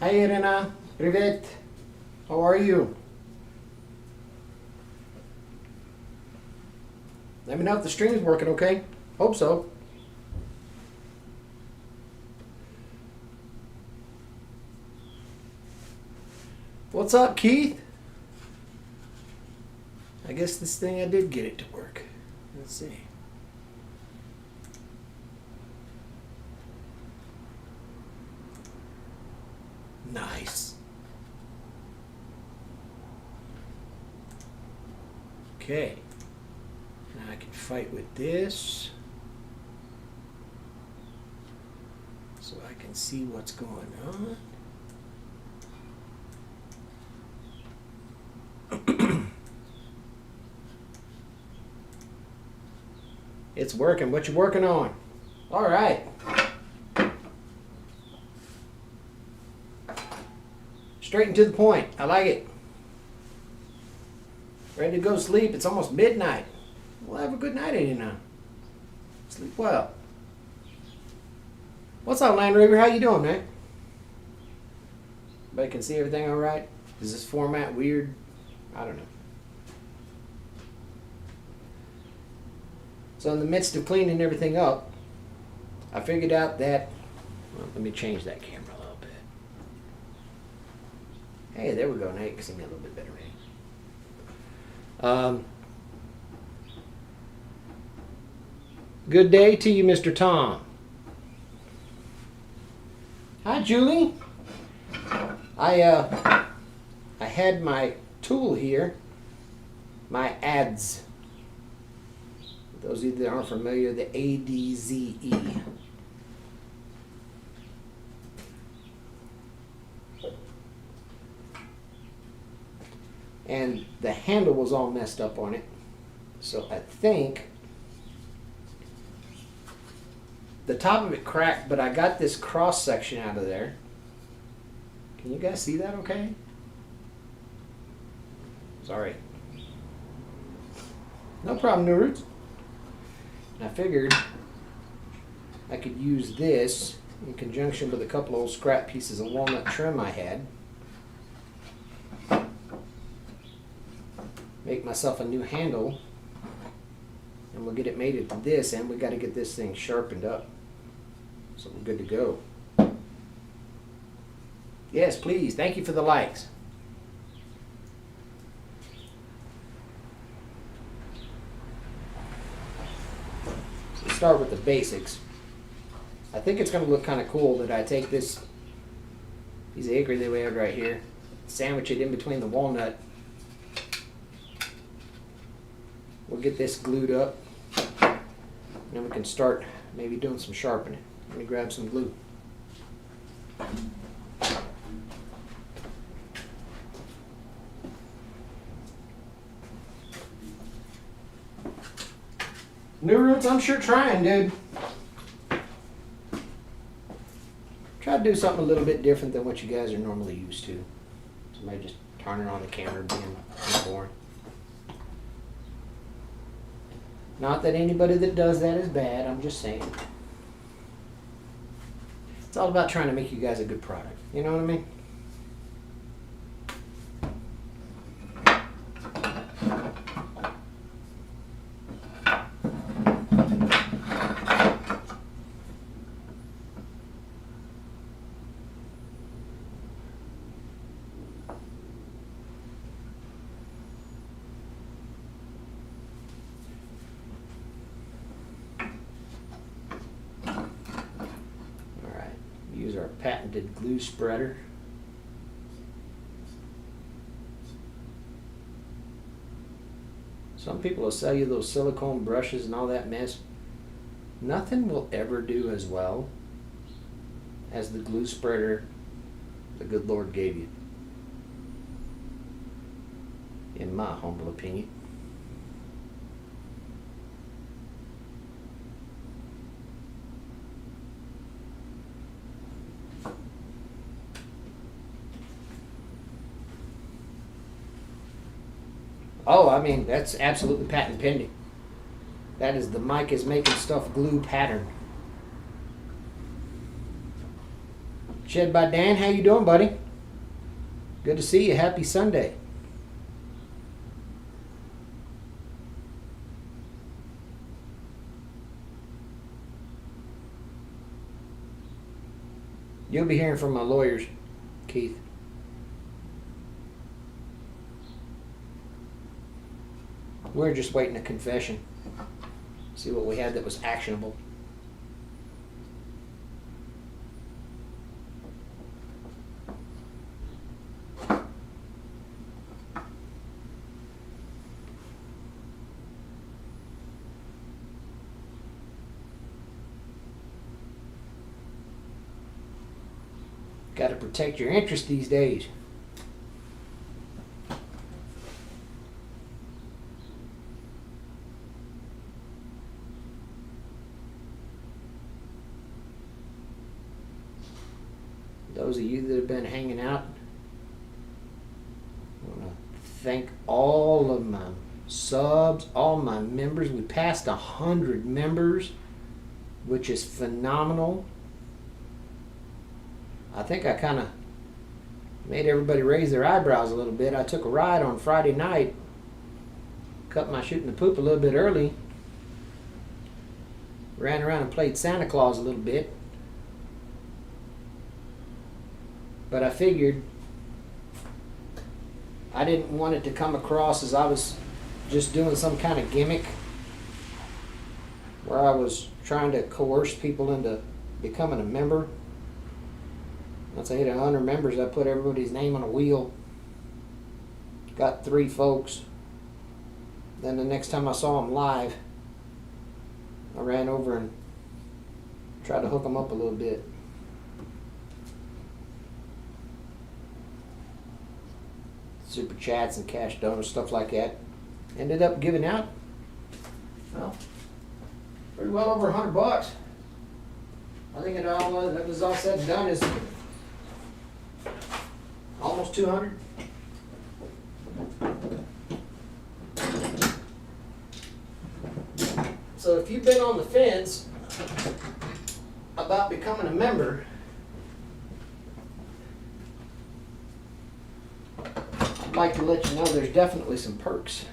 Hi Irina, Privet. How are you? Let me know if the stream's working okay. Hope so. What's up, Keith? I guess this thing I did get it to work. Let's see. Nice. Okay. Now I can fight with this. So I can see what's going on. It's working. What you working on? All right. Straight and to the point. I like it. Ready to go to sleep. It's almost midnight. Well, have a good night, ain't you now? Sleep well. What's up, Land Raver? How you doing, man? Everybody can see everything all right? Is this format weird? I don't know. So in the midst of cleaning everything up, I figured out that, well, let me change that camera a little bit. Hey, there we go. Now you can see me a little bit better, man. Good day to you, Mr. Tom. Hi, Julie. I had my tool here, my adze. Those of you that aren't familiar, the ADZE. And the handle was all messed up on it. So I think the top of it cracked, but I got this cross section out of there. Can you guys see that okay? Sorry. No problem, New Roots. And I figured I could use this in conjunction with a couple old scrap pieces of walnut trim I had. Make myself a new handle, and we'll get it mated to this, and we got to get this thing sharpened up. So we're good to go. Yes, please. Thank you for the likes. So let's start with the basics. I think it's going to look kind of cool that I take this piece of hickory that we have right here, sandwich it in between the walnut. We'll get this glued up, and then we can start maybe doing some sharpening. Let me grab some glue. New Roots, I'm sure trying, dude. Try to do something a little bit different than what you guys are normally used to. Somebody just turning on the camera being boring. Not that anybody that does that is bad, I'm just saying. It's all about trying to make you guys a good product. You know what I mean? Use our patented glue spreader. Some people will sell you those silicone brushes and all that mess. Nothing will ever do as well as the glue spreader the good Lord gave you, in my humble opinion. Oh, I mean, that's absolutely patent pending. That is the Mike is making stuff glue pattern. Shed by Dan, how you doing, buddy? Good to see you. Happy Sunday. You'll be hearing from my lawyers, Keith. We're just waiting a confession. See what we had that was actionable. Got to protect your interest these days. Those of you that have been hanging out, I want to thank all of my subs, all my members. We passed 100 members, which is phenomenal. I think I kind of made everybody raise their eyebrows a little bit. I took a ride on Friday night, cut my shooting the poop a little bit early, ran around and played Santa Claus a little bit. But I figured I didn't want it to come across as I was just doing some kind of gimmick where I was trying to coerce people into becoming a member. Once I hit 100 members, I put everybody's name on a wheel. Got 3 folks. Then the next time I saw them live, I ran over and tried to hook them up a little bit. Super chats and cash donuts, stuff like that. Ended up giving out, well, pretty well over $100. I think that was all said and done is almost 200. So if you've been on the fence about becoming a member, I'd like to let you know there's definitely some perks.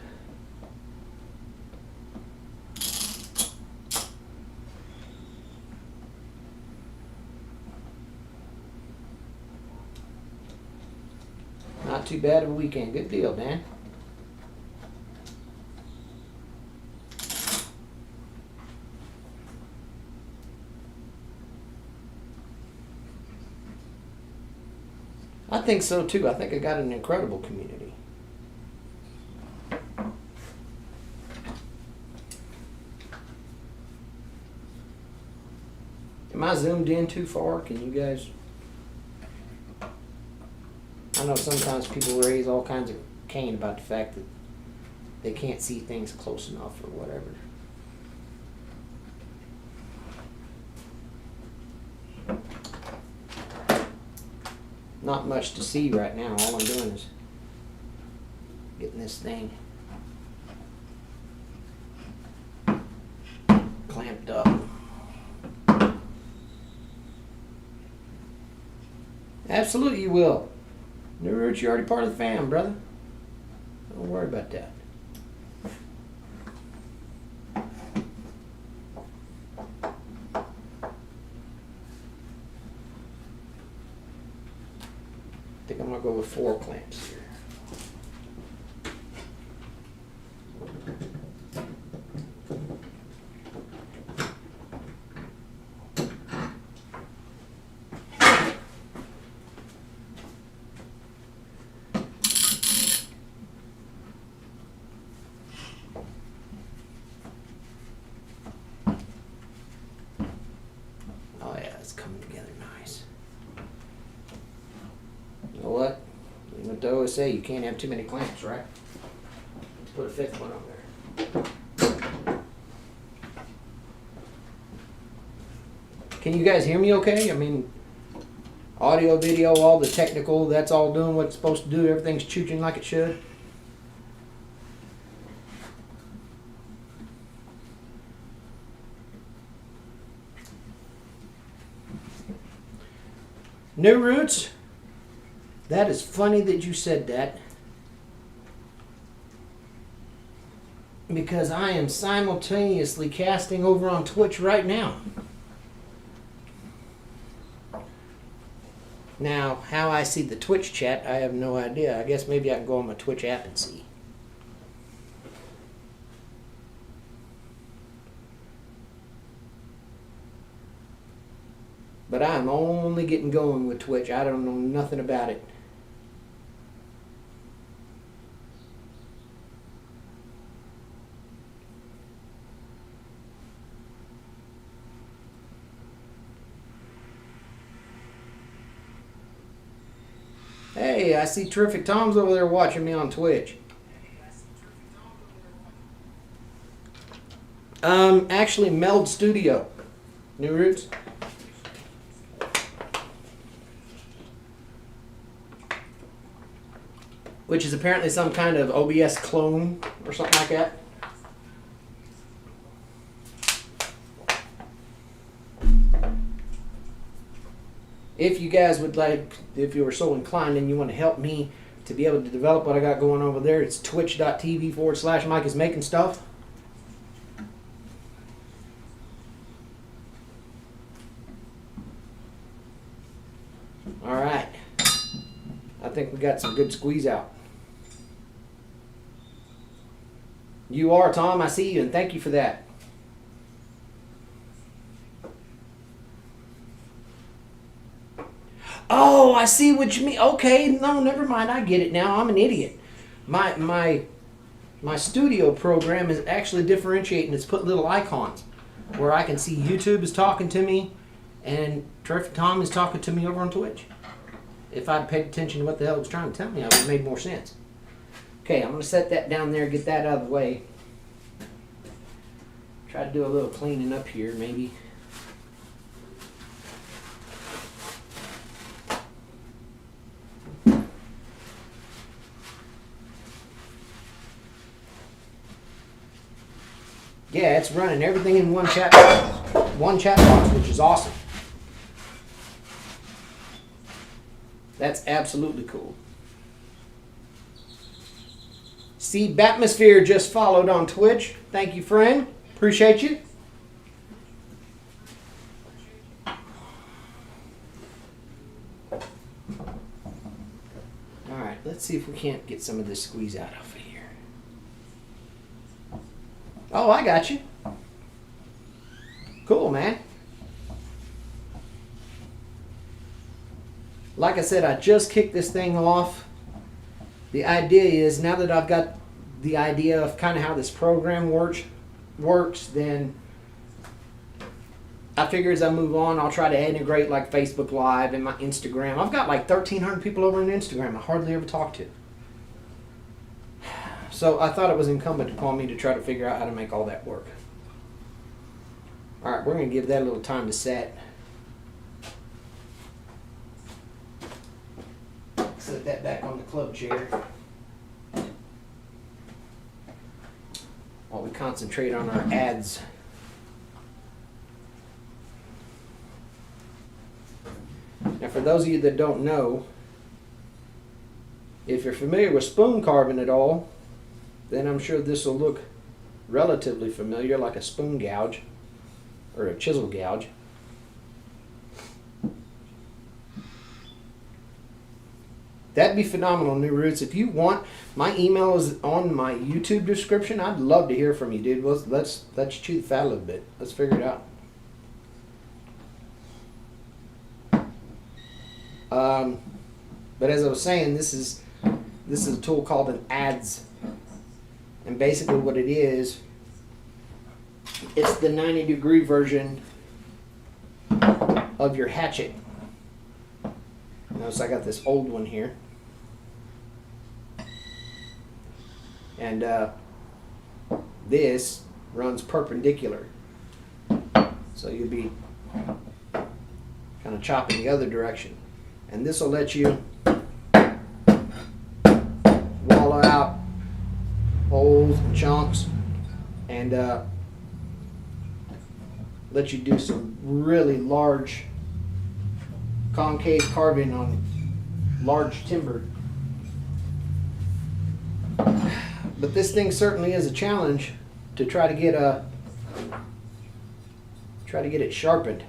Not too bad of a weekend. Good deal, Dan. I think so too. I think I got an incredible community. Am I zoomed in too far? Can you guys? I know sometimes people raise all kinds of cane about the fact that they can't see things close enough or whatever. Not much to see right now. All I'm doing is getting this thing clamped up. Absolutely you will. New Roots, you're already part of the fam, brother. Don't worry about that. I think I'm going to go with 4 clamps here. Oh yeah, it's coming together nice. You know what? You know what they always say, you can't have too many clamps, right? Let's put a 5th one on there. Can you guys hear me okay? I mean, audio, video, all the technical, that's all doing what it's supposed to do. Everything's chooching like it should. New Roots, that is funny that you said that, because I am simultaneously casting over on Twitch right now. Now, how I see the Twitch chat, I have no idea. I guess maybe I can go on my Twitch app and see. But I'm only getting going with Twitch. I don't know nothing about it. Hey, I see Terrific Tom's over there watching me on Twitch. Actually, Meld Studio. New Roots. Which is apparently some kind of OBS clone or something like that. If you guys would like, if you were so inclined and you want to help me to be able to develop what I got going over there, it's twitch.tv/Mike is making stuff. All right. I think we got some good squeeze out. You are, Tom. I see you, and thank you for that. Oh, I see what you mean. Okay, no, never mind. I get it now. I'm an idiot. My studio program is actually differentiating. It's put little icons where I can see YouTube is talking to me and Terrific Tom is talking to me over on Twitch. If I'd paid attention to what the hell it was trying to tell me, it would have made more sense. Okay, I'm going to set that down there, get that out of the way. Try to do a little cleaning up here, maybe. Yeah, it's running everything in one chat box, which is awesome. That's absolutely cool. See, Batmosphere just followed on Twitch. Thank you, friend. Appreciate you. All right, let's see if we can't get some of this squeeze out of here. Oh, I got you. Cool, man. Like I said, I just kicked this thing off. The idea is, now that I've got the idea of kind of how this program works, then I figure as I move on, I'll try to integrate like Facebook Live and my Instagram. I've got like 1,300 people over on Instagram I hardly ever talk to. So I thought it was incumbent upon me to try to figure out how to make all that work. All right, we're going to give that a little time to set. Set that back on the club chair while we concentrate on our ads. Now, for those of you that don't know, if you're familiar with spoon carving at all, then I'm sure this will look relatively familiar, like a spoon gouge or a chisel gouge. That'd be phenomenal, New Roots. If you want, my email is on my YouTube description. I'd love to hear from you, dude. Let's chew the fat a little bit. Let's figure it out. But as I was saying, this is a tool called an ads. And basically what it is, it's the 90-degree version of your hatchet. Notice I got this old one here. And this runs perpendicular. So you'll be kind of chopping the other direction. And this will let you wallow out holes and chunks and let you do some really large concave carving on large timber. But this thing certainly is a challenge to try to get it sharpened.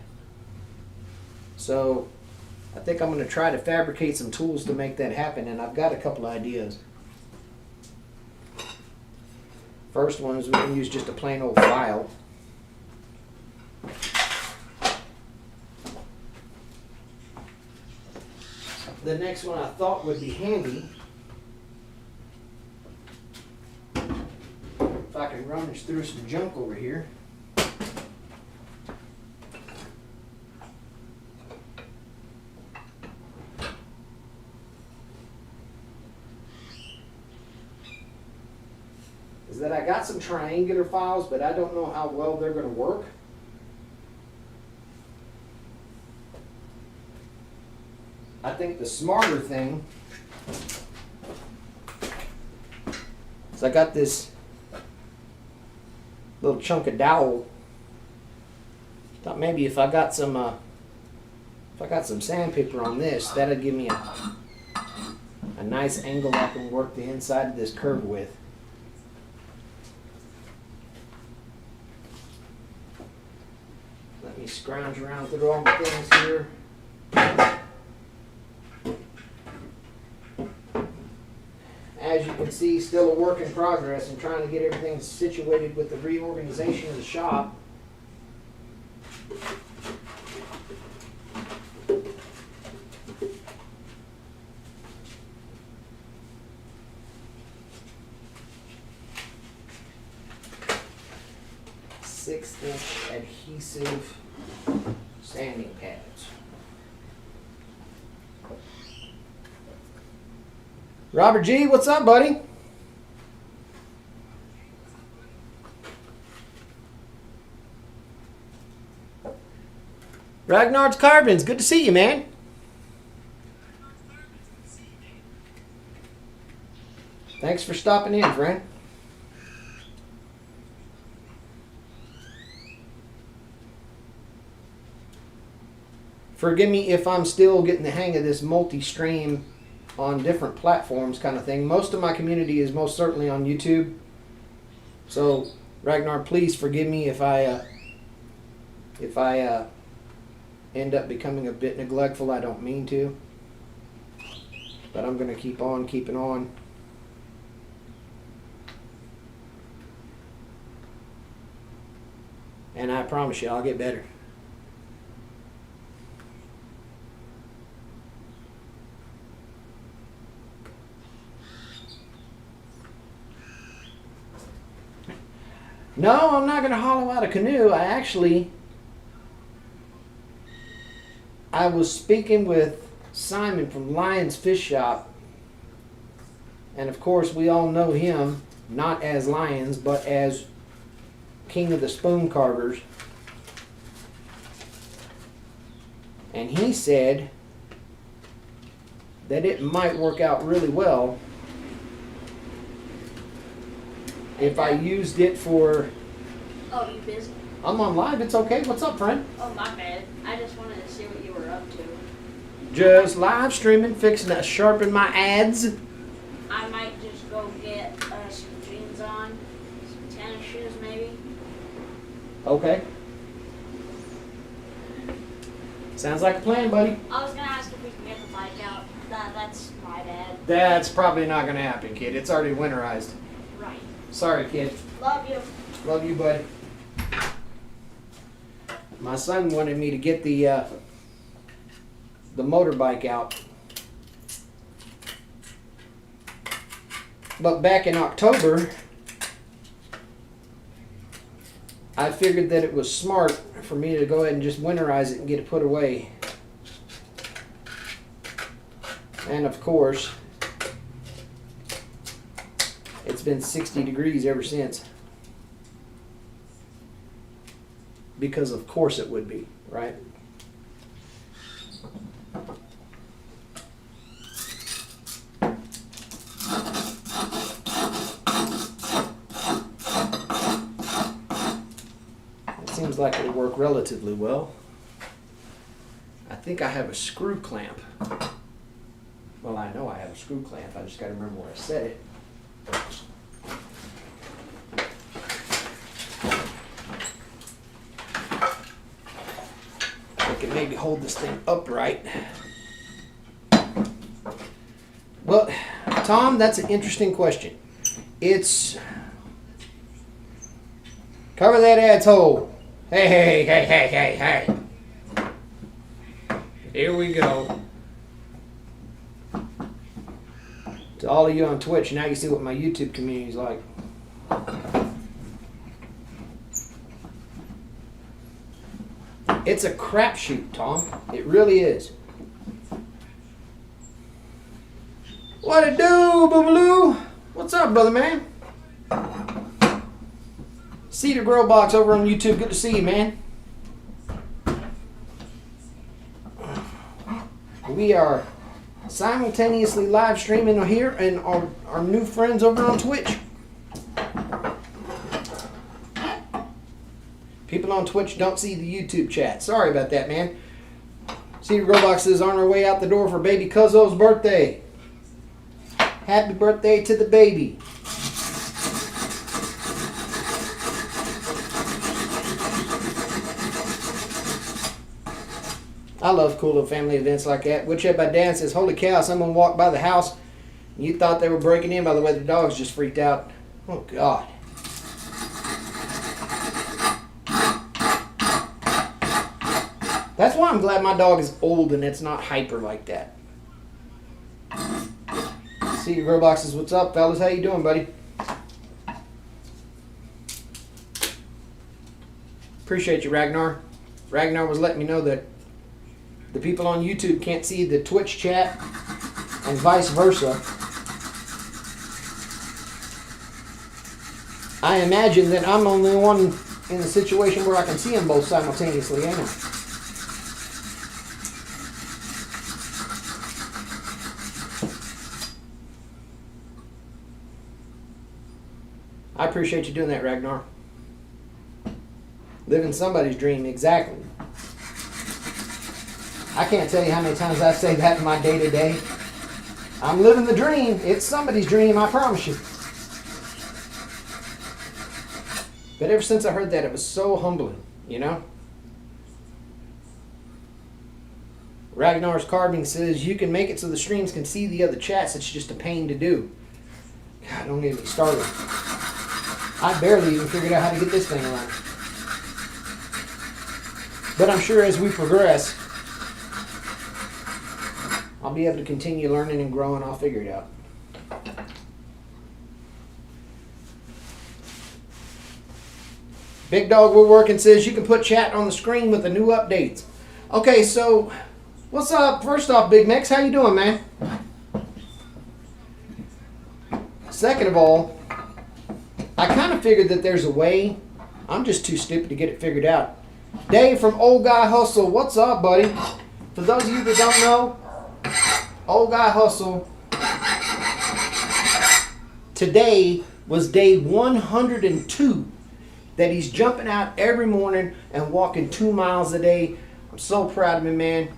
So I think I'm going to try to fabricate some tools to make that happen, and I've got a couple of ideas. First one is we can use just a plain old file. The next one I thought would be handy, if I can rummage through some junk over here. Is that I got some triangular files, but I don't know how well they're going to work. I think the smarter thing is I got this little chunk of dowel. Thought maybe if I got some sandpaper on this, that'll give me a nice angle I can work the inside of this curve with. Let me scrounge around through all the things here. As you can see, still a work in progress and trying to get everything situated with the reorganization of the shop. Six-inch adhesive sanding pads. Robert G, what's up, buddy? Ragnar's Carbons, good to see you, man. Thanks for stopping in, friend. Forgive me if I'm still getting the hang of this multi-stream on different platforms kind of thing. Most of my community is most certainly on YouTube. So, Ragnar, please forgive me if I end up becoming a bit neglectful. I don't mean to. But I'm going to keep on keeping on. And I promise you, I'll get better. No, I'm not going to hollow out a canoe. I was speaking with Simon from Lyons Fish Shop. And of course, we all know him, not as Lyons, but as King of the Spoon Carvers. And he said that it might work out really well if I used it for... Oh, you busy? I'm on live. It's okay. What's up, friend? Oh, my bad. I just wanted to see what you were up to. Just live streaming, fixing to sharpen my ads. I might just go get some jeans on, some tennis shoes maybe. Okay. Sounds like a plan, buddy. I was going to ask if we can get the bike out. That's my bad. That's probably not going to happen, kid. It's already winterized. Right. Sorry, kid. Love you. Love you, buddy. My son wanted me to get the motorbike out. But back in October, I figured that it was smart for me to go ahead and just winterize it and get it put away. And of course, it's been 60 degrees ever since. Because of course it would be, right? It seems like it'll work relatively well. I think I have a screw clamp. Well, I know I have a screw clamp. I just got to remember where I set it. I can maybe hold this thing upright. Well, Tom, that's an interesting question. It's cover that asshole. Hey. Here we go. To all of you on Twitch, now you see what my YouTube community is like. It's a crapshoot, Tom. It really is. What it do, Boobaloo? What's up, brother man? Cedar Grow Box over on YouTube. Good to see you, man. We are simultaneously live streaming here and our new friends over on Twitch. People on Twitch don't see the YouTube chat. Sorry about that, man. Cedar Grow Box is on our way out the door for baby Cuzzo's birthday. Happy birthday to the baby. I love cool little family events like that. Woodshed by Dan says, holy cow, someone walked by the house and you thought they were breaking in by the way the dogs just freaked out. Oh, God. That's why I'm glad my dog is old and it's not hyper like that. Cedar Grow Boxes, what's up, fellas? How you doing, buddy? Appreciate you, Ragnar. Ragnar was letting me know that the people on YouTube can't see the Twitch chat and vice versa. I imagine that I'm the only one in the situation where I can see them both simultaneously, ain't I? I appreciate you doing that, Ragnar. Living somebody's dream, exactly. I can't tell you how many times I say that in my day-to-day. I'm living the dream. It's somebody's dream, I promise you. But ever since I heard that, it was so humbling, you know? Ragnar's Carving says, you can make it so the streams can see the other chats. It's just a pain to do. God, don't get me started. I barely even figured out how to get this thing around. But I'm sure as we progress, I'll be able to continue learning and growing. I'll figure it out. Big Dog Woodworking says you can put chat on the screen with the new updates. Okay, so what's up? First off, Big Mex, how you doing, man? Second of all, I kind of figured that there's a way. I'm just too stupid to get it figured out. Dave from Old Guy Hustle, what's up, buddy? For those of you that don't know, Old Guy Hustle, today was day 102 that he's jumping out every morning and walking 2 miles a day. I'm so proud of him, man.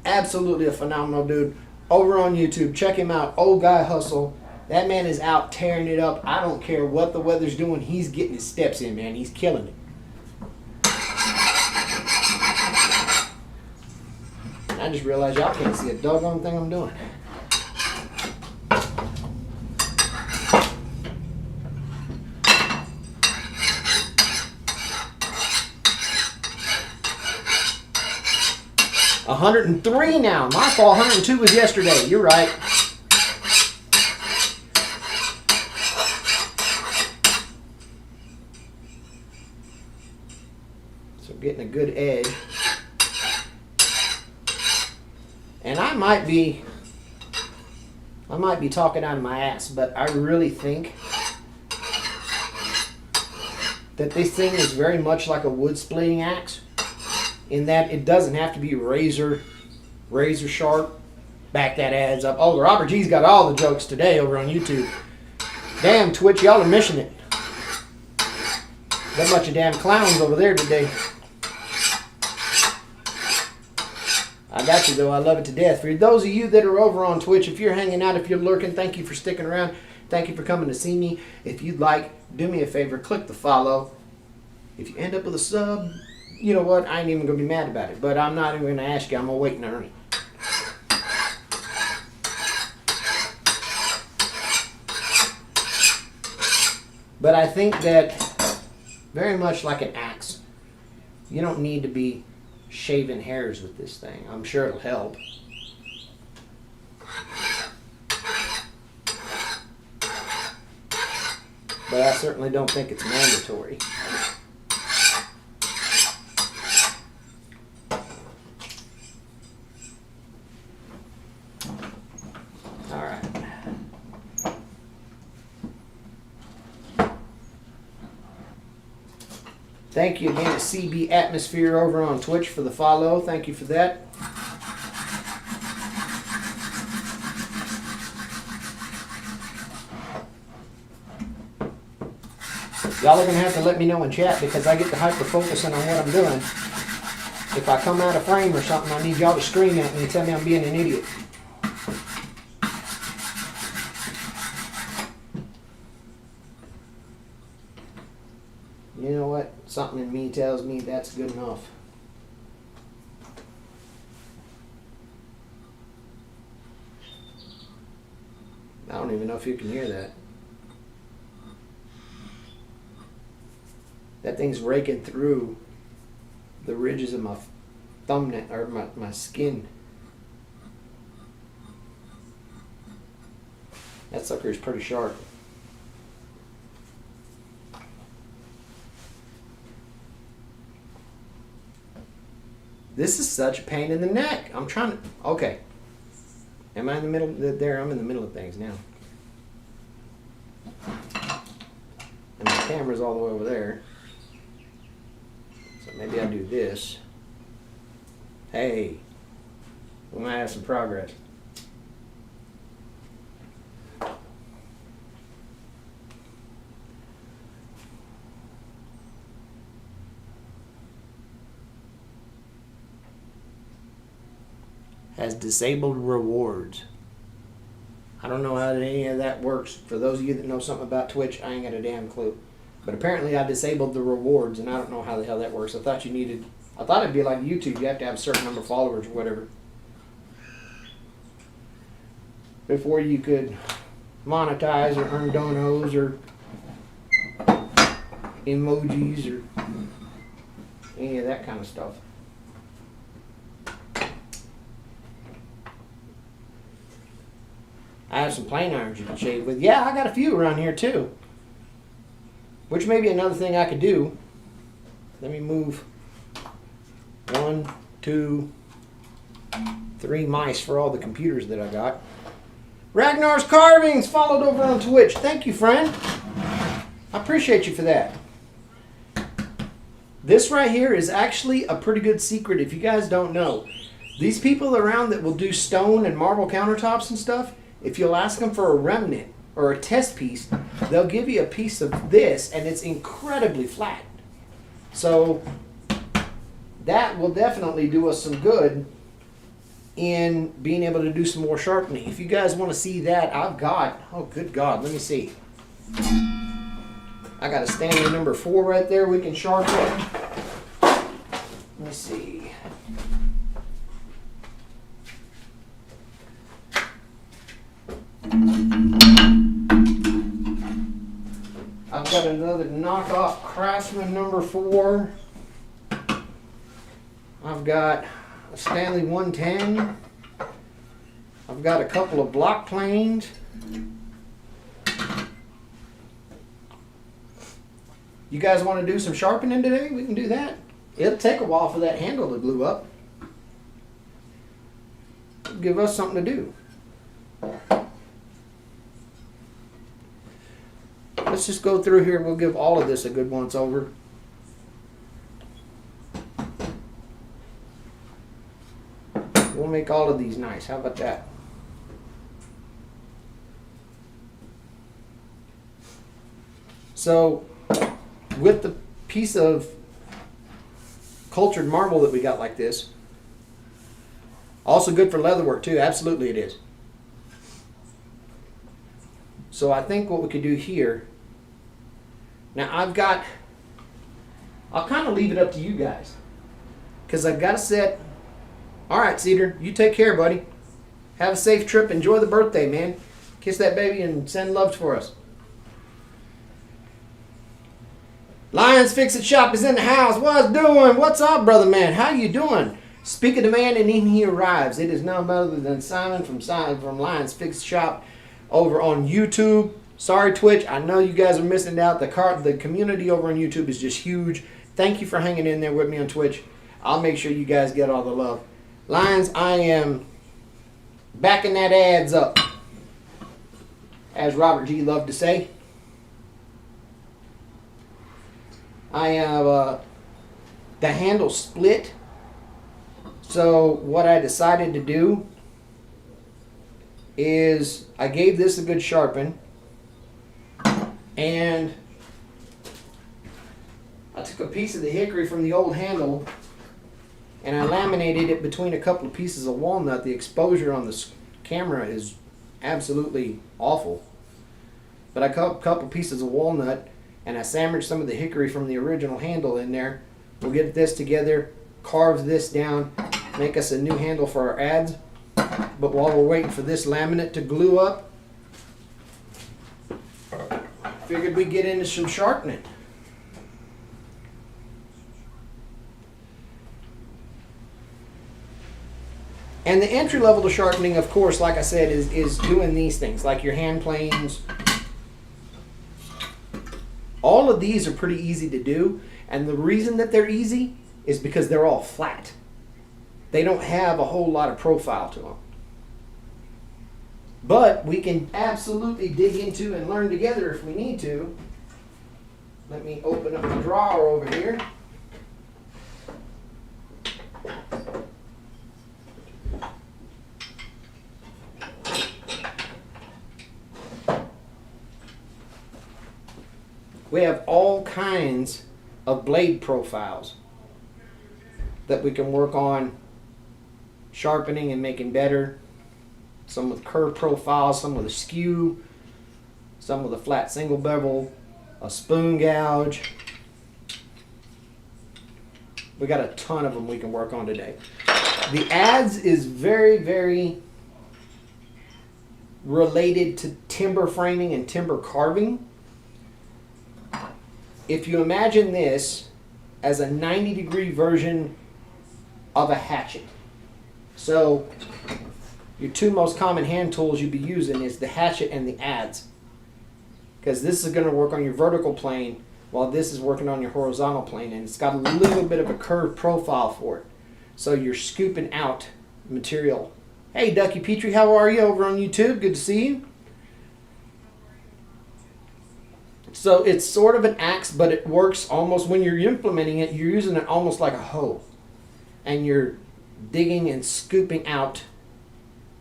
Absolutely a phenomenal dude. Over on YouTube, check him out, Old Guy Hustle. That man is out tearing it up. I don't care what the weather's doing. He's getting his steps in, man. He's killing it. I just realized y'all can't see a doggone thing I'm doing. $103 now. My fault. 102 was yesterday. You're right. So getting a good edge. And I might be talking out of my ass, but I really think that this thing is very much like a wood splitting axe, in that it doesn't have to be razor sharp. Back that adds up. Oh, Robert G's got all the jokes today over on YouTube. Damn, Twitch, y'all are missing it. That bunch of damn clowns over there today. I got you though. I love it to death. For those of you that are over on Twitch, if you're hanging out, if you're lurking, thank you for sticking around. Thank you for coming to see me. If you'd like, do me a favor, click the follow. If you end up with a sub, you know what? I ain't even gonna be mad about it. But I'm not even gonna ask you. I'm gonna wait and earn it. But I think that very much like an axe, you don't need to be shaving hairs with this thing. I'm sure it'll help. But I certainly don't think it's mandatory. All right. Thank you again to CB Atmosphere over on Twitch for the follow. Thank you for that. Y'all are going to have to let me know in chat because I get to hyper-focusing on what I'm doing. If I come out of frame or something, I need y'all to scream at me and tell me I'm being an idiot. You know what? Something in me tells me that's good enough. I don't even know if you can hear that. That thing's raking through the ridges of my thumbnail, or my skin. That sucker is pretty sharp. This is such a pain in the neck. I'm trying to... Okay. Am I in the middle? There, I'm in the middle of things now. And my camera's all the way over there. So maybe I'll do this. Hey. We might have some progress. Has disabled rewards. I don't know how any of that works. For those of you that know something about Twitch, I ain't got a damn clue. But apparently I disabled the rewards, and I don't know how the hell that works. I thought it'd be like YouTube. You have to have a certain number of followers or whatever before you could monetize or earn donos or emojis or any of that kind of stuff. I have some plane irons you can shave with. Yeah, I got a few around here too. Which may be another thing I could do. Let me move 1, 2, 3 mice for all the computers that I got. Ragnar's Carvings followed over on Twitch. Thank you, friend. I appreciate you for that. This right here is actually a pretty good secret if you guys don't know. These people around that will do stone and marble countertops and stuff, if you'll ask them for a remnant or a test piece, they'll give you a piece of this, and it's incredibly flat. So that will definitely do us some good in being able to do some more sharpening. If you guys want to see that, I've got, oh good God, let me see. I got a Stanley number 4 right there we can sharpen. Let me see. I've got another knockoff Craftsman number 4. I've got a Stanley 110. I've got a couple of block planes. You guys want to do some sharpening today? We can do that. It'll take a while for that handle to glue up. It'll give us something to do. Let's just go through here. We'll give all of this a good once over. We'll make all of these nice. How about that? So, with the piece of cultured marble that we got like this, Also good for leather work too. Absolutely it is. So I think what we could do here, now I'll kind of leave it up to you guys. Because I've got a set. All right, Cedar, you take care, buddy. Have a safe trip. Enjoy the birthday, man. Kiss that baby and send love for us. Lions Fix It Shop is in the house. What's doing? What's up, brother man? How you doing? Speak of the man, and in he arrives. It is none other than Simon from Lions Fix It Shop over on YouTube. Sorry, Twitch. I know you guys are missing out. The community over on YouTube is just huge. Thank you for hanging in there with me on Twitch. I'll make sure you guys get all the love. Lions, I am backing that ads up, as Robert G. loved to say. I have the handle split. So what I decided to do is I gave this a good sharpen, and I took a piece of the hickory from the old handle and I laminated it between a couple of pieces of walnut. The exposure on the camera is absolutely awful. But I cut a couple pieces of walnut and I sandwiched some of the hickory from the original handle in there. We'll get this together, carve this down, make us a new handle for our ads. But while we're waiting for this laminate to glue up, figured we'd get into some sharpening. And the entry level to sharpening, of course, like I said, is doing these things, like your hand planes. All of these are pretty easy to do, and the reason that they're easy is because they're all flat. They don't have a whole lot of profile to them. But we can absolutely dig into and learn together if we need to. Let me open up the drawer over here. We have all kinds of blade profiles that we can work on sharpening and making better. Some with curved profiles, some with a skew, some with a flat single bevel, a spoon gouge. We got a ton of them we can work on today. The ads is very, very related to timber framing and timber carving. If you imagine this as a 90-degree version of a hatchet. So your two most common hand tools you'd be using is the hatchet and the adze. Because this is going to work on your vertical plane while this is working on your horizontal plane, and it's got a little bit of a curved profile for it. So you're scooping out material. Hey Ducky Petrie, how are you over on YouTube? Good to see you. So it's sort of an axe, but it works almost, when you're implementing it, you're using it almost like a hoe. And you're digging and scooping out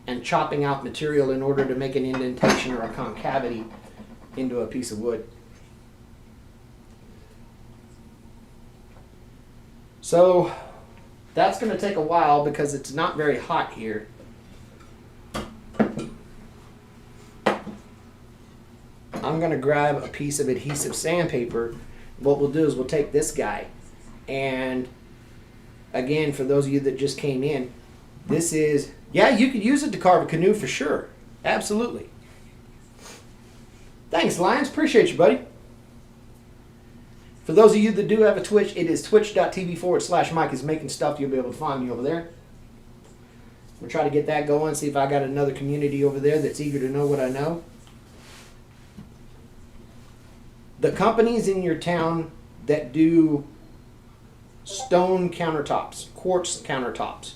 and chopping out material in order to make an indentation or a concavity into a piece of wood. So that's going to take a while because it's not very hot here. I'm going to grab a piece of adhesive sandpaper. What we'll do is we'll take this guy, and again, for those of you that just came in, this is, yeah, you could use it to carve a canoe for sure. Absolutely. Thanks, Lions. Appreciate you, buddy. For those of you that do have a Twitch, it is twitch.tv/Mike is making stuff. You'll be able to find me over there. We'll try to get that going, see if I got another community over there that's eager to know what I know. The companies in your town that do stone countertops, quartz countertops,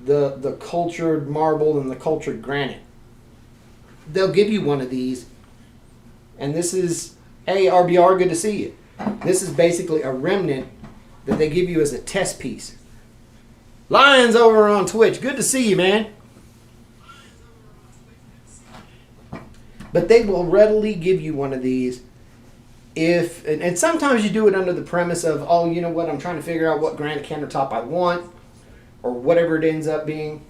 the cultured marble and the cultured granite, they'll give you one of these. And this is, hey RBR, good to see you. This is basically a remnant that they give you as a test piece. Lions over on Twitch, good to see you, man. But they will readily give you one of these and sometimes you do it under the premise of, oh, you know what, I'm trying to figure out what granite countertop I want, or whatever it ends up being.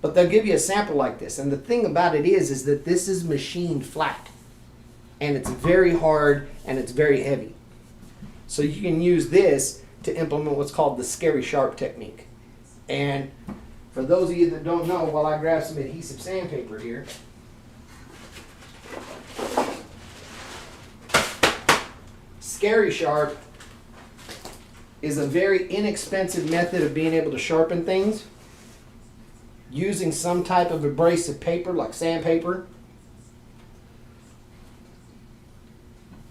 But they'll give you a sample like this. And the thing about it is that this is machined flat. And it's very hard and it's very heavy. So you can use this to implement what's called the scary sharp technique. And for those of you that don't know, while I grab some adhesive sandpaper here, Scary Sharp is a very inexpensive method of being able to sharpen things using some type of abrasive paper like sandpaper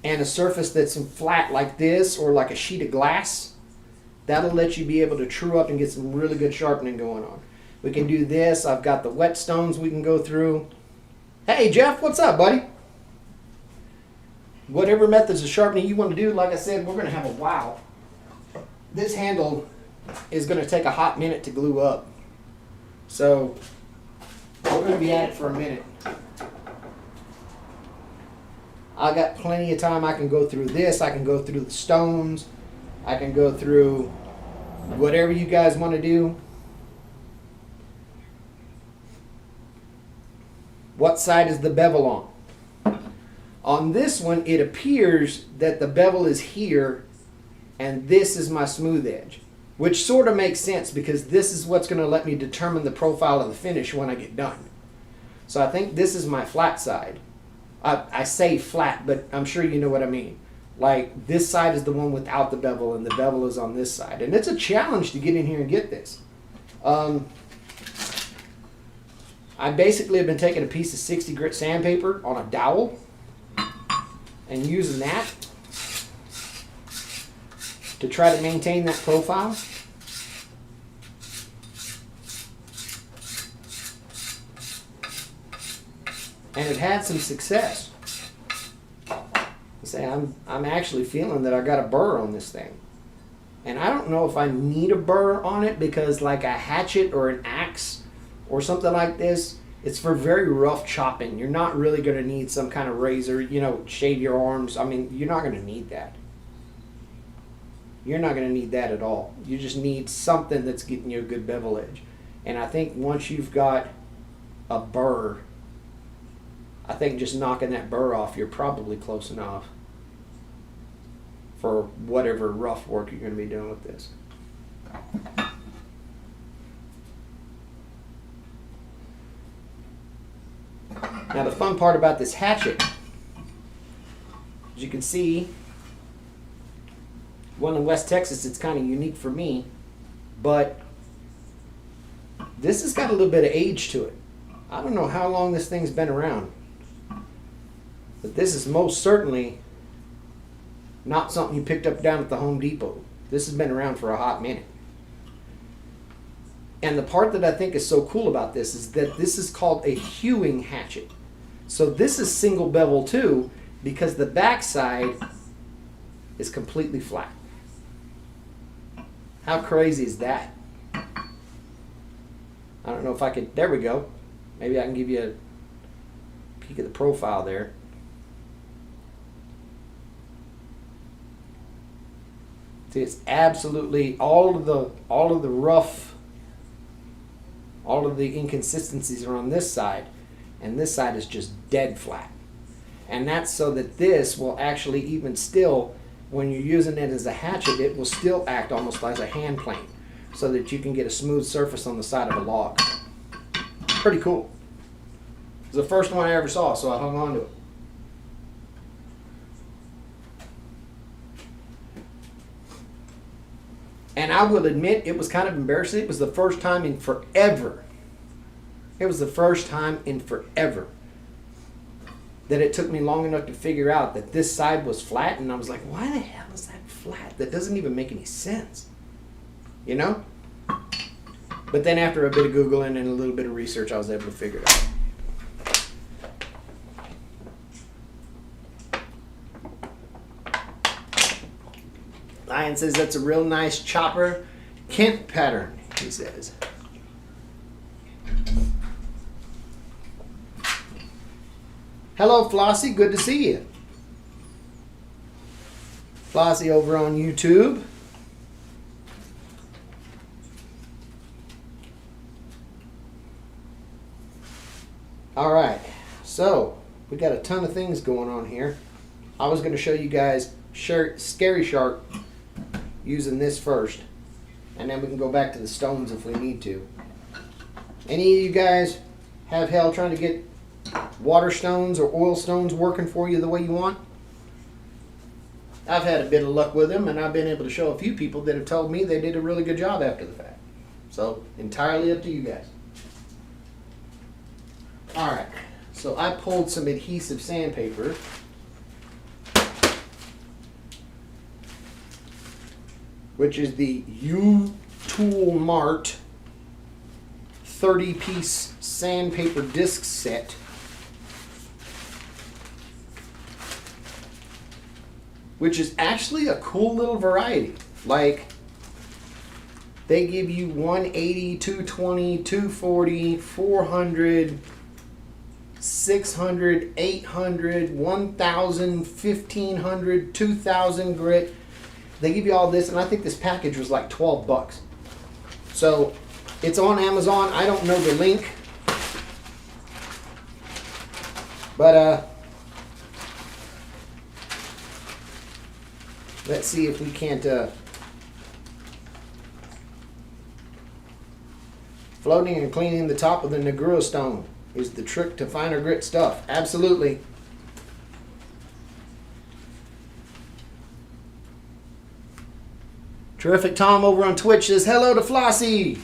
and a surface that's flat like this or like a sheet of glass. That'll let you be able to true up and get some really good sharpening going on. We can do this. I've got the whetstones we can go through. Hey Jeff, what's up, buddy? Whatever methods of sharpening you want to do, like I said, we're going to have a wow. This handle is going to take a hot minute to glue up. So we're going to be at it for a minute. I got plenty of time. I can go through this. I can go through the stones. I can go through whatever you guys want to do. What side is the bevel on? On this one, it appears that the bevel is here and this is my smooth edge, which sort of makes sense because this is what's going to let me determine the profile of the finish when I get done. So I think this is my flat side. I say flat, but I'm sure you know what I mean. Like this side is the one without the bevel and the bevel is on this side. And it's a challenge to get in here and get this. I basically have been taking a piece of 60 grit sandpaper on a dowel and using that to try to maintain that profile. And it had some success. Say I'm actually feeling that I got a burr on this thing. And I don't know if I need a burr on it because like a hatchet or an axe or something like this, it's for very rough chopping. You're not really going to need some kind of razor, you know, shave your arms. I mean, you're not going to need that. You're not going to need that at all. You just need something that's getting you a good bevel edge. And I think once you've got a burr, I think just knocking that burr off, you're probably close enough for whatever rough work you're going to be doing with this. Now the fun part about this hatchet, as you can see, one in West Texas, it's kind of unique for me, but this has got a little bit of age to it. I don't know how long this thing's been around, but this is most certainly not something you picked up down at the Home Depot. This has been around for a hot minute. And the part that I think is so cool about this is that this is called a hewing hatchet. So this is single bevel too, because the backside is completely flat. How crazy is that? I don't know if I could, there we go. Maybe I can give you a peek of the profile there. See, it's absolutely all of the rough, all of the inconsistencies are on this side, and this side is just dead flat. And that's so that this will actually, even still, when you're using it as a hatchet, it will still act almost like a hand plane, so that you can get a smooth surface on the side of a log. Pretty cool. It was the first one I ever saw, so I hung on to it. And I will admit, it was kind of embarrassing. It was the first time in forever. It was the first time in forever that it took me long enough to figure out that this side was flat. And I was like, why the hell is that flat? That doesn't even make any sense. You know? But then after a bit of Googling and a little bit of research, I was able to figure it out. Lion says that's a real nice chopper. Kent pattern, he says. Hello, Flossie. Good to see you. Flossie over on YouTube. All right, so we got a ton of things going on here. I was going to show you guys Scary Shark using this first, and then we can go back to the stones if we need to. Any of you guys have hell trying to get water stones or oil stones working for you the way you want? I've had a bit of luck with them, and I've been able to show a few people that have told me they did a really good job after the fact. So, entirely up to you guys. Alright, so I pulled some adhesive sandpaper. Which is the U-Tool Mart 30-piece sandpaper disc set. Which is actually a cool little variety. Like, they give you 180, 220, 240, 400, 600, 800, 1000, 1500, 2000 grit. They give you all this, and I think this package was like $12. So, it's on Amazon. I don't know the link. But, let's see if we can't, floating and cleaning the top of the Negura stone is the trick to finer grit stuff. Absolutely. Terrific Tom over on Twitch says, hello to Flossie.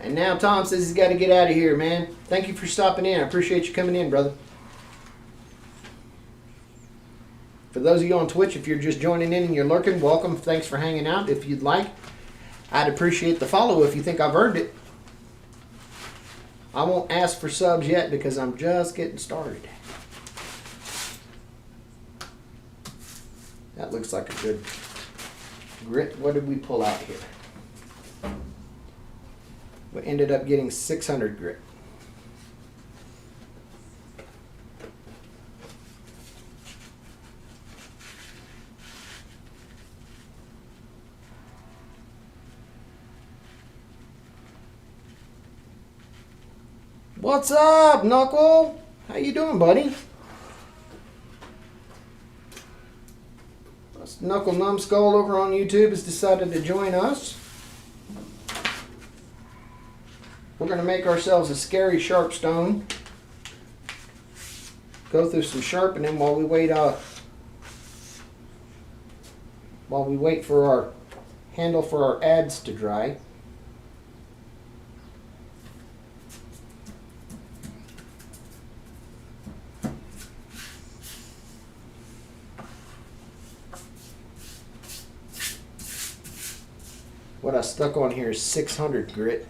And now Tom says he's got to get out of here, man. Thank you for stopping in. I appreciate you coming in, brother. For those of you on Twitch, if you're just joining in and you're lurking, welcome. Thanks for hanging out. If you'd like, I'd appreciate the follow if you think I've earned it. I won't ask for subs yet because I'm just getting started. That looks like a good grit. What did we pull out here? We ended up getting 600 grit. What's up, Knuckle? How you doing, buddy? Knuckle Numbskull over on YouTube has decided to join us. We're going to make ourselves a scary sharp stone. Go through some sharpening while we wait for our handle for our ads to dry. What I stuck on here is 600 grit.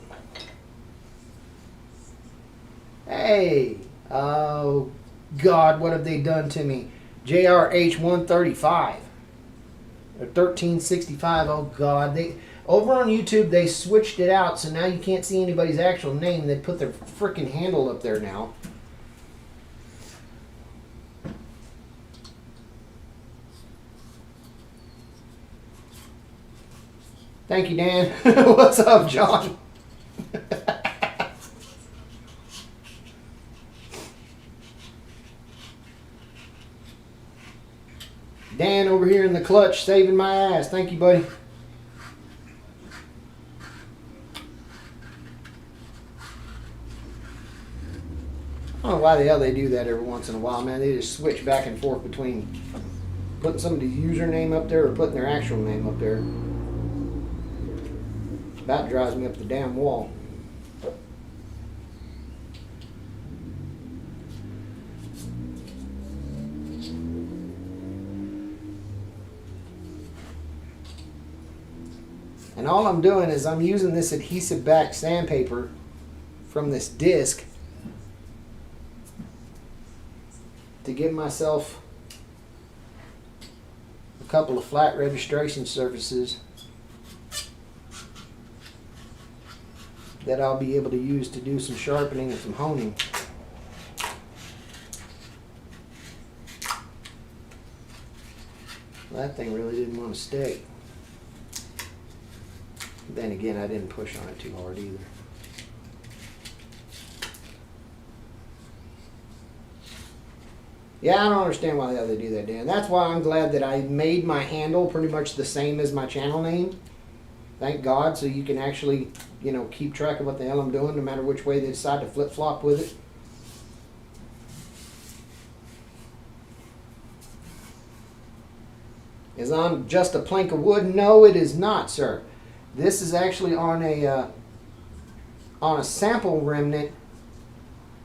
Hey! Oh, God, what have they done to me? JRH 135. Or 1365, oh God. Over on YouTube, they switched it out, so now you can't see anybody's actual name. They put their freaking handle up there now. Thank you, Dan. What's up, John? Dan over here in the clutch saving my ass. Thank you, buddy. I don't know why the hell they do that every once in a while, man. They just switch back and forth between putting somebody's username up there or putting their actual name up there. That drives me up the damn wall. And all I'm doing is I'm using this adhesive back sandpaper from this disc to give myself a couple of flat registration surfaces that I'll be able to use to do some sharpening and some honing. That thing really didn't want to stick. Then again, I didn't push on it too hard either. Yeah, I don't understand why the hell they do that, Dan. That's why I'm glad that I made my handle pretty much the same as my channel name. Thank God, so you can actually, you know, keep track of what the hell I'm doing no matter which way they decide to flip-flop with it. Is on just a plank of wood? No, it is not, sir. This is actually on a sample remnant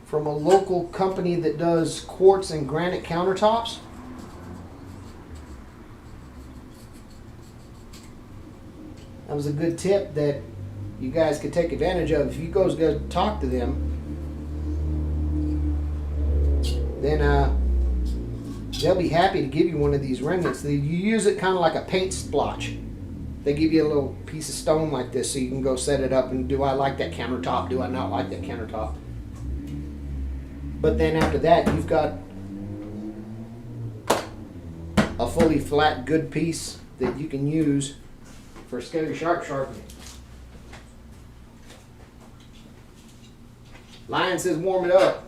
from a local company that does quartz and granite countertops. That was a good tip that you guys could take advantage of. If you guys go talk to them, then they'll be happy to give you one of these remnants. You use it kind of like a paint splotch. They give you a little piece of stone like this so you can go set it up and do I like that countertop? Do I not like that countertop? But then after that, you've got a fully flat good piece that you can use for Scary Sharp sharpening. Lion says warm it up.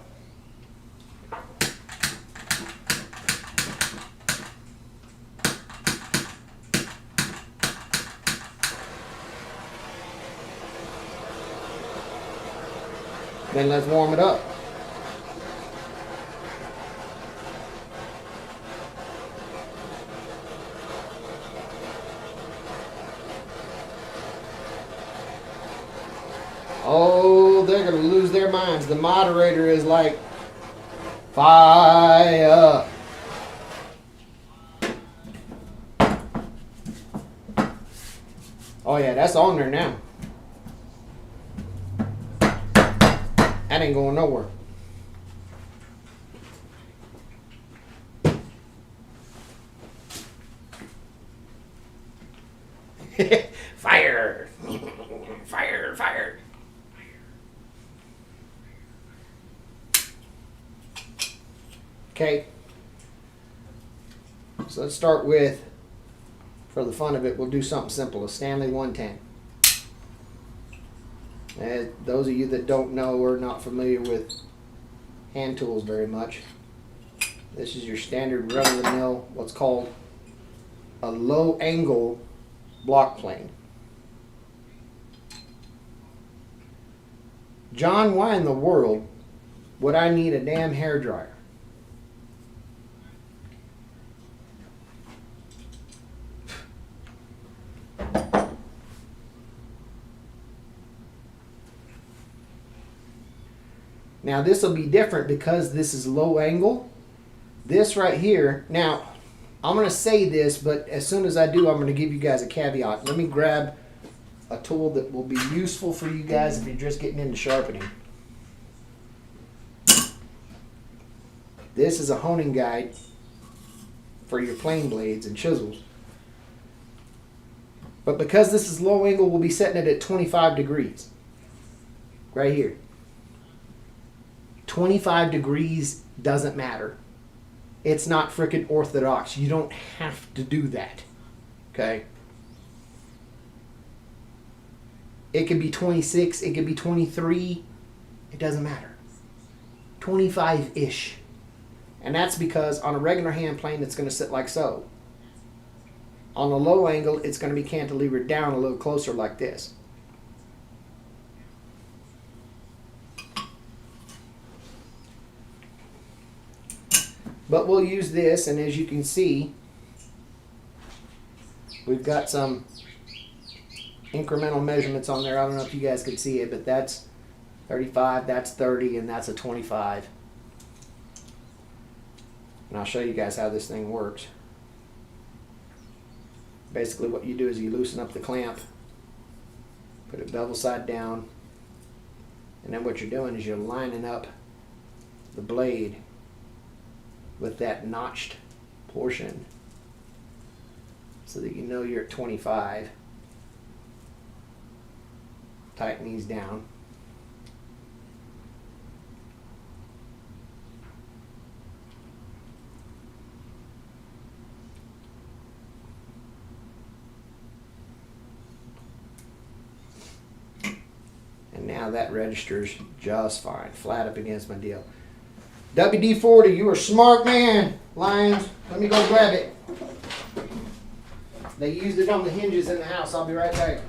Then let's warm it up. Oh, they're going to lose their minds. The moderator is like, fire. Oh yeah, that's on there now. That ain't going nowhere. Fire. Fire, fire. Okay. So let's start with, for the fun of it, we'll do something simple. A Stanley 110. And those of you that don't know or are not familiar with hand tools very much, this is your standard run-of-the-mill, what's called a low-angle block plane. John, why in the world would I need a damn hairdryer? Now this will be different because this is low angle. This right here, now I'm going to say this, but as soon as I do, I'm going to give you guys a caveat. Let me grab a tool that will be useful for you guys if you're just getting into sharpening. This is a honing guide for your plane blades and chisels. But because this is low angle, we'll be setting it at 25 degrees. Right here. 25 degrees doesn't matter. It's not frickin' orthodox. You don't have to do that. Okay? It could be 26, it could be 23. It doesn't matter. 25-ish. And that's because on a regular hand plane, it's going to sit like so. On a low angle, it's going to be cantilevered down a little closer like this. But we'll use this, and as you can see, we've got some incremental measurements on there. I don't know if you guys can see it, but that's 35, that's 30, and that's a 25. And I'll show you guys how this thing works. Basically what you do is you loosen up the clamp, put it bevel side down, and then what you're doing is you're lining up the blade with that notched portion so that you know you're at 25. Tighten these down. Now that registers just fine, flat up against my deal. WD-40, you are a smart man, Lions. Let me go grab it. They used it on the hinges in the house. I'll be right back.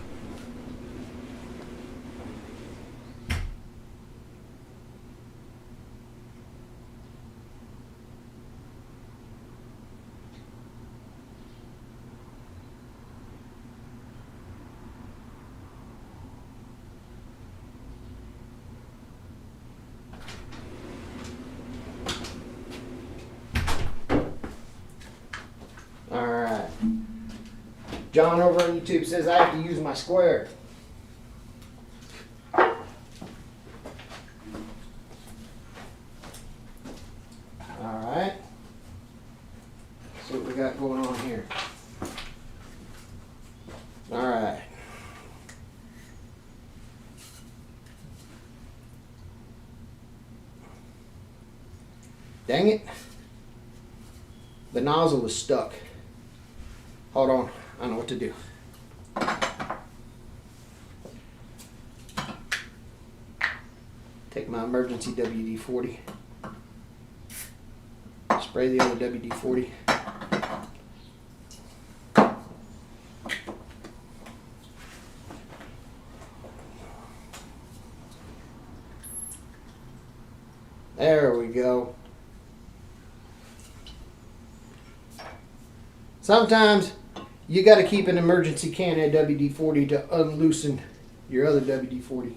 Alright. John over on YouTube says I have to use my square. Alright. See what we got going on here. Alright. Dang it. The nozzle is stuck. Hold on, I know what to do. Take my emergency WD-40. Spray the other WD-40. There we go. Sometimes you got to keep an emergency can of WD-40 to unloosen your other WD-40.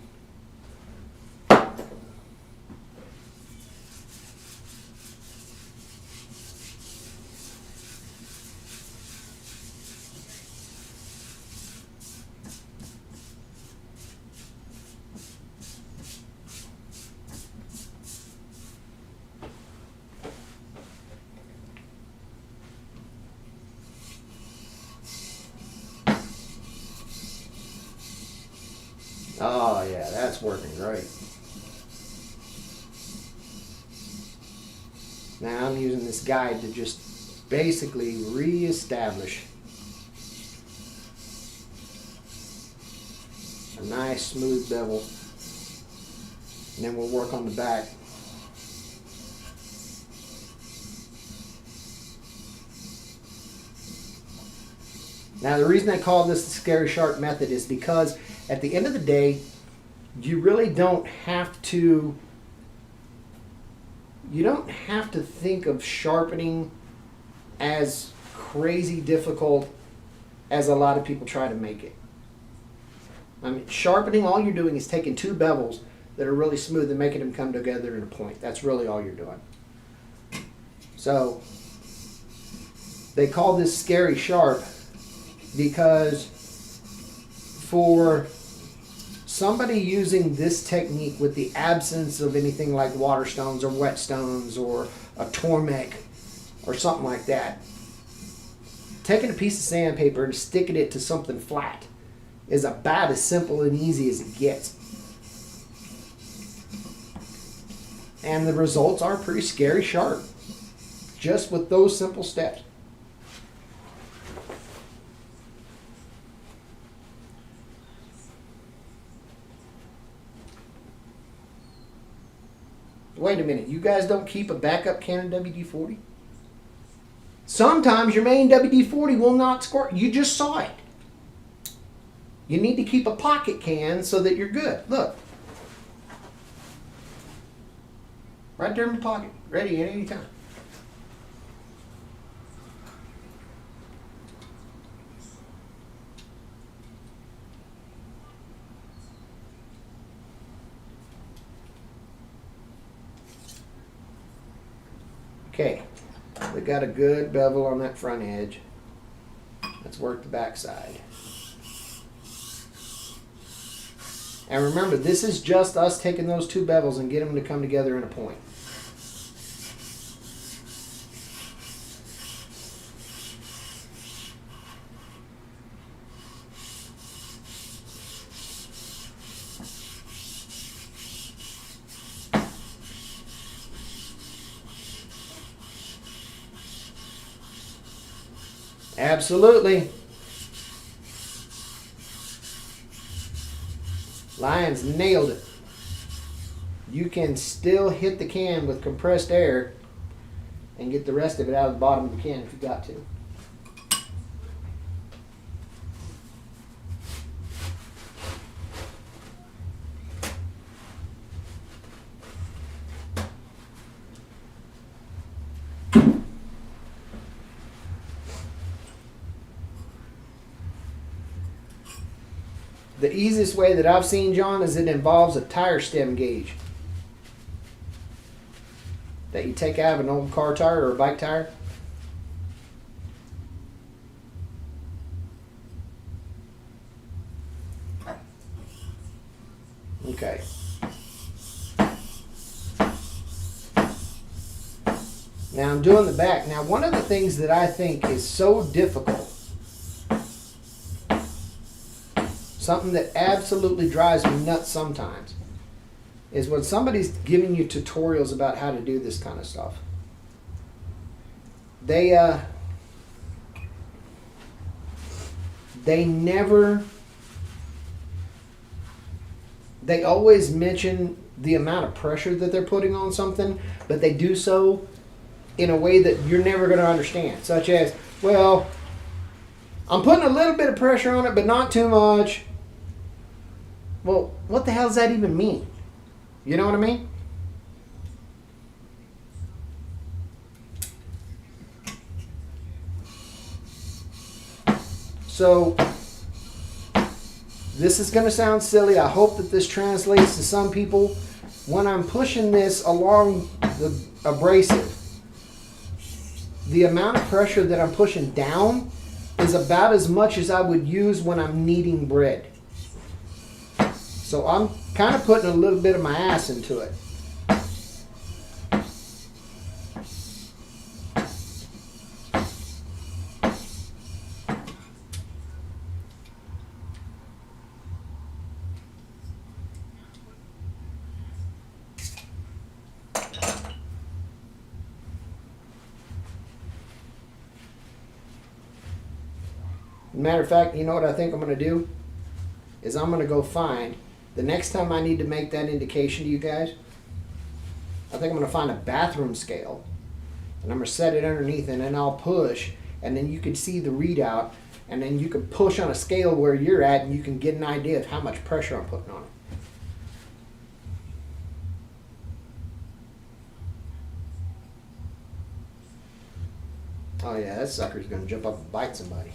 Oh yeah, that's working great. Now I'm using this guide to just basically reestablish a nice smooth bevel, and then we'll work on the back. Now the reason I call this the Scary Sharp method is because at the end of the day, you really don't have to think of sharpening as crazy difficult as a lot of people try to make it. I mean, sharpening, all you're doing is taking two bevels that are really smooth and making them come together in a point. That's really all you're doing. So they call this Scary Sharp because for somebody using this technique with the absence of anything like Waterstones or Whetstones or a Tormek or something like that, taking a piece of sandpaper and sticking it to something flat is about as simple and easy as it gets. And the results are pretty scary sharp just with those simple steps. Wait a minute, you guys don't keep a backup can of WD-40? Sometimes your main WD-40 will not squirt. You just saw it. You need to keep a pocket can so that you're good. Look. Right there in the pocket. Ready at any time. Okay, we got a good bevel on that front edge. Let's work the back side. And remember, this is just us taking those two bevels and getting them to come together in a point. Absolutely. Lions nailed it. you can still hit the can with compressed air and get the rest of it out of the bottom of the can if you got to. The easiest way that I've seen, John, is it involves a tire stem gauge that you take out of an old car tire or a bike tire. Okay. Now I'm doing the back. Now one of the things that I think is so difficult, something that absolutely drives me nuts sometimes, is when somebody's giving you tutorials about how to do this kind of stuff. They always mention the amount of pressure that they're putting on something, but they do so in a way that you're never going to understand. Such as, well, I'm putting a little bit of pressure on it, but not too much. Well, what the hell does that even mean? You know what I mean? So, this is going to sound silly. I hope that this translates to some people. When I'm pushing this along the abrasive, the amount of pressure that I'm pushing down is about as much as I would use when I'm kneading bread. So I'm kind of putting a little bit of my ass into it. Matter of fact, you know what I think I'm going to do? Is I'm going to go find, the next time I need to make that indication to you guys, I think I'm going to find a bathroom scale, and I'm going to set it underneath, and then I'll push, and then you can see the readout, and then you can push on a scale where you're at, and you can get an idea of how much pressure I'm putting on it. Oh yeah, that sucker's going to jump up and bite somebody.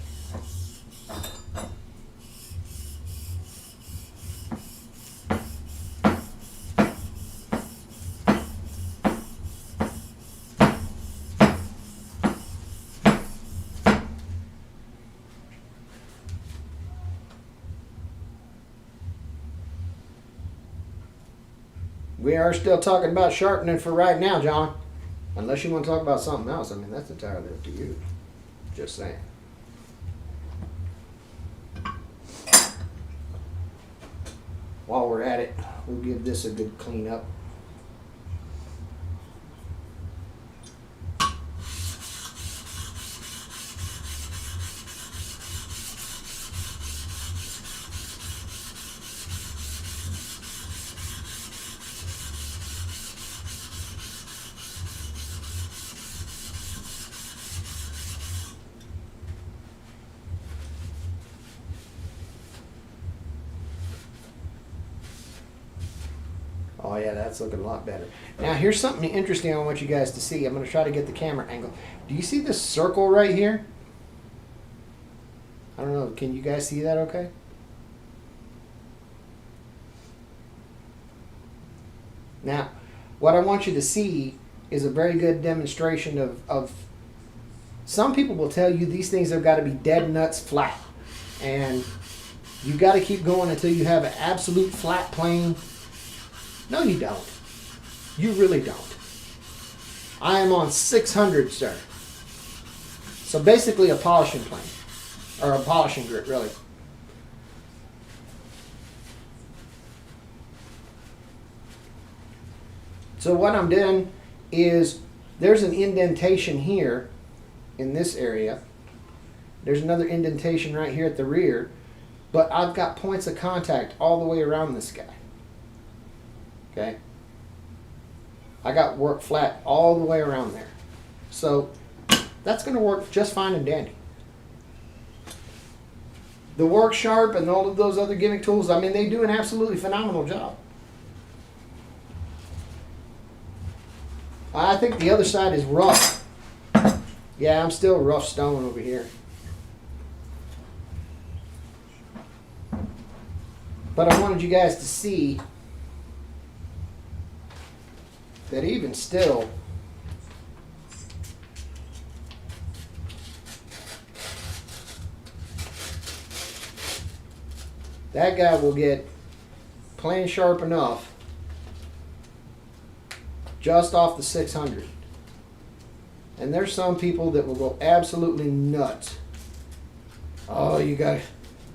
We are still talking about sharpening for right now, John. Unless you want to talk about something else. I mean, that's entirely up to you. Just saying. While we're at it, we'll give this a good clean up. Oh yeah, that's looking a lot better. Now here's something interesting I want you guys to see. I'm going to try to get the camera angle. Do you see this circle right here? I don't know. Can you guys see that okay? Now, what I want you to see is a very good demonstration of some people will tell you these things have got to be dead nuts flat. And you got to keep going until you have an absolute flat plane. No, you don't. You really don't. I am on 600, sir. So basically a polishing plane. Or a polishing grit, really. So what I'm doing is there's an indentation here in this area. There's another indentation right here at the rear. But I've got points of contact all the way around this guy. Okay? I got work flat all the way around there. So that's going to work just fine and dandy. The Work Sharp and all of those other gimmick tools, I mean, they do an absolutely phenomenal job. I think the other side is rough. Yeah, I'm still rough stone over here. But I wanted you guys to see that even still, that guy will get plane sharp enough just off the 600. And there's some people that will go absolutely nuts. Oh, you got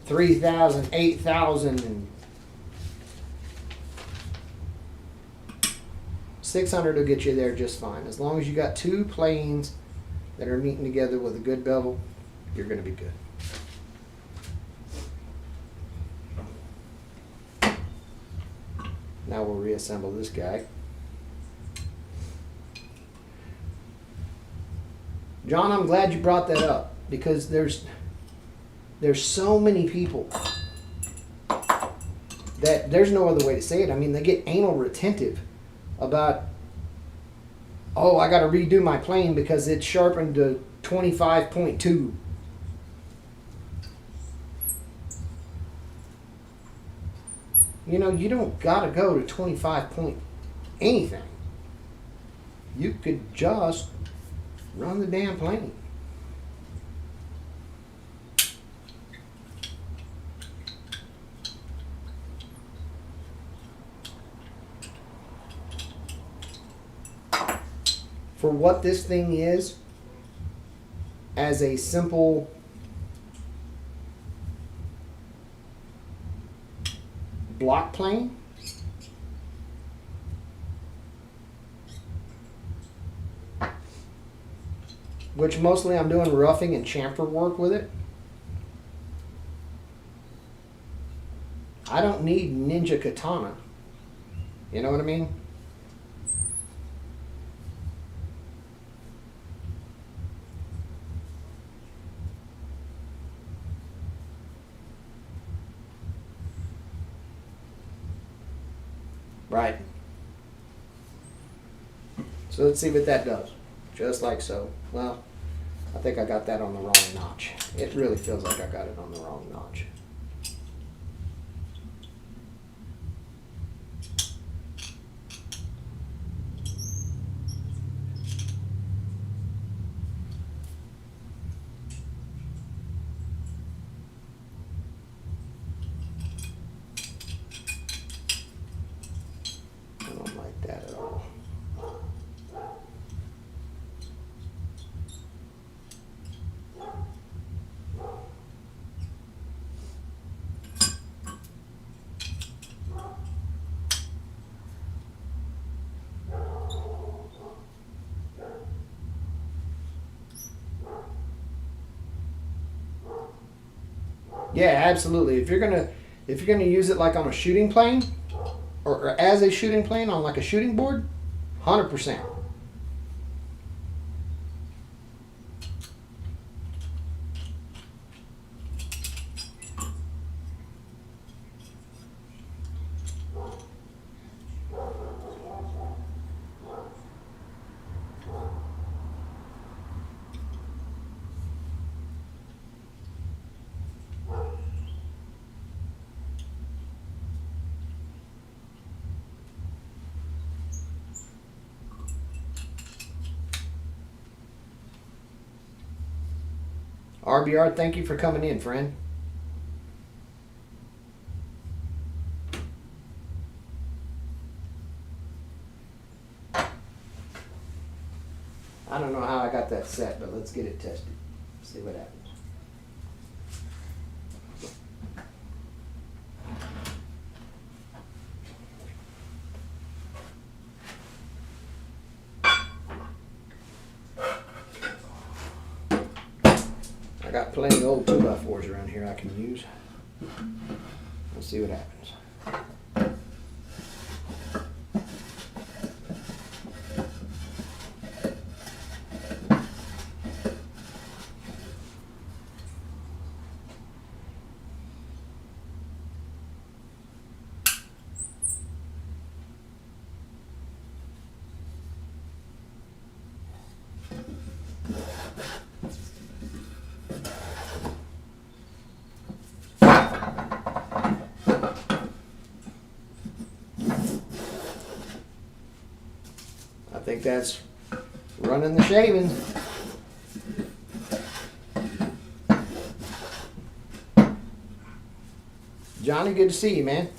3,000, 8,000, and 600 will get you there just fine. As long as you got two planes that are meeting together with a good bevel, you're going to be good. Now we'll reassemble this guy. John, I'm glad you brought that up, because there's so many people that there's no other way to say it. I mean, they get anal retentive about, oh, I got to redo my plane because it's sharpened to 25.2. You know, you don't got to go to 25 point anything. You could just run the damn plane. For what this thing is, as a simple block plane, which mostly I'm doing roughing and chamfer work with it. I don't need Ninja Katana. You know what I mean? Right. So let's see what that does. Just like so. Well, I think I got that on the wrong notch. It really feels like I got it on the wrong notch. I don't like that at all. Yeah, absolutely. If you're gonna use it like on a shooting plane, or as a shooting plane on like a shooting board, 100%. RBR, thank you for coming in, friend. I don't know how I got that set, but let's get it tested. See what happens. I got plenty of old 2x4s around here I can use. Let's see what happens. think that's running the shavings. Johnny, good to see you, man.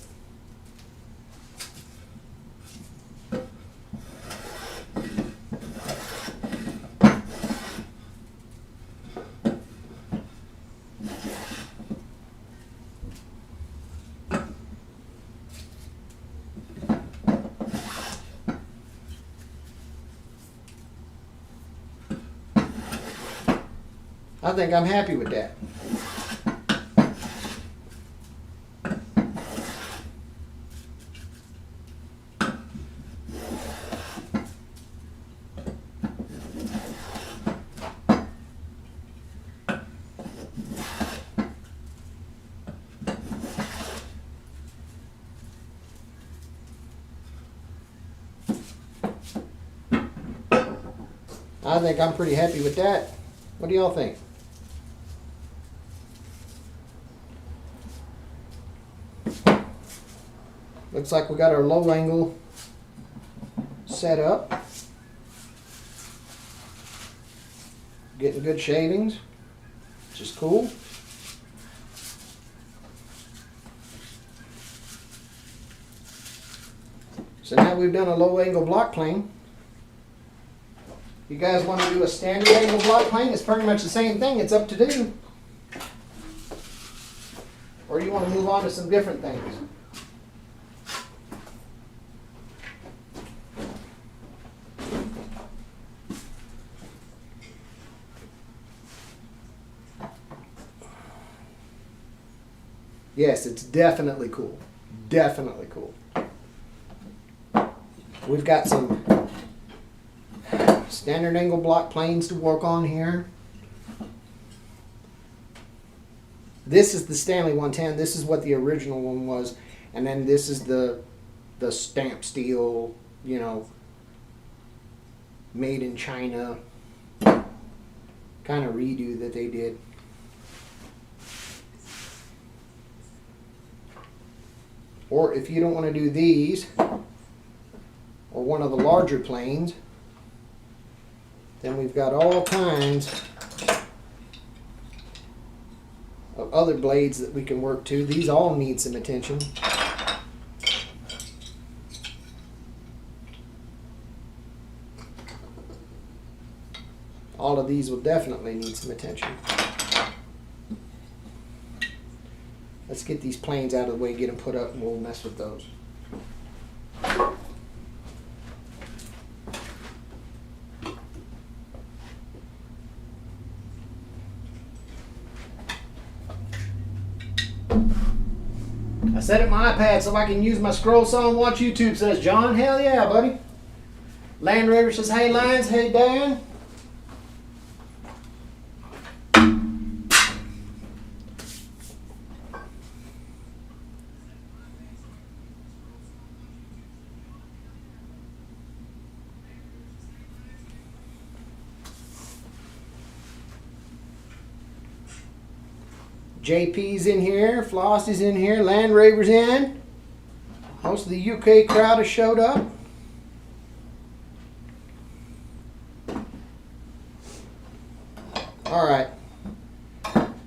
I think I'm happy with that. I think I'm pretty happy with that. What do y'all think? Looks like we got our low angle set up. Getting good shavings, which is cool. So now we've done a low angle block plane. You guys want to do a standard angle block plane? It's pretty much the same thing. It's up to you. Or you want to move on to some different things. Yes, it's definitely cool. Definitely cool. We've got some standard angle block planes to work on here. This is the Stanley 110. This is what the original one was. And then this is the stamp steel, you know, made in China kind of redo that they did. Or if you don't want to do these, or one of the larger planes, then we've got all kinds of other blades that we can work to. These all need some attention. All of these will definitely need some attention. Let's get these planes out of the way, get them put up, and we'll mess with those. I set up my iPad so I can use my scroll saw and watch YouTube, says John. Hell yeah, buddy. Land Rover says, hey, Lions. Hey, Dan. JP's in here, Floss is in here, Land Rover's in. Most of the UK crowd has showed up. All right.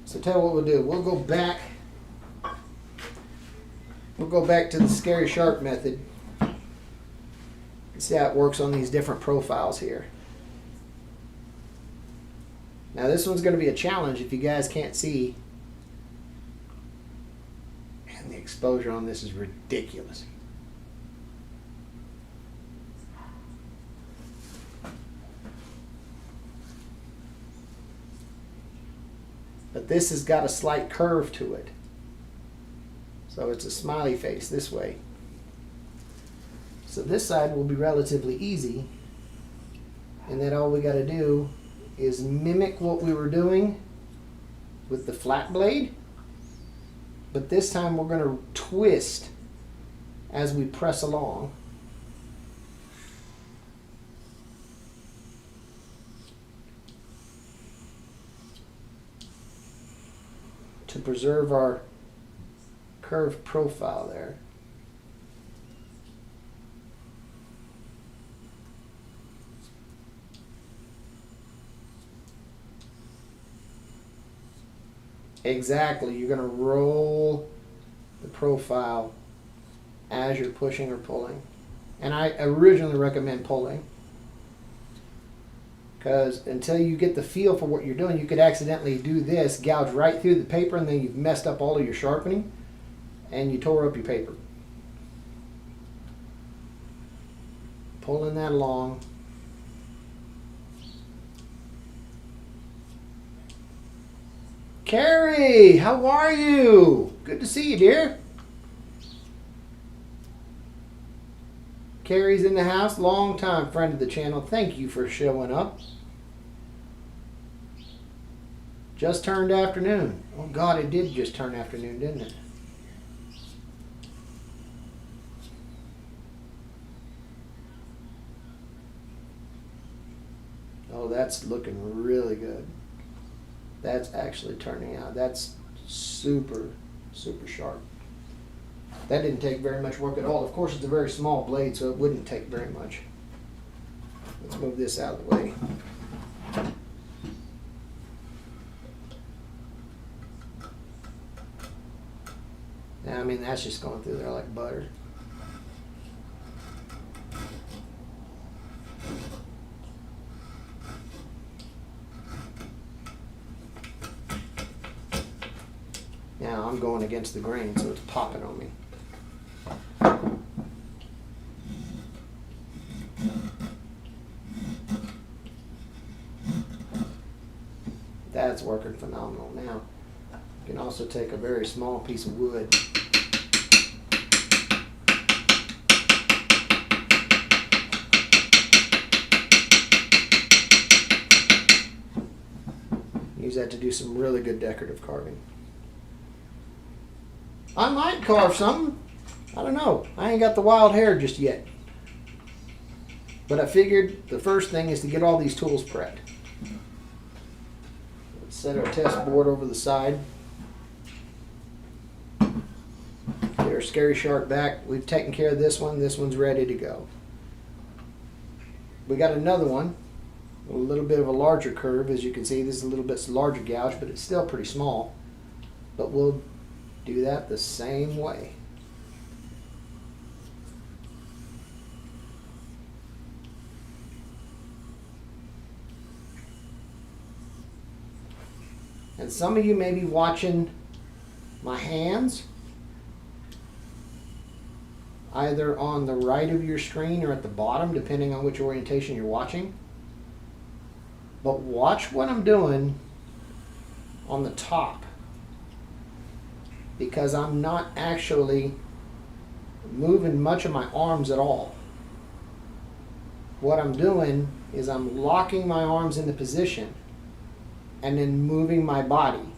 So tell you what we'll do. We'll go back to the Scary Sharp method and see how it works on these different profiles here. Now this one's going to be a challenge if you guys can't see. And the exposure on this is ridiculous. But this has got a slight curve to it. So it's a smiley face this way. So this side will be relatively easy. And then all we got to do is mimic what we were doing with the flat blade. But this time we're going to twist as we press along. To preserve our curved profile there. Exactly. You're going to roll the profile as you're pushing or pulling. And I originally recommend pulling, because until you get the feel for what you're doing, you could accidentally do this, gouge right through the paper, and then you've messed up all of your sharpening and you tore up your paper. Pulling that along. Carrie, how are you? Good to see you, dear. Carrie's in the house, long time friend of the channel. Thank you for showing up. Just turned afternoon. Oh God, it did just turn afternoon, didn't it? Oh, that's looking really good. That's actually turning out. That's super, super sharp. That didn't take very much work at all. Of course, it's a very small blade, so it wouldn't take very much. Let's move this out of the way. Now, I mean, that's just going through there like butter. Now, I'm going against the grain, so it's popping on me. That's working phenomenal. Now, you can also take a very small piece of wood. Use that to do some really good decorative carving. I might carve something. I don't know. I ain't got the wild hair just yet. But I figured the first thing is to get all these tools prepped. Let's set our test board over the side. Get our Scary Shark back. We've taken care of this one. This one's ready to go. We got another one. A little bit of a larger curve. As you can see, this is a little bit larger gouge, but it's still pretty small. But we'll do that the same way. And some of you may be watching my hands either on the right of your screen or at the bottom, depending on which orientation you're watching. But watch what I'm doing on the top, because I'm not actually moving much of my arms at all. What I'm doing is I'm locking my arms into position and then moving my body.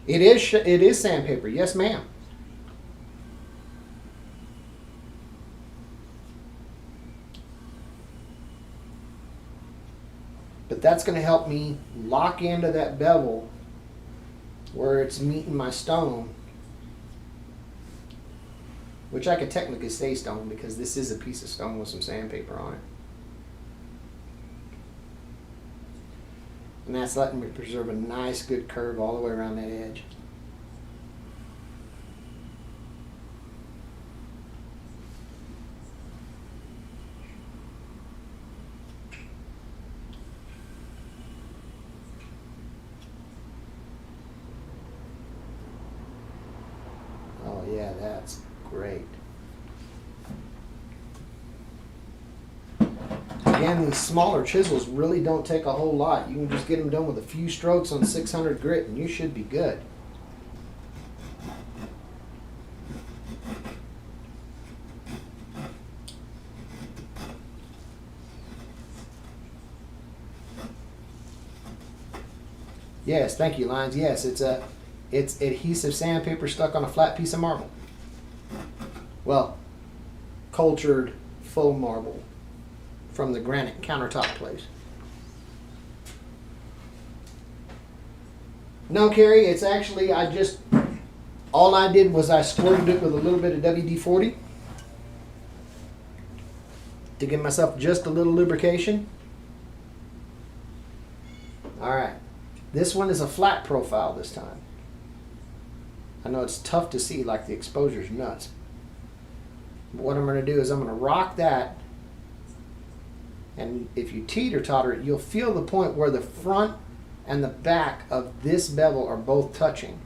It is sandpaper, yes ma'am. But that's going to help me lock into that bevel where it's meeting my stone, which I could technically say stone because this is a piece of stone with some sandpaper on it. And that's letting me preserve a nice good curve all the way around that edge. Oh yeah, that's great. Again, these smaller chisels really don't take a whole lot. You can just get them done with a few strokes on 600 grit and you should be good. Yes, thank you, Lines. Yes, it's adhesive sandpaper stuck on a flat piece of marble. Well, cultured faux marble from the granite countertop place. No, Carrie, it's actually, all I did was I squirted it with a little bit of WD-40 to give myself just a little lubrication. All right, this one is a flat profile this time. I know it's tough to see, like the exposure's nuts. But what I'm going to do is I'm going to rock that, and if you teeter-totter it, you'll feel the point where the front and the back of this bevel are both touching.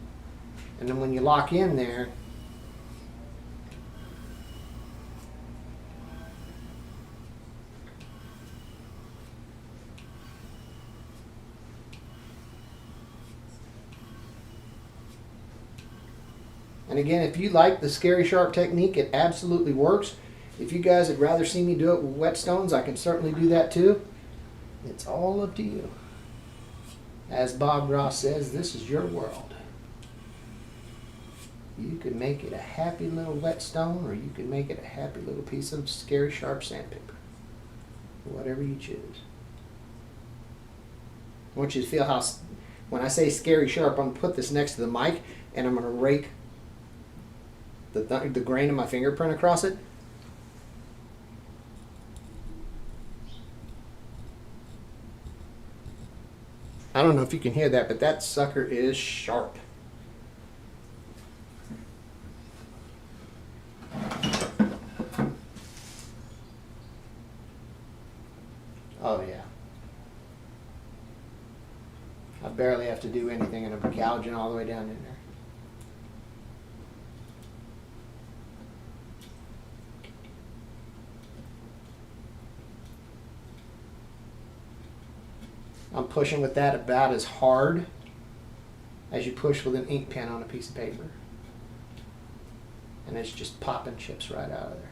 And then when you lock in there, and again, if you like the Scary Sharp technique, it absolutely works. If you guys would rather see me do it with whetstones, I can certainly do that too. It's all up to you. As Bob Ross says, this is your world. You can make it a happy little whetstone, or you can make it a happy little piece of Scary Sharp sandpaper. Whatever you choose. I want you to feel how, when I say Scary Sharp, I'm going to put this next to the mic, and I'm going to rake the grain of my fingerprint across it. I don't know if you can hear that, but that sucker is sharp. Oh yeah. I barely have to do anything and I'm gouging all the way down in there. I'm pushing with that about as hard as you push with an ink pen on a piece of paper. And it's just popping chips right out of there.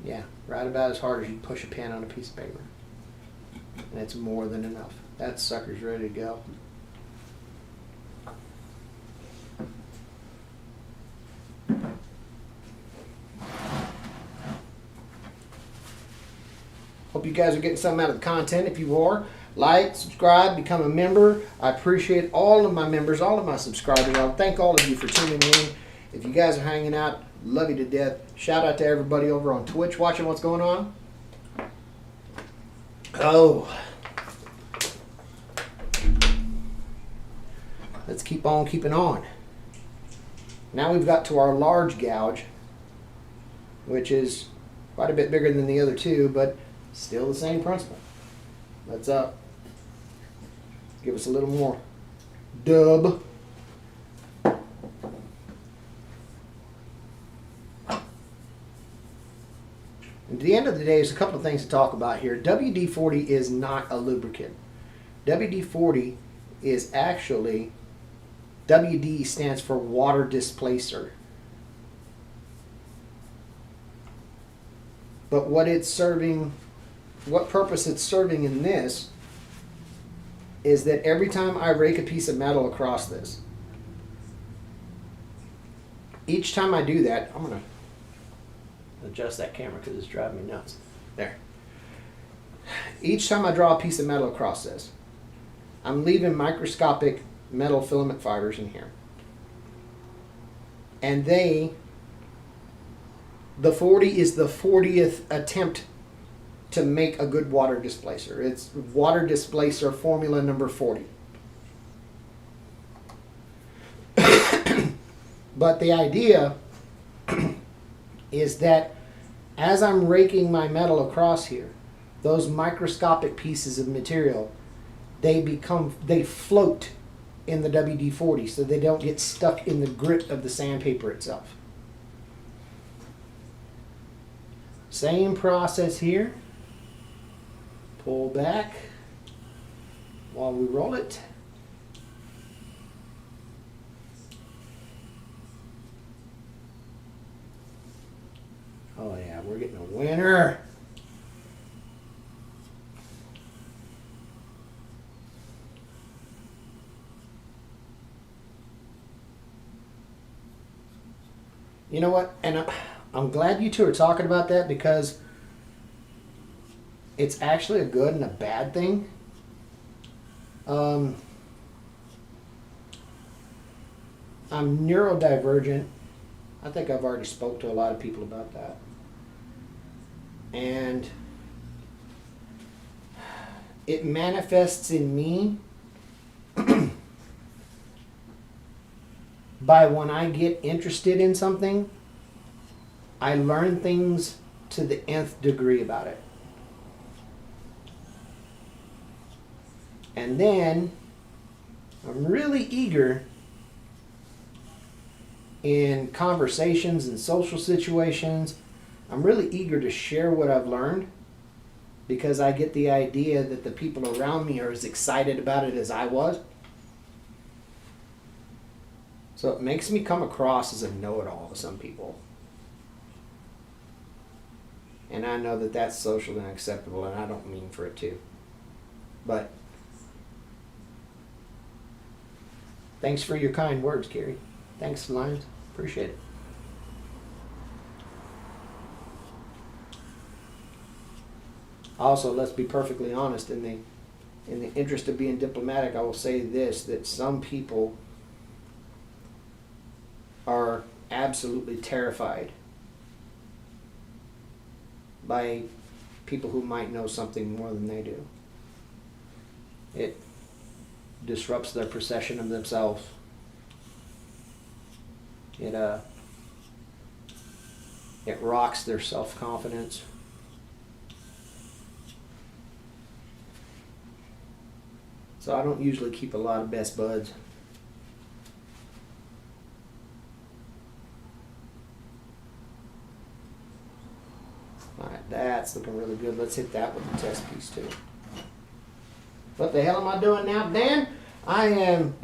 Yeah, right about as hard as you push a pen on a piece of paper. And it's more than enough. That sucker's ready to go. Hope you guys are getting something out of the content. If you are, like, subscribe, become a member. I appreciate all of my members, all of my subscribers. I thank all of you for tuning in. If you guys are hanging out, love you to death. Shout out to everybody over on Twitch watching what's going on. Oh. Let's keep on keeping on. Now we've got to our large gouge, which is quite a bit bigger than the other two, but still the same principle. Let's give us a little more dub. And at the end of the day, there's a couple of things to talk about here. WD-40 is not a lubricant. WD-40 is actually, WD stands for water displacer. But what it's serving, what purpose it's serving in this is that every time I rake a piece of metal across this, each time I do that, I'm going to adjust that camera because it's driving me nuts. There. Each time I draw a piece of metal across this, I'm leaving microscopic metal filament fibers in here. And the 40 is the 40th attempt to make a good water displacer. It's water displacer formula number 40. But the idea is that as I'm raking my metal across here, those microscopic pieces of material, they float in the WD-40 so they don't get stuck in the grit of the sandpaper itself. Same process here. Pull back while we roll it. Oh yeah, we're getting a winner. You know what? And I'm glad you two are talking about that because it's actually a good and a bad thing. I'm neurodivergent. I think I've already spoke to a lot of people about that. And it manifests in me by when I get interested in something, I learn things to the nth degree about it. And then I'm really eager in conversations and social situations. I'm really eager to share what I've learned because I get the idea that the people around me are as excited about it as I was. So it makes me come across as a know-it-all to some people. And I know that that's socially unacceptable, and I don't mean for it to. But thanks for your kind words, Gary. Thanks, Lions. Appreciate it. Also, let's be perfectly honest. In the interest of being diplomatic, I will say this: that some people are absolutely terrified by people who might know something more than they do. It disrupts their perception of themselves. It rocks their self-confidence. So I don't usually keep a lot of best buds. Alright, that's looking really good. Let's hit that with the test piece too. What the hell am I doing now, Dan? I am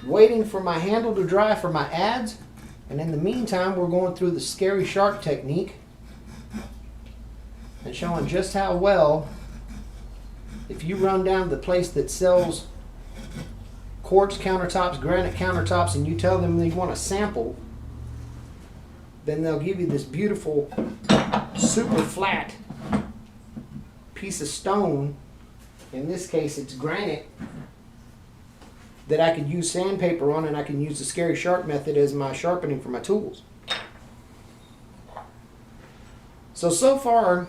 waiting for my handle to dry for my ads. And in the meantime, we're going through the scary shark technique and showing just how well, if you run down to the place that sells quartz countertops, granite countertops, and you tell them they want a sample, then they'll give you this beautiful, super flat piece of stone. In this case, it's granite that I could use sandpaper on, and I can use the scary shark method as my sharpening for my tools. So far,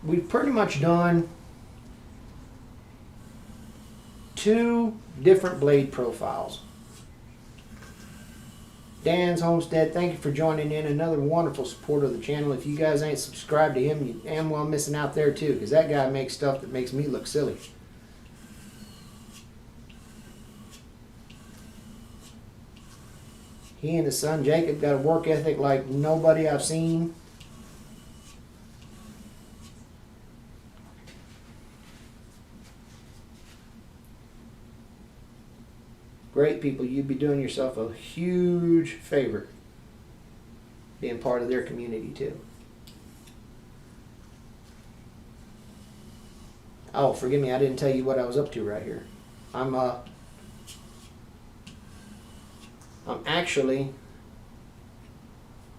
we've pretty much done 2 different blade profiles. Dan's Homestead, thank you for joining in. Another wonderful supporter of the channel. If you guys ain't subscribed to him, you damn well missing out there too, because that guy makes stuff that makes me look silly. He and his son Jacob got a work ethic like nobody I've seen. Great people. You'd be doing yourself a huge favor being part of their community too. Oh, forgive me, I didn't tell you what I was up to right here. I'm actually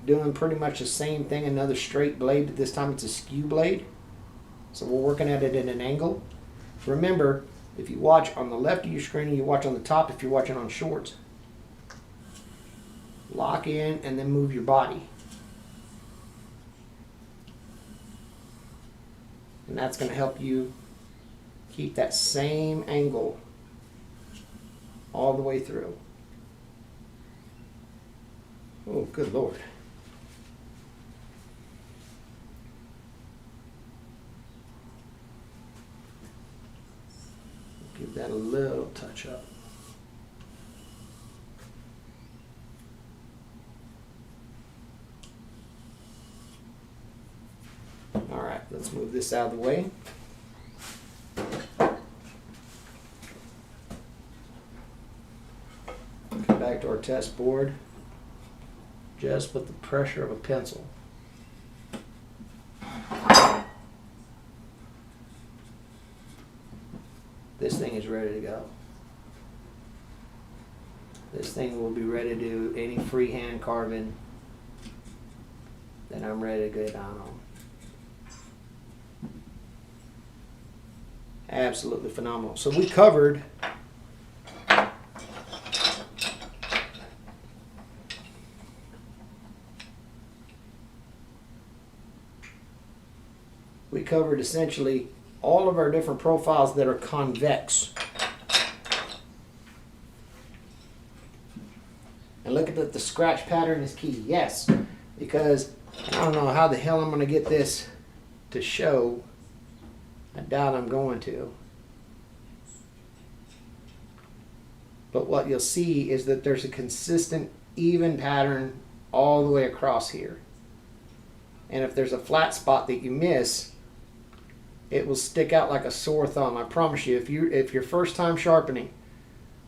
doing pretty much the same thing, another straight blade, but this time it's a skew blade. So we're working at it at an angle. Remember, if you watch on the left of your screen and you watch on the top if you're watching on shorts, lock in and then move your body. And that's going to help you keep that same angle all the way through. Oh, good Lord. Give that a little touch up. All right, let's move this out of the way. Come back to our test board. Just with the pressure of a pencil. This thing is ready to go. This thing will be ready to do any freehand carving that I'm ready to get down on. Absolutely phenomenal. So we covered we covered essentially all of our different profiles that are convex. And look at that, the scratch pattern is key. Yes, because I don't know how the hell I'm going to get this to show. I doubt I'm going to. But what you'll see is that there's a consistent, even pattern all the way across here. And if there's a flat spot that you miss, it will stick out like a sore thumb. I promise you, if you're first time sharpening,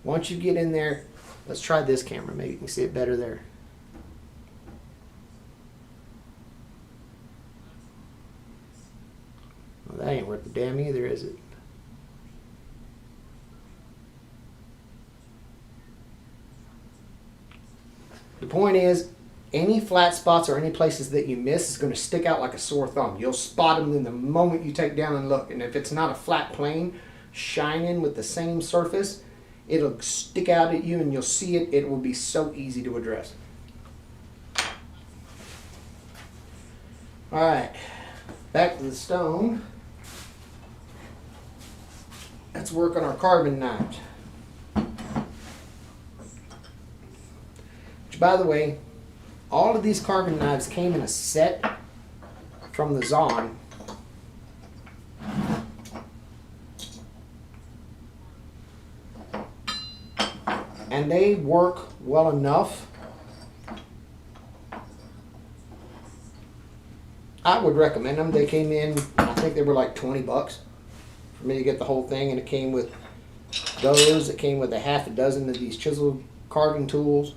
once you get in there, let's try this camera. Maybe you can see it better there. Well, that ain't worth a damn either, is it? The point is, any flat spots or any places that you miss is going to stick out like a sore thumb. You'll spot them in the moment you take down and look. And if it's not a flat plane shining with the same surface, it'll stick out at you and you'll see it. It will be so easy to address. All right, back to the stone. Let's work on our carbon knives. Which, by the way, all of these carbon knives came in a set from the Zon. And they work well enough. I would recommend them. They came in, I think they were like 20 bucks for me to get the whole thing, and it came with those. It came with a half a dozen of these chisel carving tools.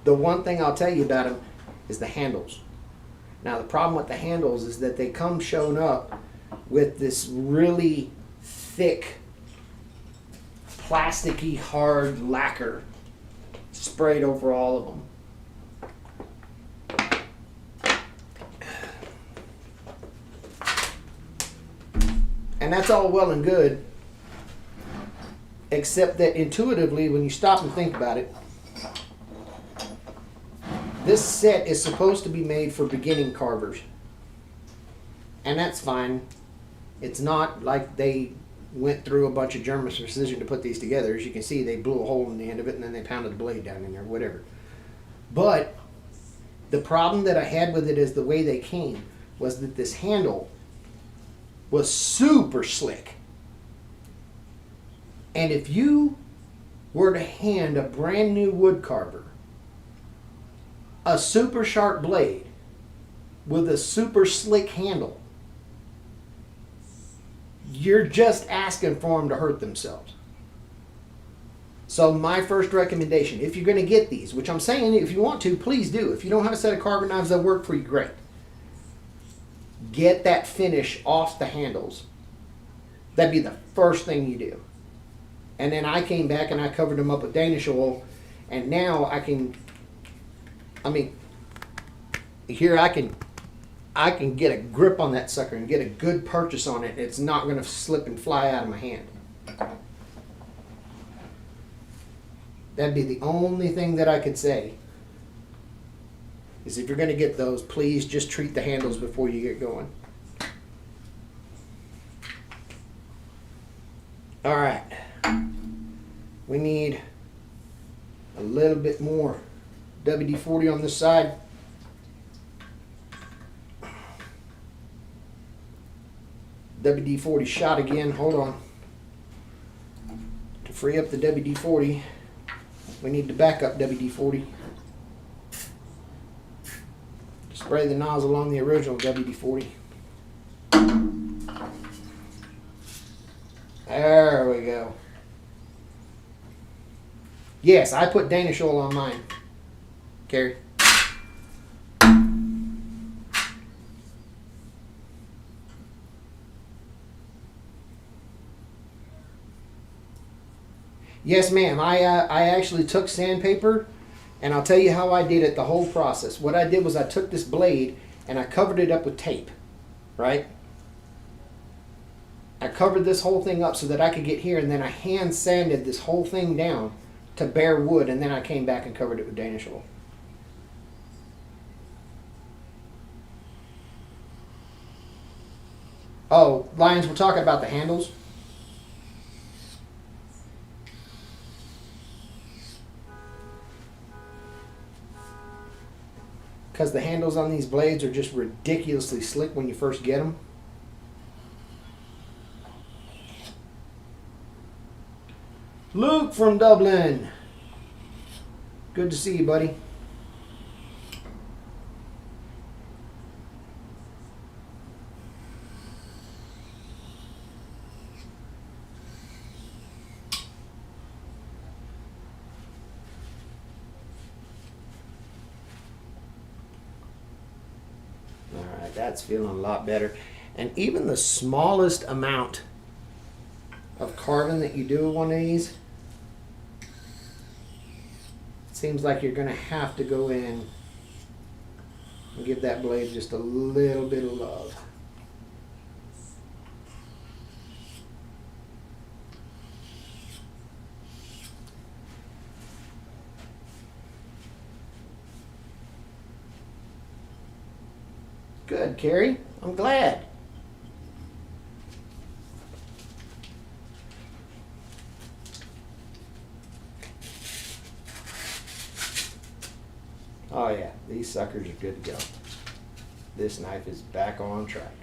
The one thing I'll tell you about them is the handles. Now the problem with the handles is that they come shown up with this really thick, plasticky, hard lacquer sprayed over all of them. And that's all well and good, except that intuitively, when you stop and think about it, this set is supposed to be made for beginning carvers. And that's fine. It's not like they went through a bunch of German precision to put these together. As you can see, they blew a hole in the end of it and then they pounded the blade down in there, whatever. But the problem that I had with it is the way they came was that this handle was super slick. And if you were to hand a brand new wood carver a super sharp blade with a super slick handle, you're just asking for them to hurt themselves. So my first recommendation, if you're going to get these, which I'm saying if you want to, please do. If you don't have a set of carbon knives that work for you, great. Get that finish off the handles. That'd be the first thing you do. And then I came back and I covered them up with Danish oil, and now here I can get a grip on that sucker and get a good purchase on it. It's not going to slip and fly out of my hand. That'd be the only thing that I could say. Is if you're going to get those, please just treat the handles before you get going. All right. We need a little bit more WD-40 on this side. WD-40 shot again. Hold on. To free up the WD-40, we need to back up WD-40. Spray the nozzle on the original WD-40. There we go. Yes, I put Danish oil on mine. Carrie. Yes, ma'am. I actually took sandpaper, and I'll tell you how I did it, the whole process. What I did was I took this blade and I covered it up with tape, right? I covered this whole thing up so that I could get here, and then I hand sanded this whole thing down to bare wood, and then I came back and covered it with Danish oil. Oh, Lions, we're talking about the handles. Because the handles on these blades are just ridiculously slick when you first get them. Luke from Dublin. Good to see you, buddy. All right, that's feeling a lot better. And even the smallest amount of carbon that you do with one of these, seems like you're going to have to go in and give that blade just a little bit of love. Good, Carrie. I'm glad. Oh yeah, these suckers are good to go. This knife is back on track.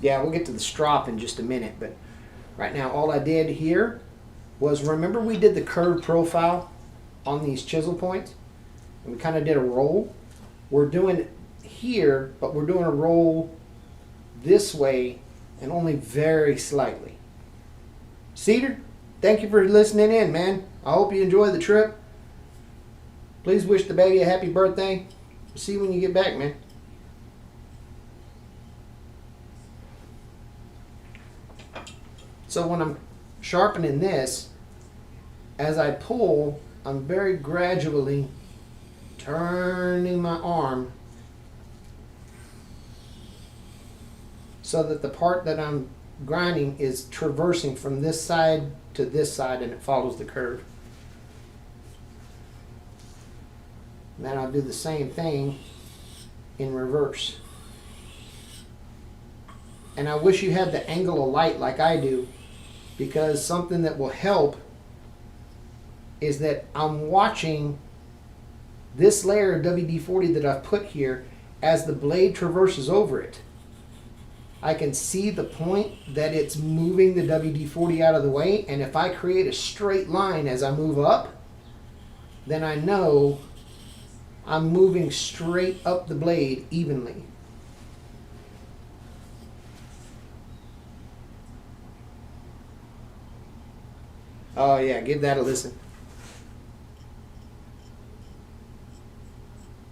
Yeah, we'll get to the strop in just a minute, but right now all I did here was, remember we did the curved profile on these chisel points? And we kind of did a roll. We're doing it here, but we're doing a roll this way and only very slightly. Cedar, thank you for listening in, man. I hope you enjoy the trip. Please wish the baby a happy birthday. See you when you get back, man. So when I'm sharpening this, as I pull, I'm very gradually turning my arm so that the part that I'm grinding is traversing from this side to this side and it follows the curve. And then I'll do the same thing in reverse. And I wish you had the angle of light like I do, because something that will help is that I'm watching this layer of WD-40 that I've put here as the blade traverses over it. I can see the point that it's moving the WD-40 out of the way, and if I create a straight line as I move up, then I know I'm moving straight up the blade evenly. Oh yeah, give that a listen.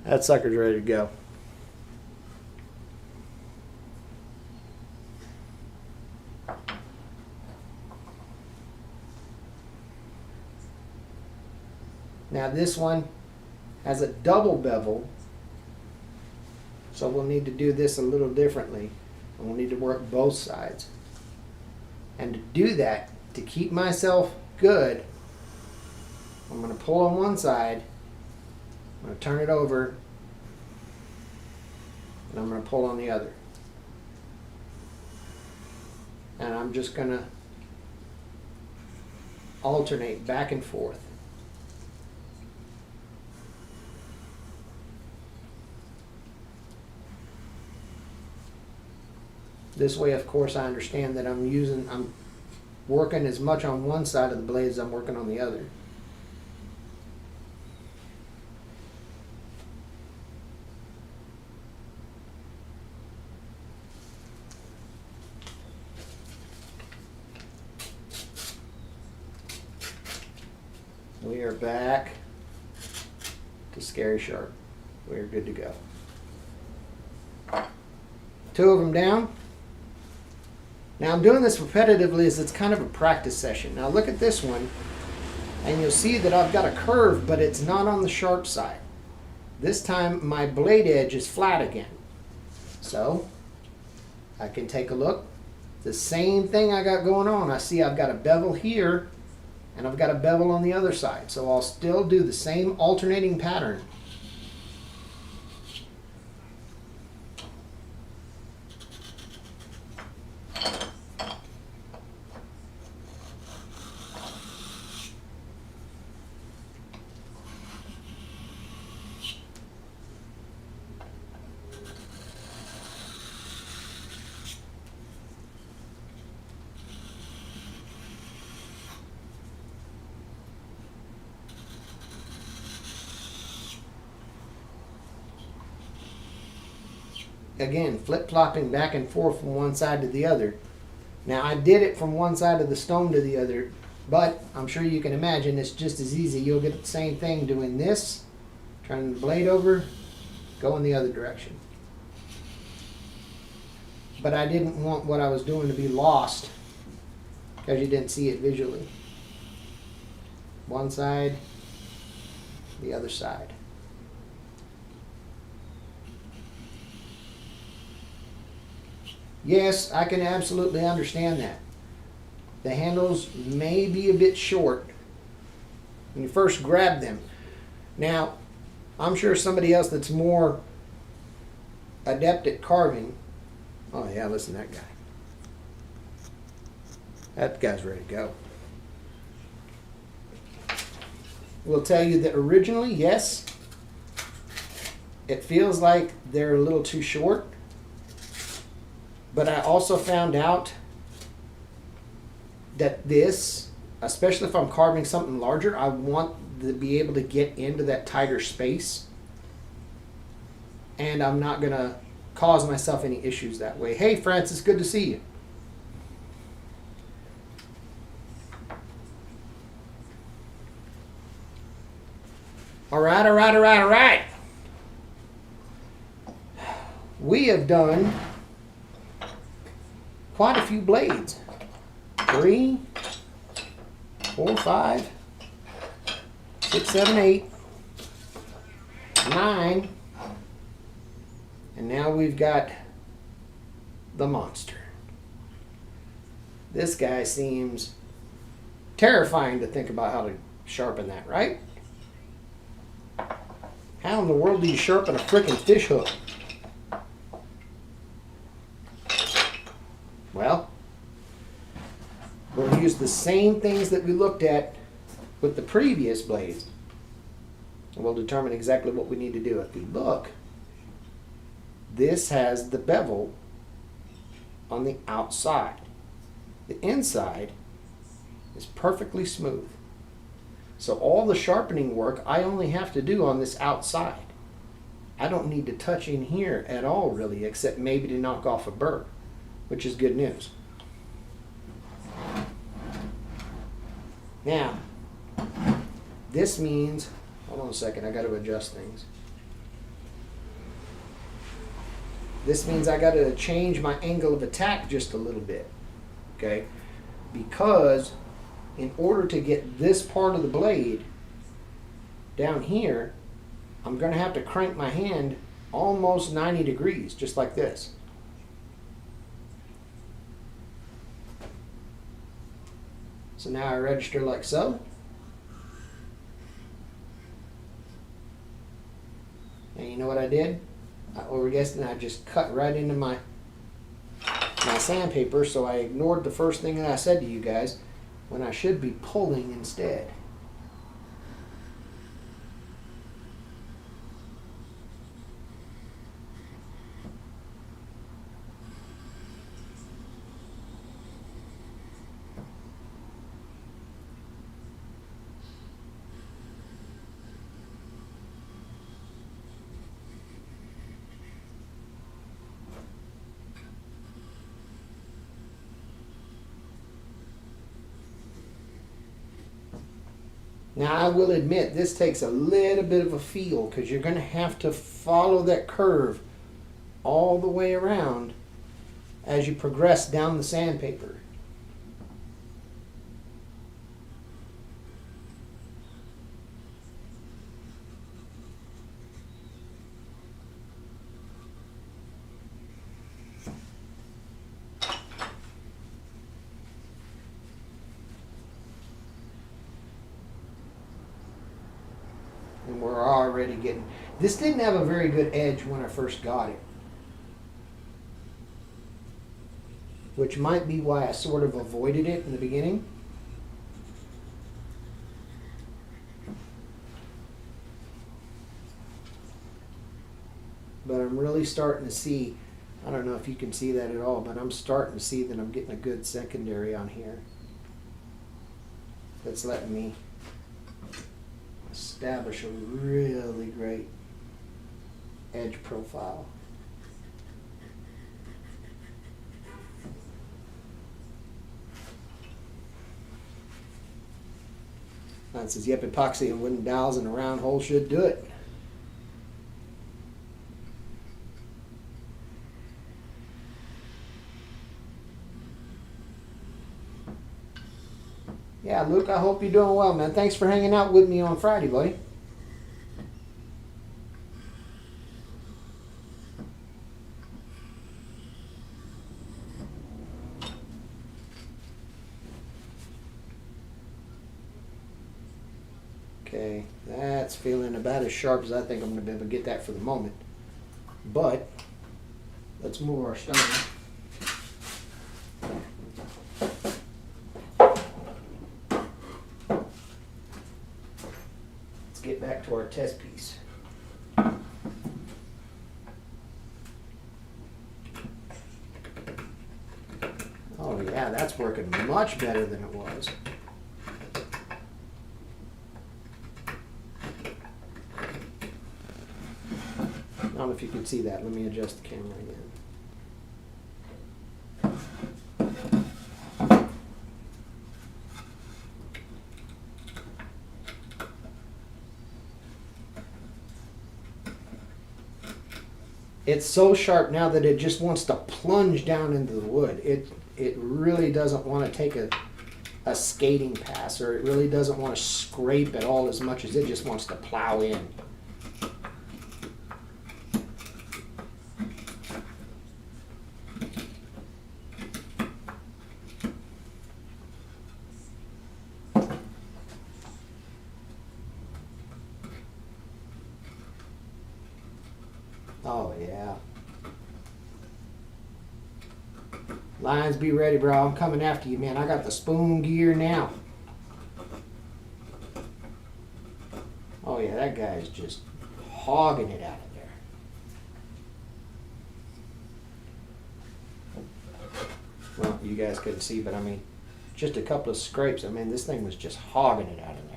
That sucker's ready to go. Now this one has a double bevel, so we'll need to do this a little differently, and we'll need to work both sides. And to do that, to keep myself good, I'm going to pull on one side, I'm going to turn it over, and I'm going to pull on the other. And I'm just going to alternate back and forth. This way, of course, I understand that I'm working as much on one side of the blade as I'm working on the other. We are back to Scary Sharp. We are good to go. 2 of them down. Now I'm doing this repetitively as it's kind of a practice session. Now look at this one, and you'll see that I've got a curve, but it's not on the sharp side. This time my blade edge is flat again. So I can take a look. The same thing I got going on. I see I've got a bevel here, And I've got a bevel on the other side, so I'll still do the same alternating pattern. Again, flip-flopping back and forth from one side to the other. Now, I did it from one side of the stone to the other, but I'm sure you can imagine it's just as easy. You'll get the same thing doing this, turning the blade over, going the other direction. But I didn't want what I was doing to be lost because you didn't see it visually. One side, the other side. Yes, I can absolutely understand that. The handles may be a bit short when you first grab them. Now, I'm sure somebody else that's more adept at carving, oh yeah, listen to that guy. That guy's ready to go. Will tell you that originally, yes, it feels like they're a little too short. But I also found out that this, especially if I'm carving something larger, I want to be able to get into that tighter space. And I'm not going to cause myself any issues that way. Hey, Francis, good to see you. All right, all right, all right, all right. We have done quite a few blades. 3, 4, 5, 6, 7, 8, 9, and now we've got the monster. This guy seems terrifying to think about how to sharpen that, right? How in the world do you sharpen a frickin' fish hook? Well, we'll use the same things that we looked at with the previous blades. And we'll determine exactly what we need to do. If we look, this has the bevel on the outside. The inside is perfectly smooth. So all the sharpening work I only have to do on this outside. I don't need to touch in here at all really, except maybe to knock off a burr, which is good news. Now, this means, hold on a second, I got to adjust things. This means I got to change my angle of attack just a little bit, okay? Because in order to get this part of the blade down here, I'm going to have to crank my hand almost 90 degrees, just like this. So now I register like so. And you know what I did? I overguessed and I just cut right into my sandpaper, so I ignored the first thing that I said to you guys when I should be pulling instead. Now I will admit this takes a little bit of a feel because you're going to have to follow that curve all the way around as you progress down the sandpaper. already getting. This didn't have a very good edge when I first got it, which might be why I sort of avoided it in the beginning. But I'm really starting to see, I don't know if you can see that at all, but I'm starting to see that I'm getting a good secondary on here. That's letting me establish a really great edge profile. That says, yep, epoxy and wooden dowels and a round hole should do it. Yeah, Luke, I hope you're doing well, man. Thanks for hanging out with me on Friday, buddy. Okay, that's feeling about as sharp as I think I'm going to be able to get that for the moment. But, let's move our stone. Get back to our test piece. Oh yeah, that's working much better than it was. I don't know if you can see that. Let me adjust the camera again. It's so sharp now that it just wants to plunge down into the wood. It really doesn't want to take a skating pass, or it really doesn't want to scrape at all as much as it just wants to plow in. Oh yeah. Lions, be ready, bro. I'm coming after you, man. I got the spoon gear now. Oh yeah, that guy is just hogging it out of there. Well, you guys couldn't see, but I mean, just a couple of scrapes. I mean, this thing was just hogging it out of there.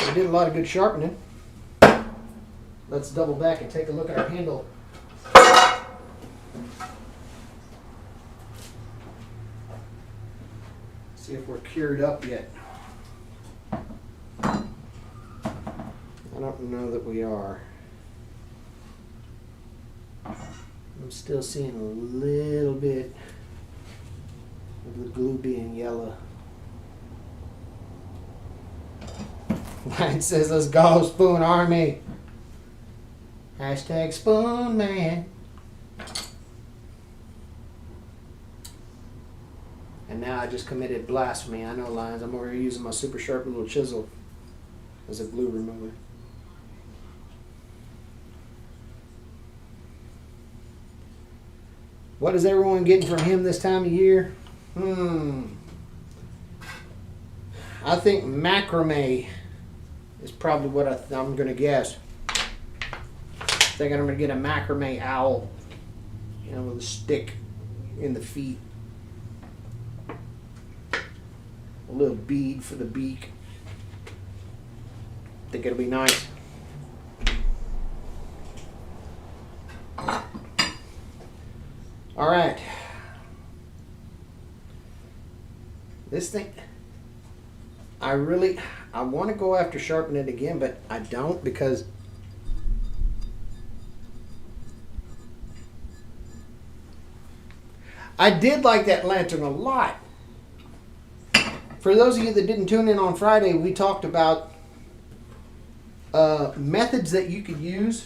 We did a lot of good sharpening. Let's double back and take a look at our handle. See if we're cured up yet. I don't know that we are. I'm still seeing a little bit of the glue being yellow. Line says, let's go, Spoon Army. Hashtag Spoon Man. And now I just committed blasphemy. I know, Lions. I'm over here using my super sharp little chisel as a glue remover. What is everyone getting from him this time of year? I think macrame is probably what I'm going to guess. I think I'm going to get a macrame owl, you know, with a stick in the feet. A little bead for the beak. I think it'll be nice. All right. This thing, I want to go after sharpen it again, but I don't, because I did like that lantern a lot. For those of you that didn't tune in on Friday, we talked about methods that you could use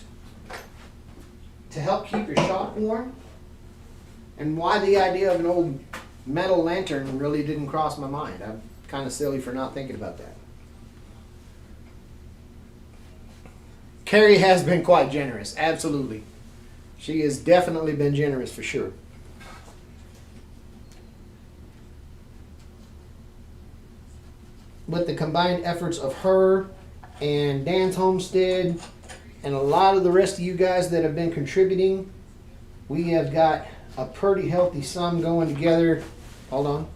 to help keep your shop warm, and why the idea of an old metal lantern really didn't cross my mind. I'm kind of silly for not thinking about that. Carrie has been quite generous, absolutely. She has definitely been generous for sure. With the combined efforts of her and Dan's Homestead and a lot of the rest of you guys that have been contributing, we have got a pretty healthy sum going together. Hold on.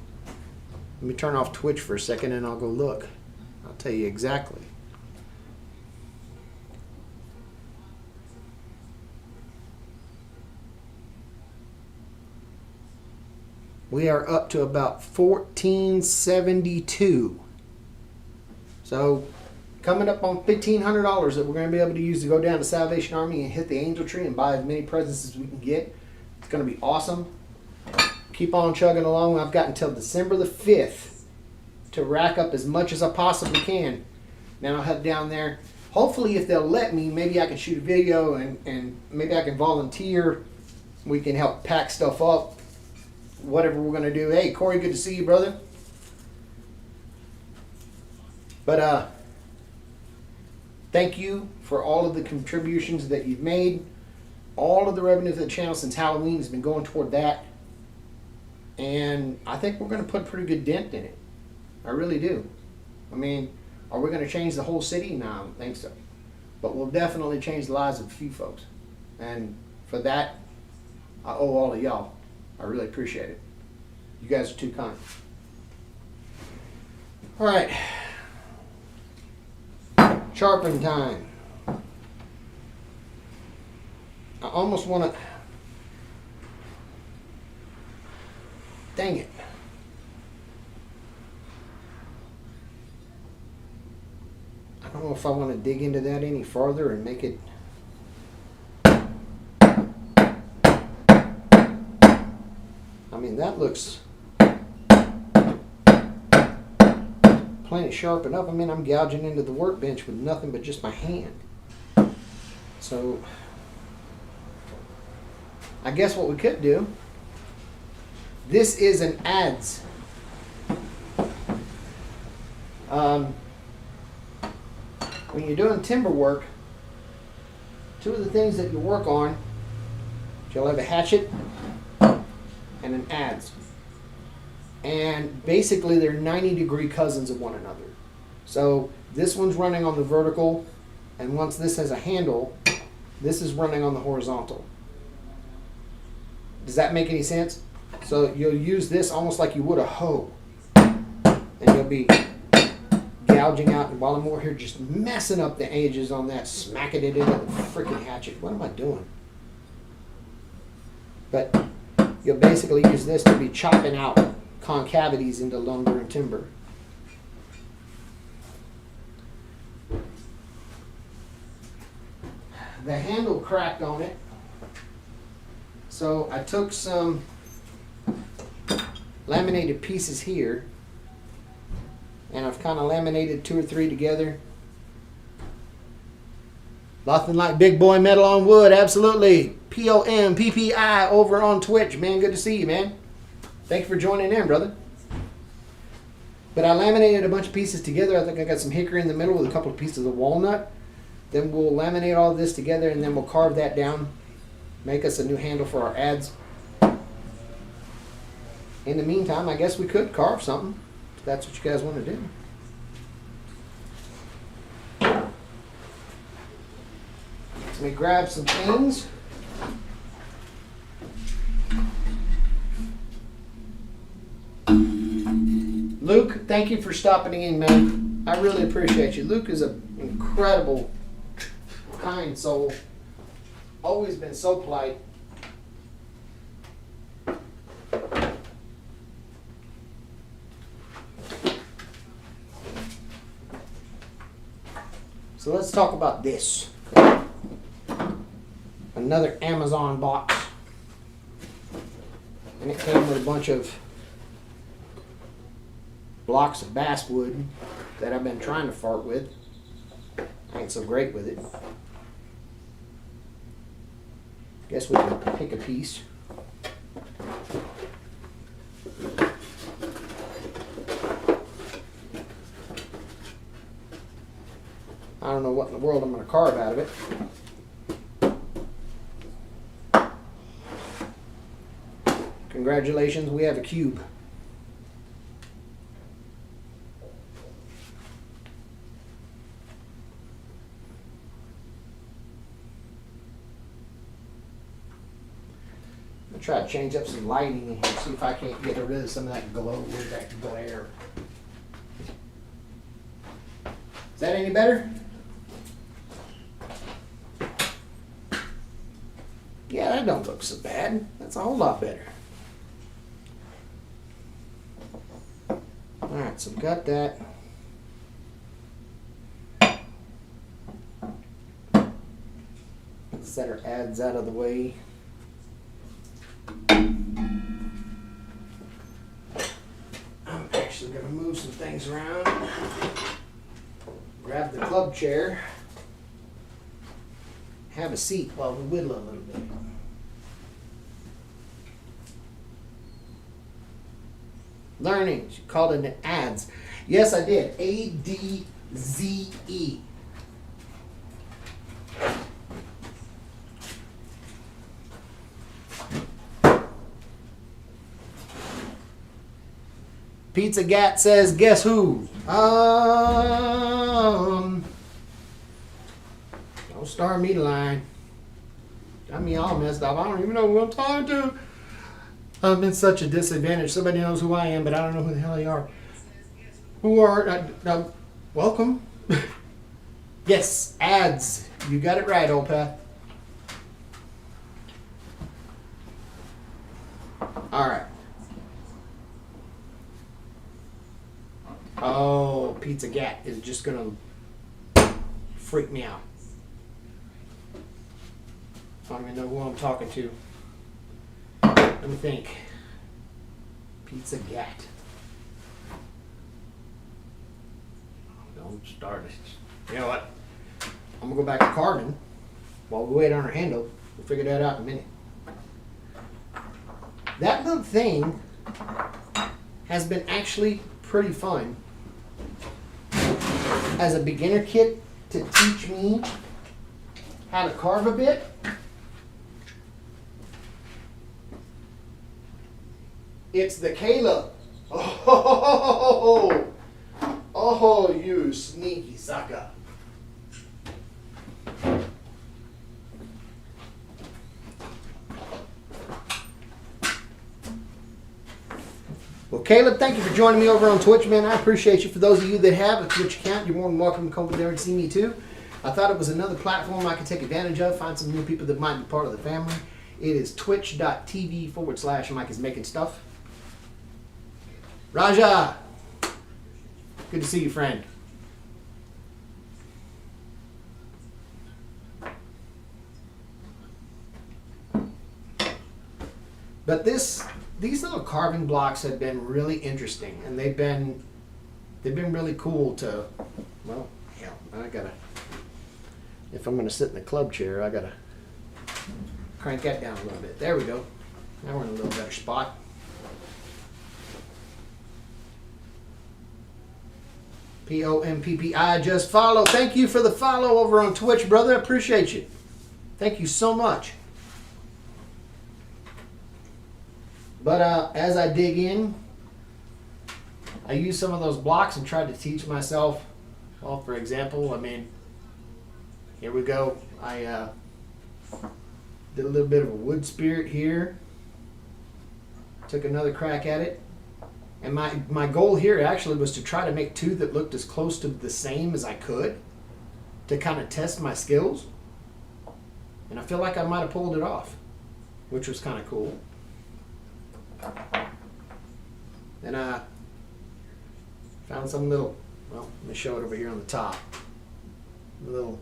Let me turn off Twitch for a second and I'll go look. I'll tell you exactly. We are up to about $1,472. So coming up on $1,500 that we're going to be able to use to go down to Salvation Army and hit the Angel Tree and buy as many presents as we can get. It's going to be awesome. Keep on chugging along. I've got until December the 5th to rack up as much as I possibly can. Then I'll head down there. Hopefully, if they'll let me, maybe I can shoot a video and maybe I can volunteer. We can help pack stuff up. Whatever we're going to do. Hey, Corey, good to see you, brother. But thank you for all of the contributions that you've made. All of the revenue to the channel since Halloween has been going toward that. And I think we're going to put a pretty good dent in it. I really do. I mean, are we going to change the whole city? No, I don't think so. But we'll definitely change the lives of a few folks. And for that, I owe all of y'all. I really appreciate it. You guys are too kind. All right. Sharpen time. I almost want to... Dang it. I don't know if I want to dig into that any farther and make it... I mean, that looks plenty sharpened up. I mean, I'm gouging into the workbench with nothing but just my hand. So, I guess what we could do, this is an adze. When you're doing timber work, two of the things that you work on, you'll have a hatchet and an adze. And basically they're 90-degree cousins of one another. So this one's running on the vertical, and once this has a handle, this is running on the horizontal. Does that make any sense? So you'll use this almost like you would a hoe. And you'll be gouging out, and while I'm over here just messing up the edges on that, smacking it into the freaking hatchet. What am I doing? But you'll basically use this to be chopping out concavities into lumber and timber. The handle cracked on it, so I took some laminated pieces here, and I've kind of laminated 2 or 3 together. Nothing like big boy metal on wood, absolutely. POMPPI over on Twitch, man. Good to see you, man. Thank you for joining in, brother. But I laminated a bunch of pieces together. I think I got some hickory in the middle with a couple of pieces of walnut. Then we'll laminate all this together, and then we'll carve that down, make us a new handle for our adze. In the meantime, I guess we could carve something, if that's what you guys want to do. Let me grab some things. Luke, thank you for stopping in, man. I really appreciate you. Luke is an incredible, kind soul. Always been so polite. So let's talk about this. Another Amazon box. And it came with a bunch of blocks of basswood that I've been trying to fart with. I ain't so great with it. Guess we can pick a piece. I don't know what in the world I'm going to carve out of it. Congratulations, we have a cube. I'm going to try to change up some lighting in here, see if I can't get rid of some of that glow or that glare. Is that any better? Yeah, that don't look so bad. That's a whole lot better. Alright, so we got that. Let's set our ads out of the way. I'm actually going to move some things around. Grab the club chair. Have a seat while we whittle a little bit. Learning. She called it an ads. Yes, I did. A-D-Z-E. Pizza Gat says, guess who? Don't start me to line. Got me all messed up. I don't even know who I'm talking to. I'm in such a disadvantage. Somebody knows who I am, but I don't know who the hell they are. Who are, welcome. Yes, ads. You got it right, old pal. All right. Oh, Pizza Gat is just going to freak me out. I don't even know who I'm talking to. Let me think. Pizza Gat. Don't start it. You know what? I'm going to go back to carving while we wait on our handle. We'll figure that out in a minute. That little thing has been actually pretty fun as a beginner kit to teach me how to carve a bit. It's the Caleb. Oh, you sneaky sucker. Well, Caleb, thank you for joining me over on Twitch, man. I appreciate you. For those of you that have a Twitch account, you're more than welcome to come over there and see me too. I thought it was another platform I could take advantage of, find some new people that might be part of the family. It is twitch.tv/Mike is making stuff. Raja, good to see you, friend. But these little carving blocks have been really interesting, and they've been really cool to. Well, yeah, I gotta. If I'm gonna sit in the club chair, I gotta crank that down a little bit. There we go. Now we're in a little better spot. POMPPI just follow. Thank you for the follow over on Twitch, brother. I appreciate you. Thank you so much. But as I dig in, I use some of those blocks and try to teach myself. Well, for example, I mean, here we go. I did a little bit of a wood spirit here. Took another crack at it. And my goal here actually was to try to make two that looked as close to the same as I could to kind of test my skills. And I feel like I might have pulled it off, which was kind of cool. Then I found some little, well, let me show it over here on the top. A little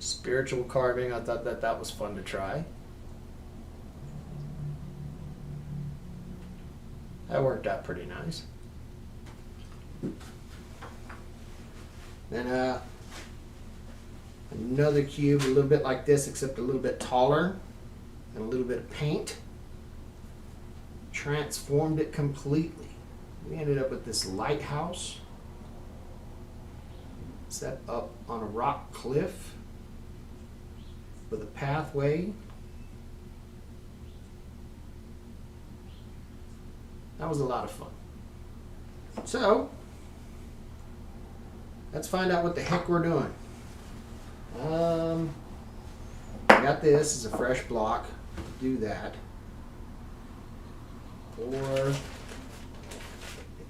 spiritual carving. I thought that was fun to try. That worked out pretty nice. Then another cube, a little bit like this, except a little bit taller, and a little bit of paint. Transformed it completely. We ended up with this lighthouse set up on a rock cliff with a pathway. That was a lot of fun. So, let's find out what the heck we're doing. I got this as a fresh block. Do that. Or the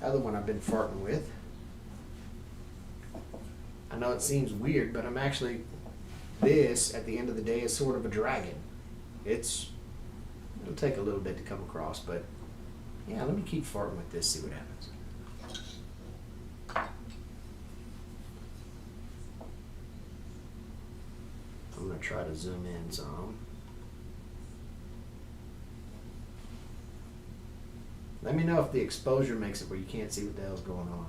other one I've been farting with. I know it seems weird, but I'm actually, this at the end of the day is sort of a dragon. It'll take a little bit to come across, but yeah, let me keep farting with this, see what happens. I'm going to try to zoom in some. Let me know if the exposure makes it where you can't see what the hell's going on.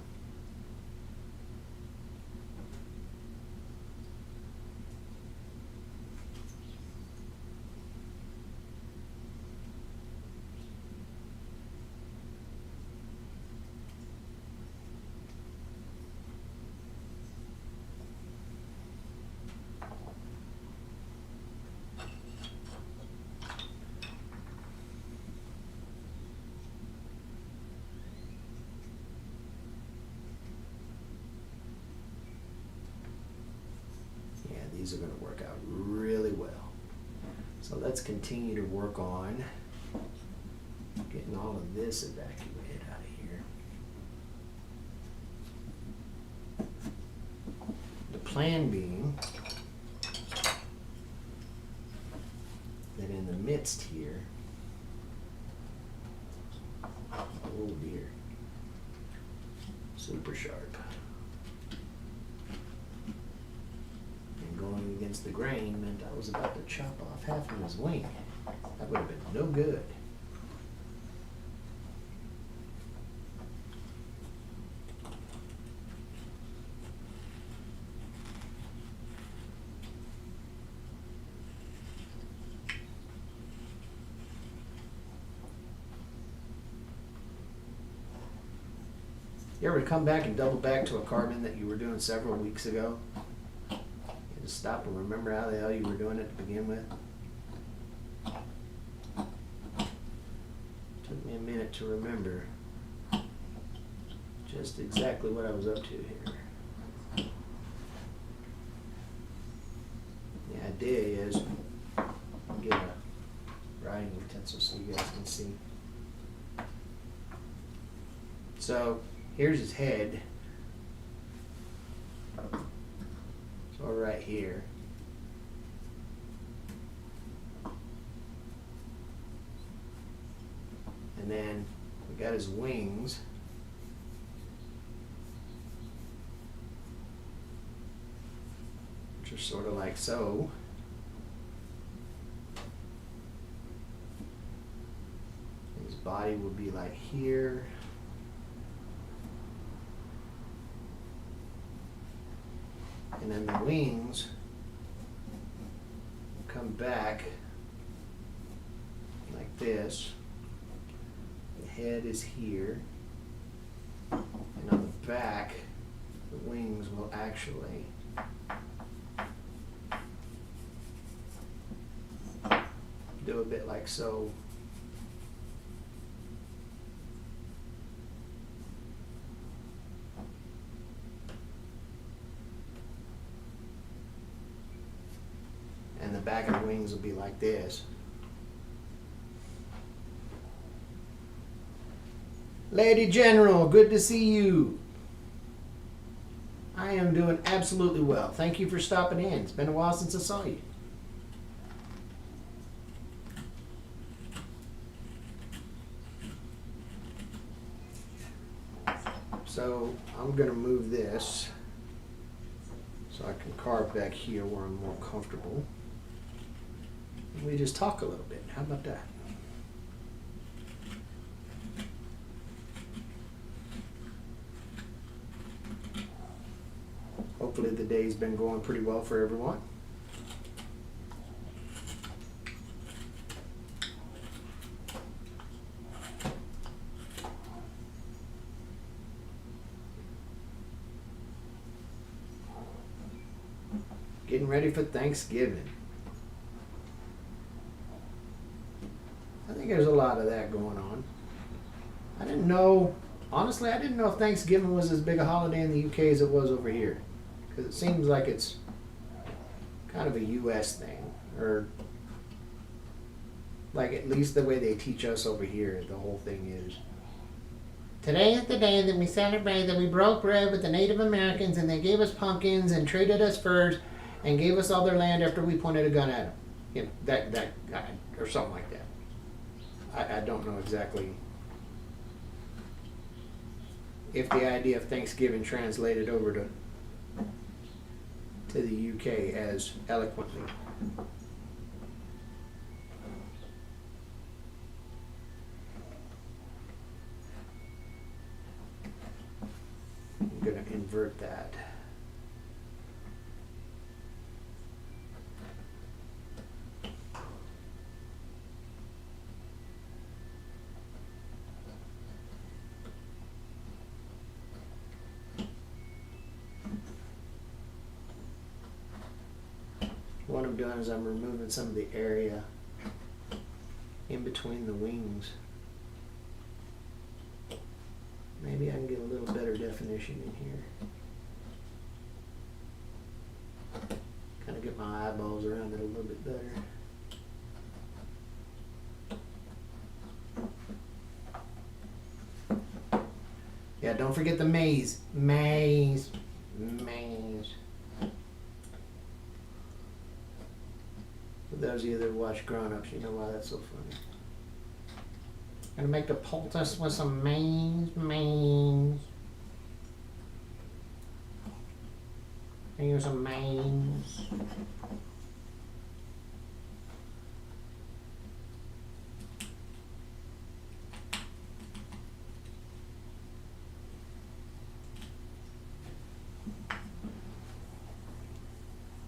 These are going to work out really well. So let's continue to work on getting all of this evacuated out of here. The plan being that in the midst here, oh dear, super sharp. Going against the grain meant I was about to chop off half of his wing. That would have been no good. You ever come back and double back to a carbon that you were doing several weeks ago? Stop and remember how the hell you were doing it to begin with. Took me a minute to remember just exactly what I was up to here. The idea is get a writing utensil so you guys can see. So here's his head. So right here. And then we got his wings. Which are sort of like so. His body would be like here. And then the wings come back like this. The head is here. And on the back, the wings will actually do a bit like so. And the back of the wings will be like this. Lady General, good to see you. I am doing absolutely well. Thank you for stopping in. It's been a while since I saw you. So I'm going to move this so I can carve back here where I'm more comfortable. We just talk a little bit. How about that? hopefully the day's been going pretty well for everyone. Getting ready for Thanksgiving. I think there's a lot of that going on. I didn't know, honestly, I didn't know if Thanksgiving was as big a holiday in the UK as it was over here. Because it seems like it's kind of a US thing. Or, like, at least the way they teach us over here, the whole thing is. Today is the day that we celebrate that we broke bread with the Native Americans and they gave us pumpkins and traded us furs and gave us all their land after we pointed a gun at them. You know, that guy, or something like that. I don't know exactly if the idea of Thanksgiving translated over to the UK as eloquently. I'm going to invert that. What I'm doing is I'm removing some of the area in between the wings. Maybe I can get a little better definition in here. Kind of get my eyeballs around it a little bit better. Yeah, don't forget the maze. Maze. Maze. For those of you that watch Grown Ups, you know why that's so funny. Gonna make the poultice with some maze. Here's some maze.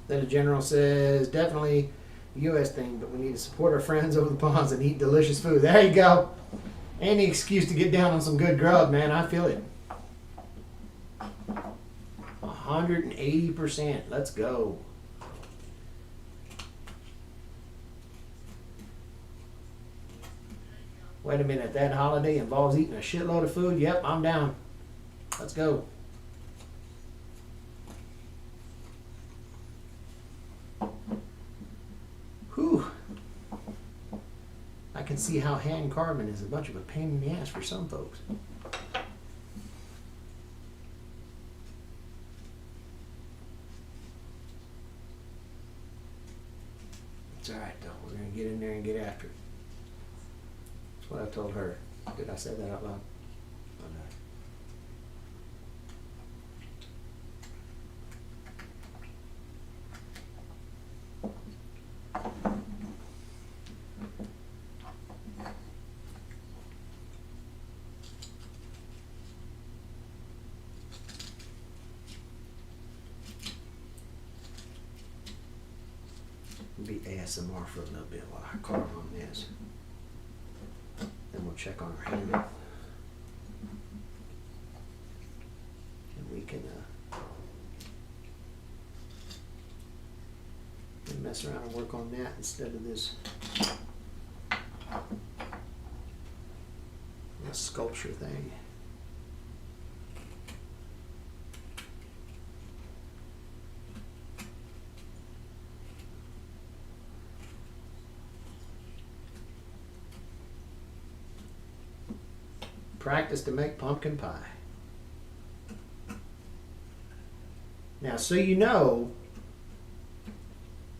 Then the general says, definitely a U.S. thing, but we need to support our friends over the ponds and eat delicious food. There you go. Any excuse to get down on some good grub, man. I feel it. 180%. Let's go. Wait a minute. That holiday involves eating a shitload of food? Yep, I'm down. Let's go. Whew. I can see how hand carving is a bunch of a pain in the ass for some folks. It's alright though, we're going to get in there and get after it. That's what I told her. Did I say that out loud? Oh, no. Be ASMR for a little bit while I carve on this. Then we'll check on our handle. And we can mess around and work on that instead of this sculpture thing. Practice to make pumpkin pie. Now, so you know,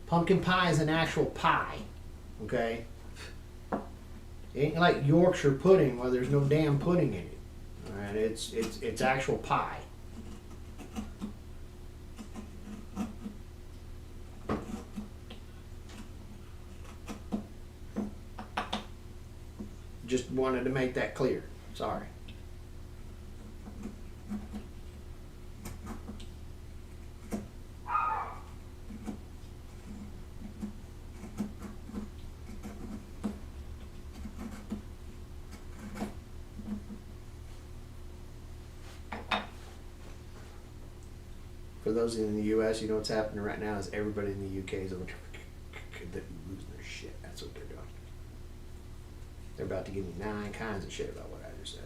pumpkin pie is an actual pie, okay? It ain't like Yorkshire pudding where there's no damn pudding in it. All right, it's actual pie. Just wanted to make that clear. Sorry. For those in the U.S., you know what's happening right now is everybody in the UK is over they're losing their shit. That's what they're doing. They're about to give me 9 kinds of shit about what I just said.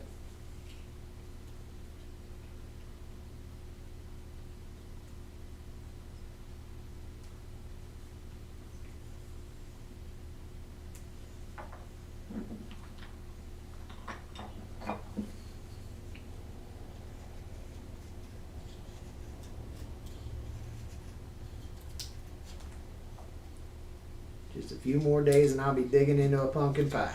Just a few more days and I'll be digging into a pumpkin pie.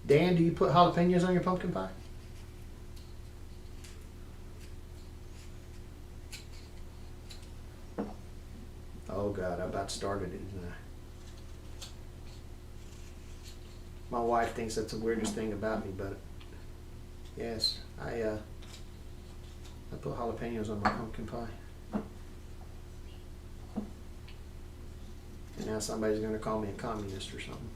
Dan, do you put jalapenos on your pumpkin pie? Oh God, I about started it, didn't I? My wife thinks that's the weirdest thing about me, but yes, I put jalapenos on my pumpkin pie. And now somebody's gonna call me a communist or something.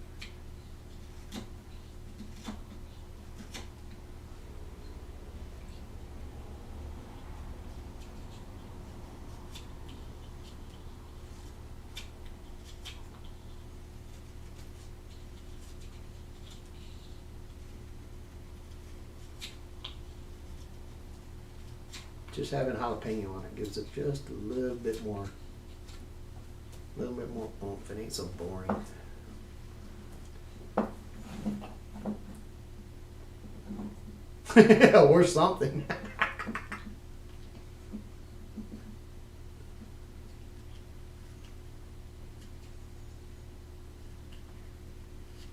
Just having jalapeno on it gives it just a little bit more oomph. It ain't so boring. Or something.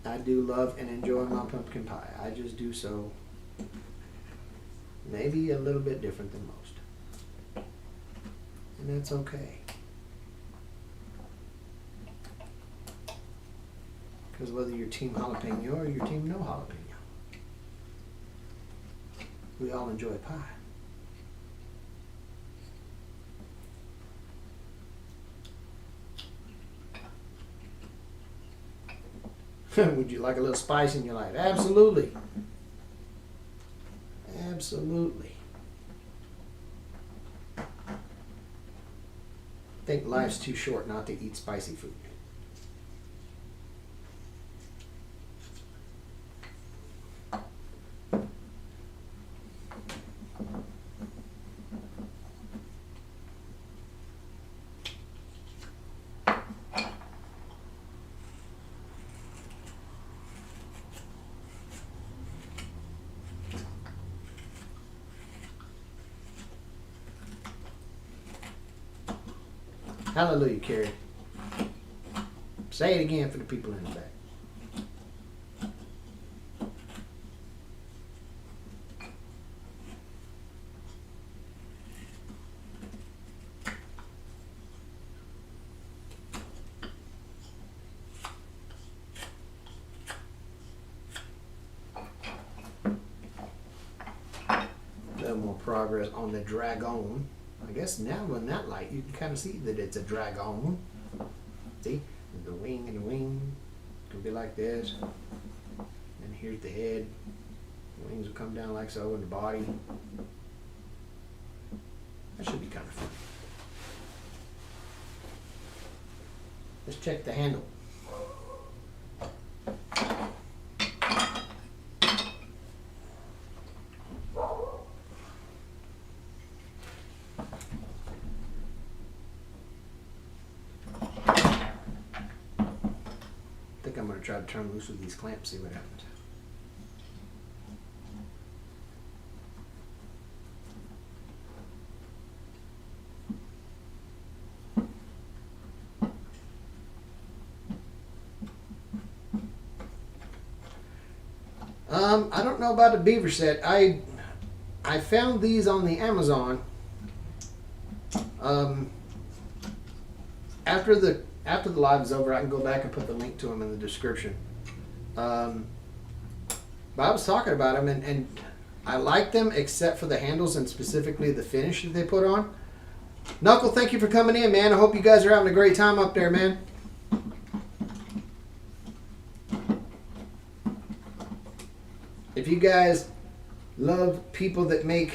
I do love and enjoy my pumpkin pie. I just do so maybe a little bit different than most. And that's okay. Because whether you're team jalapeno or you're team no jalapeno, we all enjoy pie. Would you like a little spice in your life? Absolutely. Absolutely. I think life's too short not to eat spicy food. Hallelujah, Carrie. Say it again for the people in the back. A little more progress on the dragon. I guess now in that light you can kind of see that it's a dragon. See? The wing and the wing can be like this. And here's the head. The wings will come down like so, and the body. That should be kind of fun. Let's check the handle. I'm going to try to turn loose with these clamps, see what happens. I don't know about the beaver set. I found these on the Amazon. After the live is over, I can go back and put the link to them in the description. But I was talking about them, and I like them except for the handles and specifically the finish that they put on. Knuckle, thank you for coming in, man. I hope you guys are having a great time up there, man. if you guys love people that make,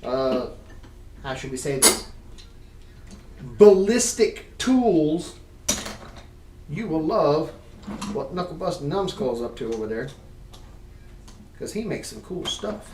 how should we say this? Ballistic tools, you will love what Knuckle Bustin' Numbskull's up to over there. Because he makes some cool stuff.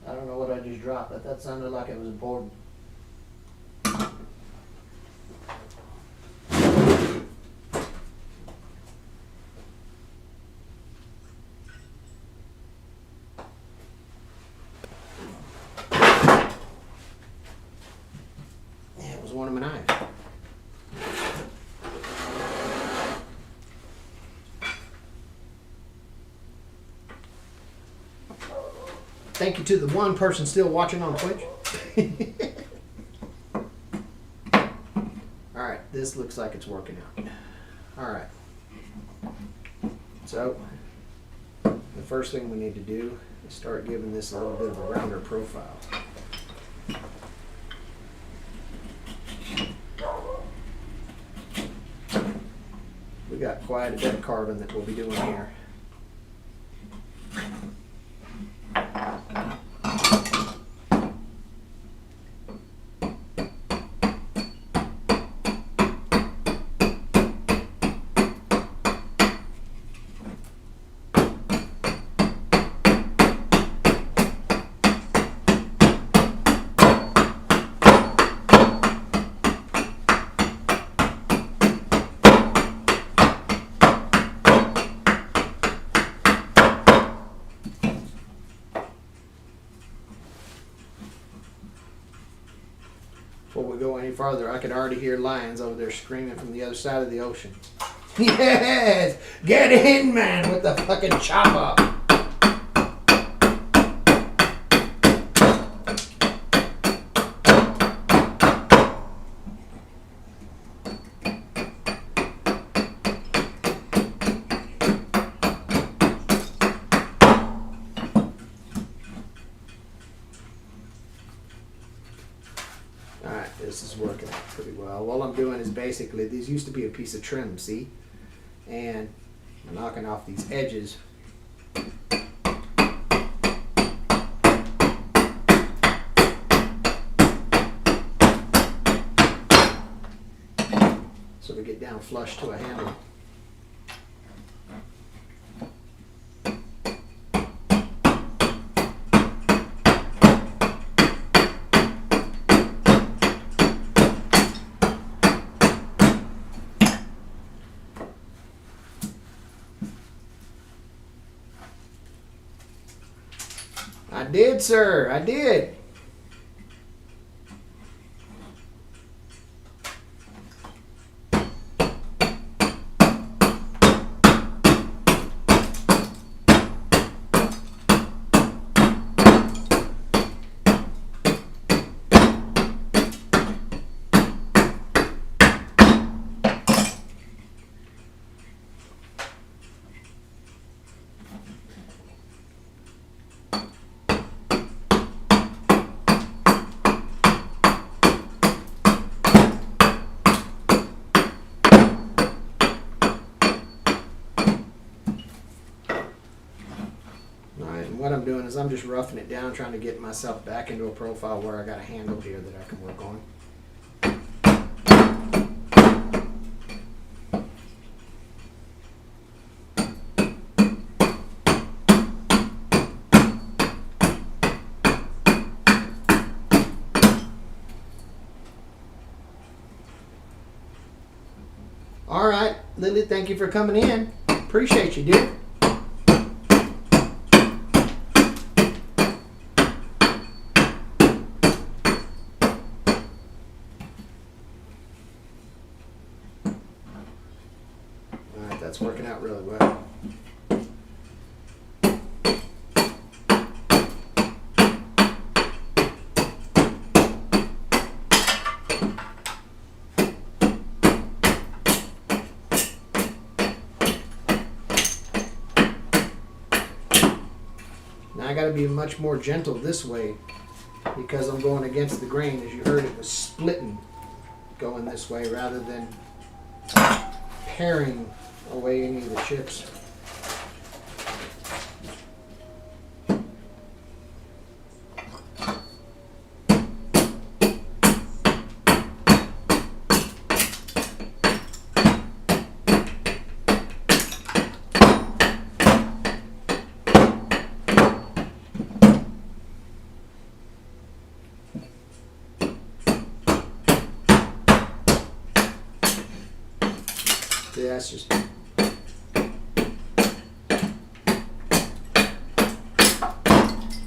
I don't know what I just dropped, but that sounded like it was important. Yeah, it was one of my knives. Thank you to the one person still watching on Twitch. Alright, this looks like it's working out. Alright. So, the first thing we need to do is start giving this a little bit of a rounder profile. We got quite a bit of carving that we'll be doing here. Before we go any farther, I could already hear lions over there screaming from the other side of the ocean. Yes! Get in, man, with the fucking chopper! Alright, this is working out pretty well. All I'm doing is basically, these used to be a piece of trim, see? And I'm knocking off these edges. So we get down flush to a handle. I did, sir. I did. What I'm doing is I'm just roughing it down, trying to get myself back into a profile where I got a handle here that I can work on. All right, Lily, thank you for coming in. Appreciate you, dude. That's working out really well. Now I got to be much more gentle this way because I'm going against the grain. As you heard, it was splitting going this way rather than paring away any of the chips. That's just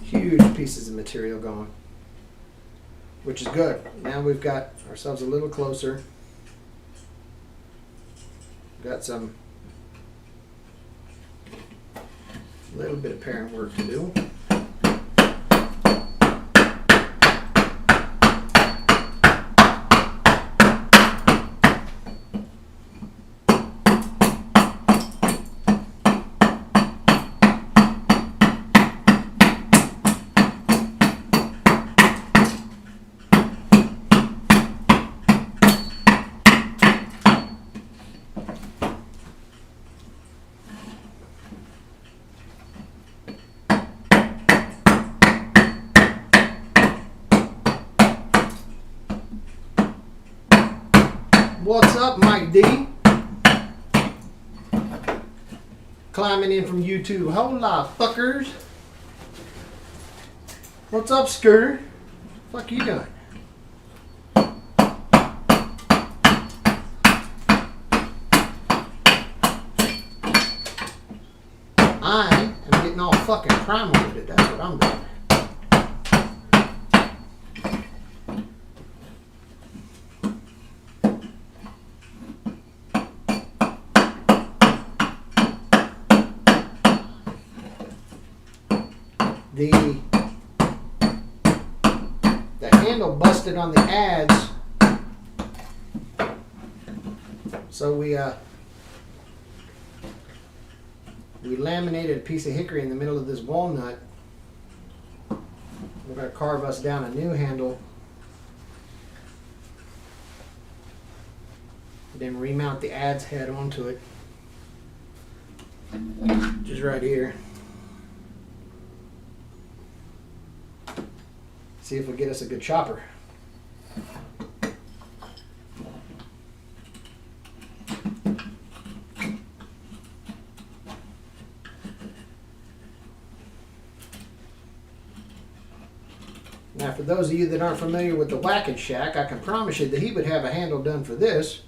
huge pieces of material going, which is good. Now we've got ourselves a little closer. Got some little bit of paring work to do. What's up, Mike D? Climbing in from YouTube. Hola, fuckers. What's up, Skir? Fuck you doing? I am getting all fucking primal with it. That's what I'm doing. The handle busted on the adze, so we laminated a piece of hickory in the middle of this walnut. We're going to carve us down a new handle, then remount the adze head onto it, which is right here. See if we get us a good chopper. Now, for those of you that aren't familiar with the Whack It Shack, I can promise you that he would have a handle done for this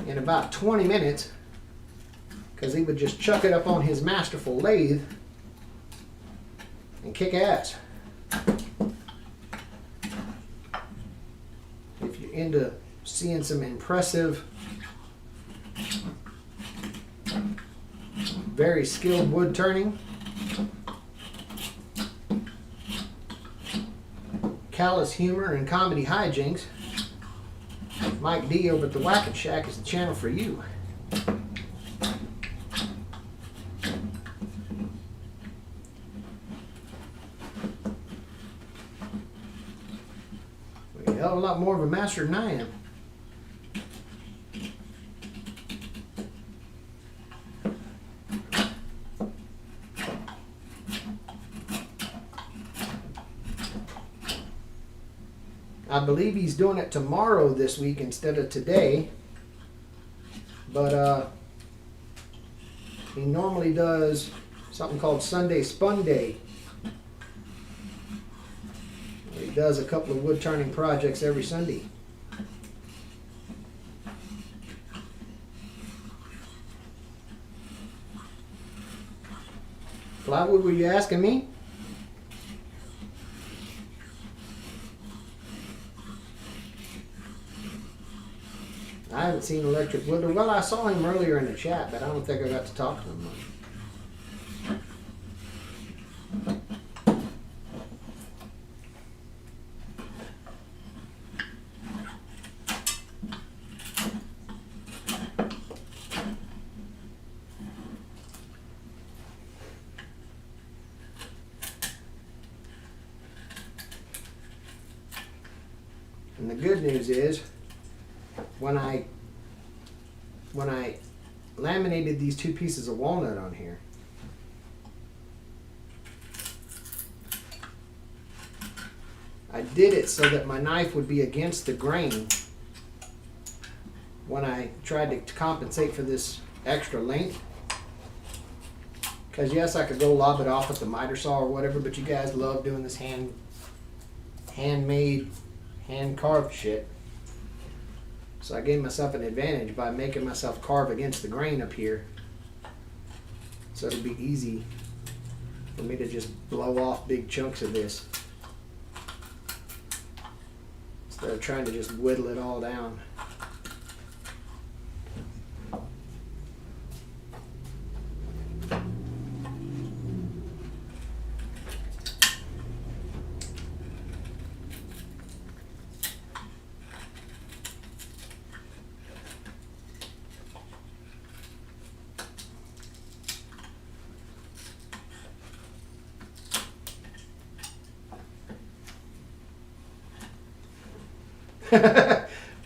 in about 20 minutes, because he would just chuck it up on his masterful lathe and kick ass. If you're into seeing some impressive, very skilled wood turning, callous humor, and comedy hijinks, Mike D over at the Whack It Shack is the channel for you. You're a hell of a lot more of a master than I am. I believe he's doing it tomorrow this week instead of today, but he normally does something called Sunday Spun Day. He does a couple of wood turning projects every Sunday. Plywood, were you asking me? I haven't seen Electric Woodler. Well, I saw him earlier in the chat, but I don't think I got to talk to him much. And the good news is, when I laminated these 2 pieces of walnut on here, I did it so that my knife would be against the grain when I tried to compensate for this extra length. Because yes, I could go lob it off with the miter saw or whatever, but you guys love doing this handmade, hand-carved shit. So I gave myself an advantage by making myself carve against the grain up here. So it'd be easy for me to just blow off big chunks of this, instead of trying to just whittle it all down.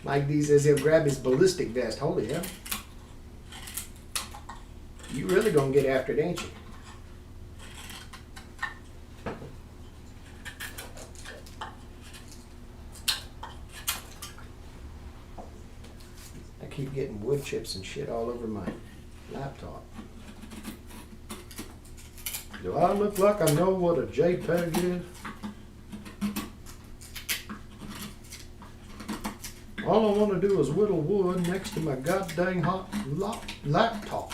Mike D says he'll grab his ballistic vest. Holy hell. You really gonna get after it, ain't you? I keep getting wood chips and shit all over my laptop. Do I look like I know what a JPEG is? All I want to do is whittle wood next to my goddamn hot laptop.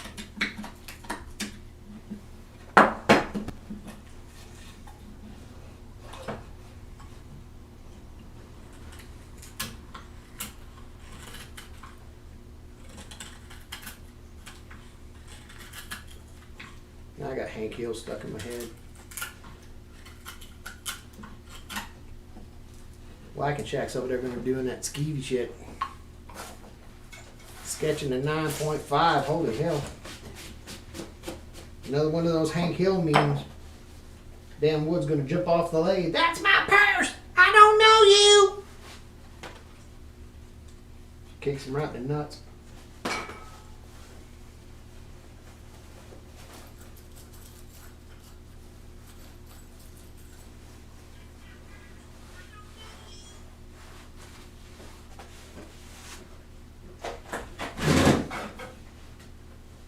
Now I got Hank Hill stuck in my head. Whack and Shack's over there when we're doing that skeevy shit. Sketching the 9.5, holy hell. Another one of those Hank Hill memes. Damn Wood's gonna jump off the lathe. That's my purse! I don't know you! Kicks him right in the nuts.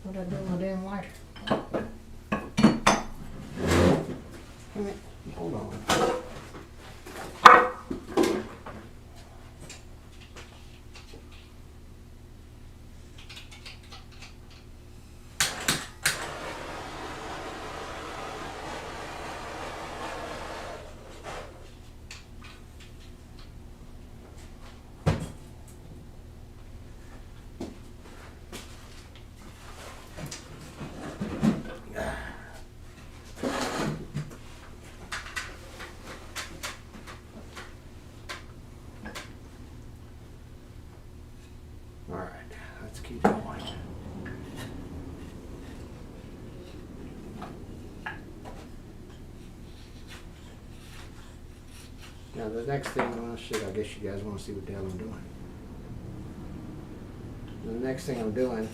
What I do with my damn lighter? Come here. Hold on. Alright, let's keep going. Now the next thing, well shit, I guess you guys want to see what the hell I'm doing. The next thing I'm doing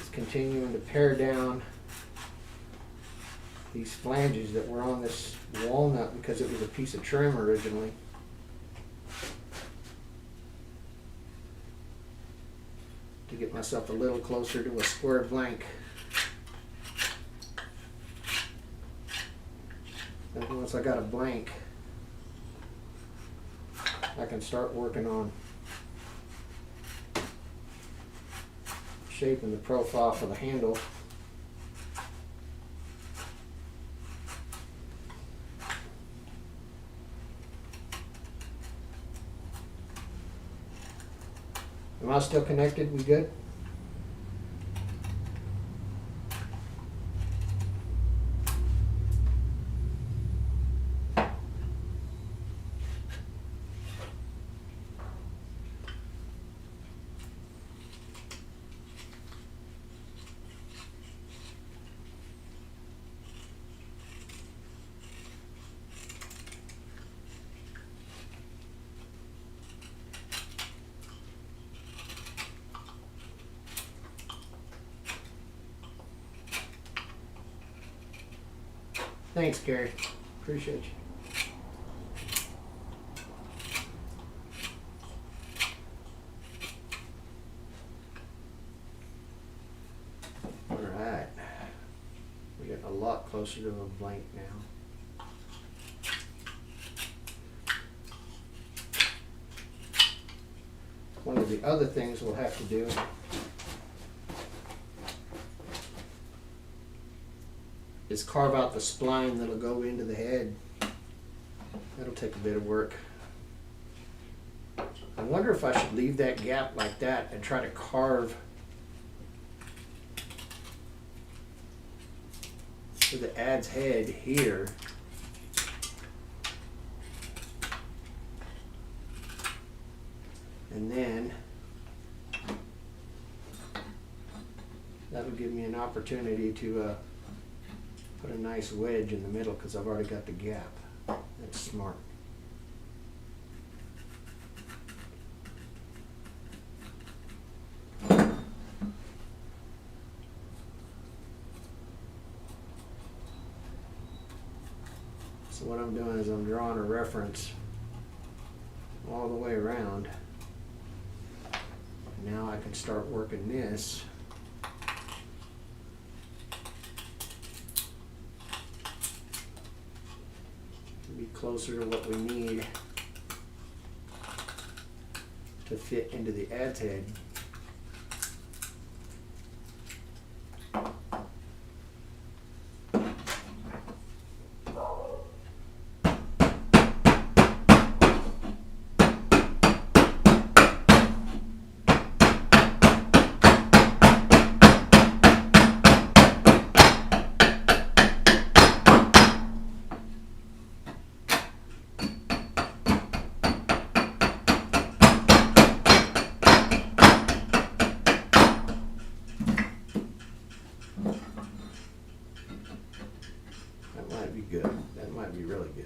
is continuing to pare down these flanges that were on this walnut because it was a piece of trim originally. To get myself a little closer to a square blank. And once I got a blank, I can start working on shaping the profile for the handle. Am I still connected? We good? Thanks, Gary. Appreciate you. All right. We're getting a lot closer to a blank now. One of the other things we'll have to do is carve out the spline that'll go into the head. That'll take a bit of work. I wonder if I should leave that gap like that and try to carve to the ad's head here. And then that'll give me an opportunity to put a nice wedge in the middle because I've already got the gap. That's smart. So what I'm doing is I'm drawing a reference all the way around. Now I can start working this. To be closer to what we need to fit into the ad's head. Good. That might be really good.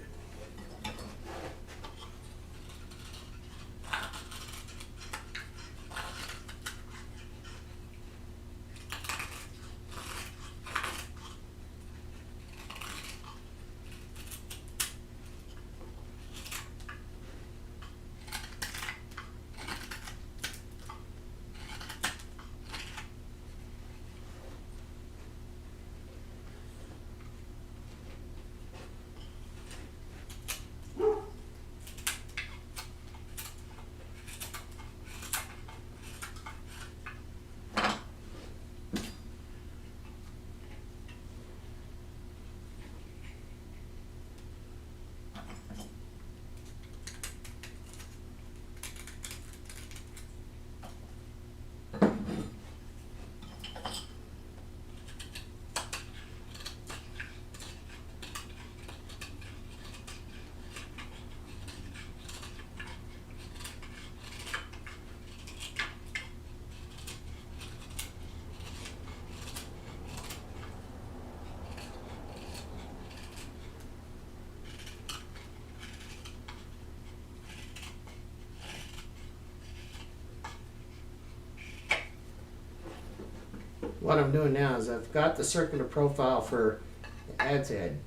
What I'm doing now is I've got the circular profile for the ad's head.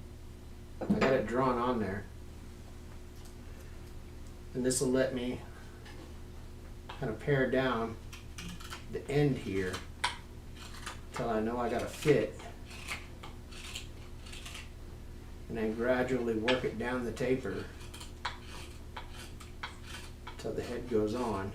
I got it drawn on there. And this will let me kind of pare down the end here until I know I got a fit. And then gradually work it down the taper until the head goes on.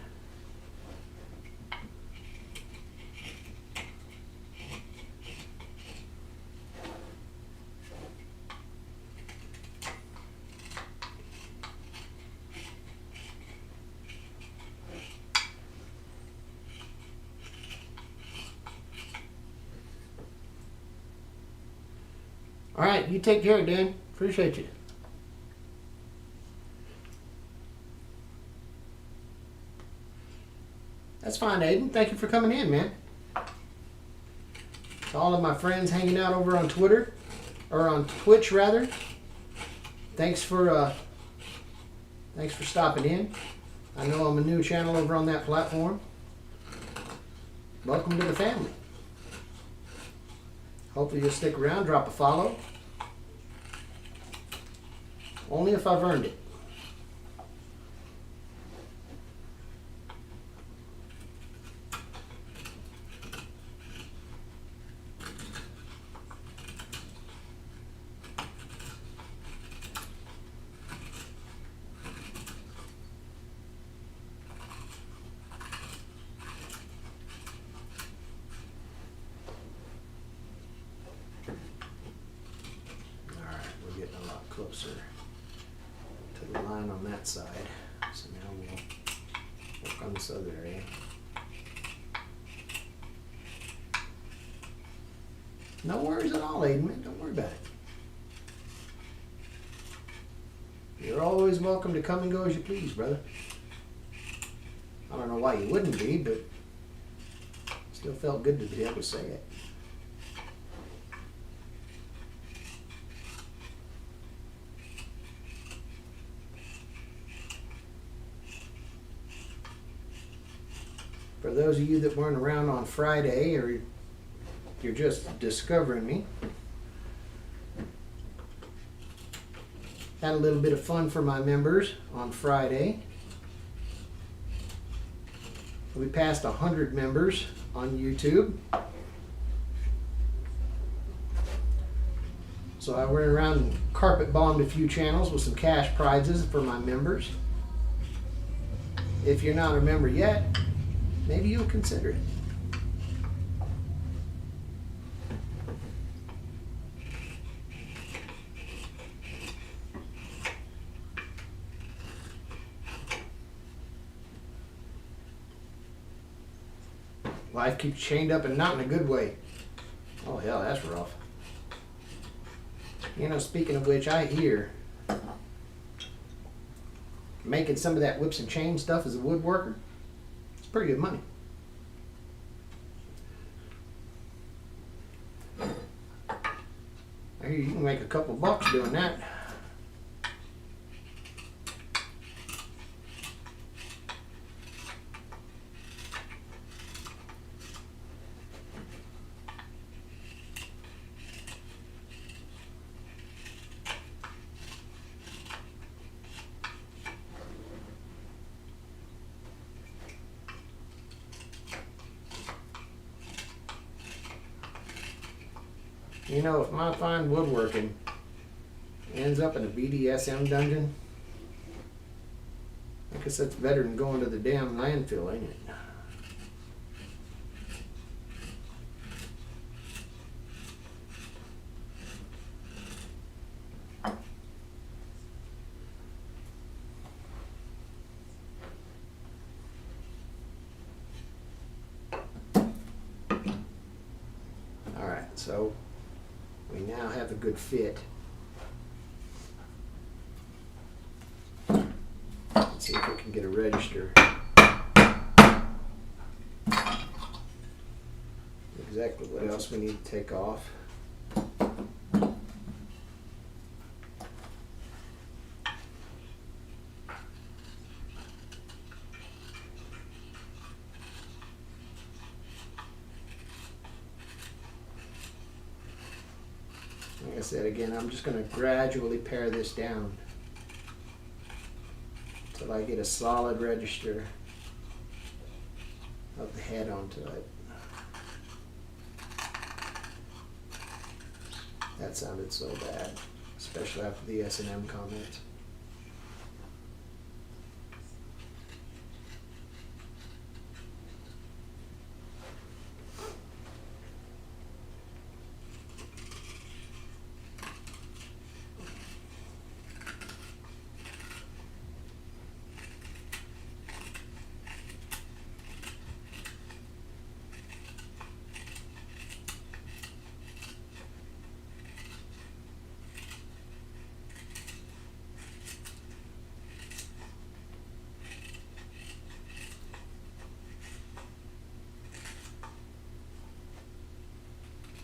All right, you take care, Dan. Appreciate you. That's fine, Aiden. Thank you for coming in, man. To all of my friends hanging out over on Twitter, or on Twitch rather, thanks for stopping in. I know I'm a new channel over on that platform. Welcome to the family. Hopefully you'll stick around, drop a follow. Only if I've earned it. Closer to the line on that side. So now we'll work on this other area. No worries at all, Aiden, man. Don't worry about it. You're always welcome to come and go as you please, brother. I don't know why you wouldn't be, but still felt good to be able to say it. For those of you that weren't around on Friday, or you're just discovering me, had a little bit of fun for my members on Friday. We passed 100 members on YouTube. So I went around and carpet bombed a few channels with some cash prizes for my members. If you're not a member yet, maybe you'll consider it. Life keeps chained up and not in a good way. Oh hell, that's rough. You know, speaking of which, I hear making some of that whips and chain stuff as a woodworker, it's pretty good money. I hear you can make a couple bucks doing that. You know, if my fine woodworking ends up in a BDSM dungeon, I guess that's better than going to the damn landfill, ain't it? Alright, so we now have a good fit. Let's see if we can get a register. Exactly what else we need to take off. Like I said again, I'm just going to gradually pare this down until I get a solid register of the head onto it. That sounded so bad, especially after the S&M comments.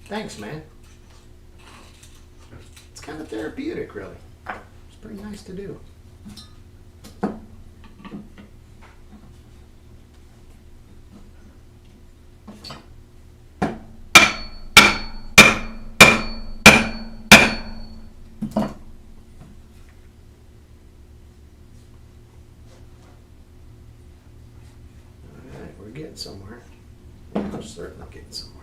Thanks, man. It's kind of therapeutic, really. It's pretty nice to do. getting somewhere. I'm certain I'm getting somewhere.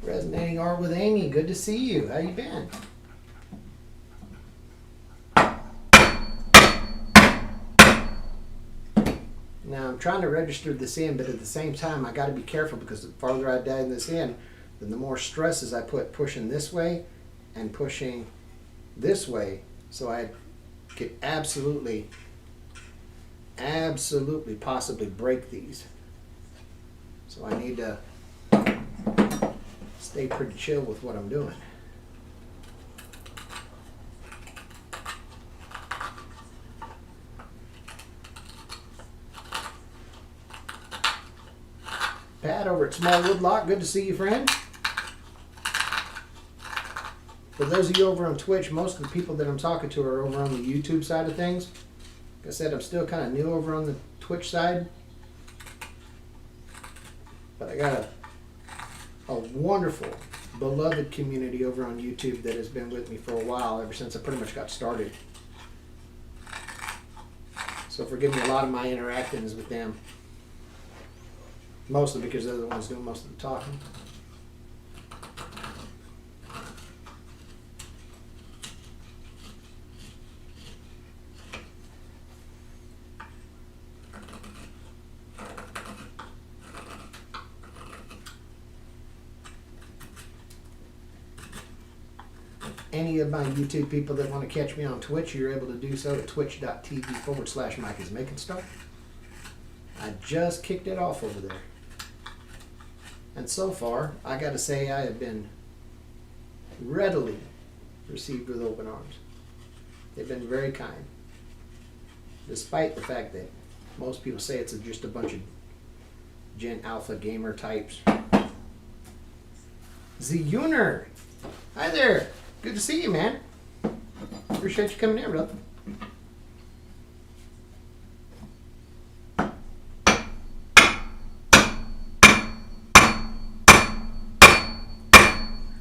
Resonating Art with Amy, good to see you. How you been? Now I'm trying to register this in, but at the same time I got to be careful because the farther I dive this in, then the more stresses I put pushing this way and pushing this way. So I could absolutely possibly break these. So I need to stay pretty chill with what I'm doing. Pat over at Small Woodlock, good to see you, friend. For those of you over on Twitch, most of the people that I'm talking to are over on the YouTube side of things. Like I said, I'm still kind of new over on the Twitch side. But I got a wonderful, beloved community over on YouTube that has been with me for a while, ever since I pretty much got started. So forgive me, a lot of my interacting is with them. Mostly because they're the ones doing most of the talking. Any of my YouTube people that want to catch me on Twitch, you're able to do so at twitch.tv/MikeIsMakingStuff. I just kicked it off over there. And so far, I got to say I have been readily received with open arms. They've been very kind. Despite the fact that most people say it's just a bunch of Gen Alpha gamer types. Zeuner! Hi there! Good to see you, man. Appreciate you coming in, brother.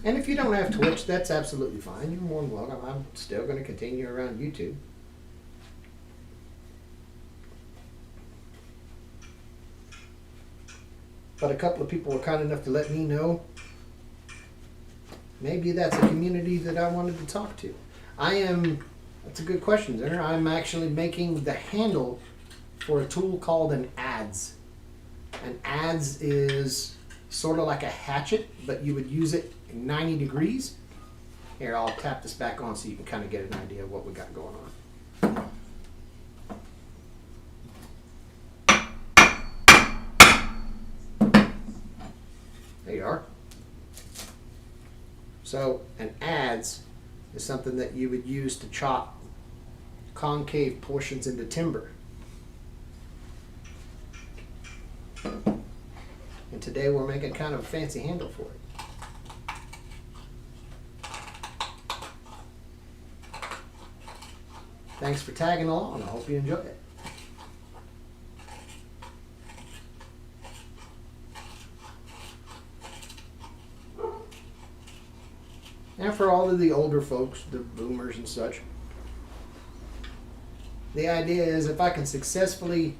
And if you don't have Twitch, that's absolutely fine. You're more than welcome. I'm still going to continue around YouTube. But a couple of people were kind enough to let me know maybe that's a community that I wanted to talk to. That's a good question, Zenner. I'm actually making the handle for a tool called an adze. An adze is sort of like a hatchet, but you would use it 90 degrees. Here, I'll tap this back on so you can kind of get an idea of what we got going on. There you are. So an adze is something that you would use to chop concave portions into timber. And today we're making kind of a fancy handle for it. Thanks for tagging along. I hope you enjoy it. And for all of the older folks, the boomers and such, the idea is if I can successfully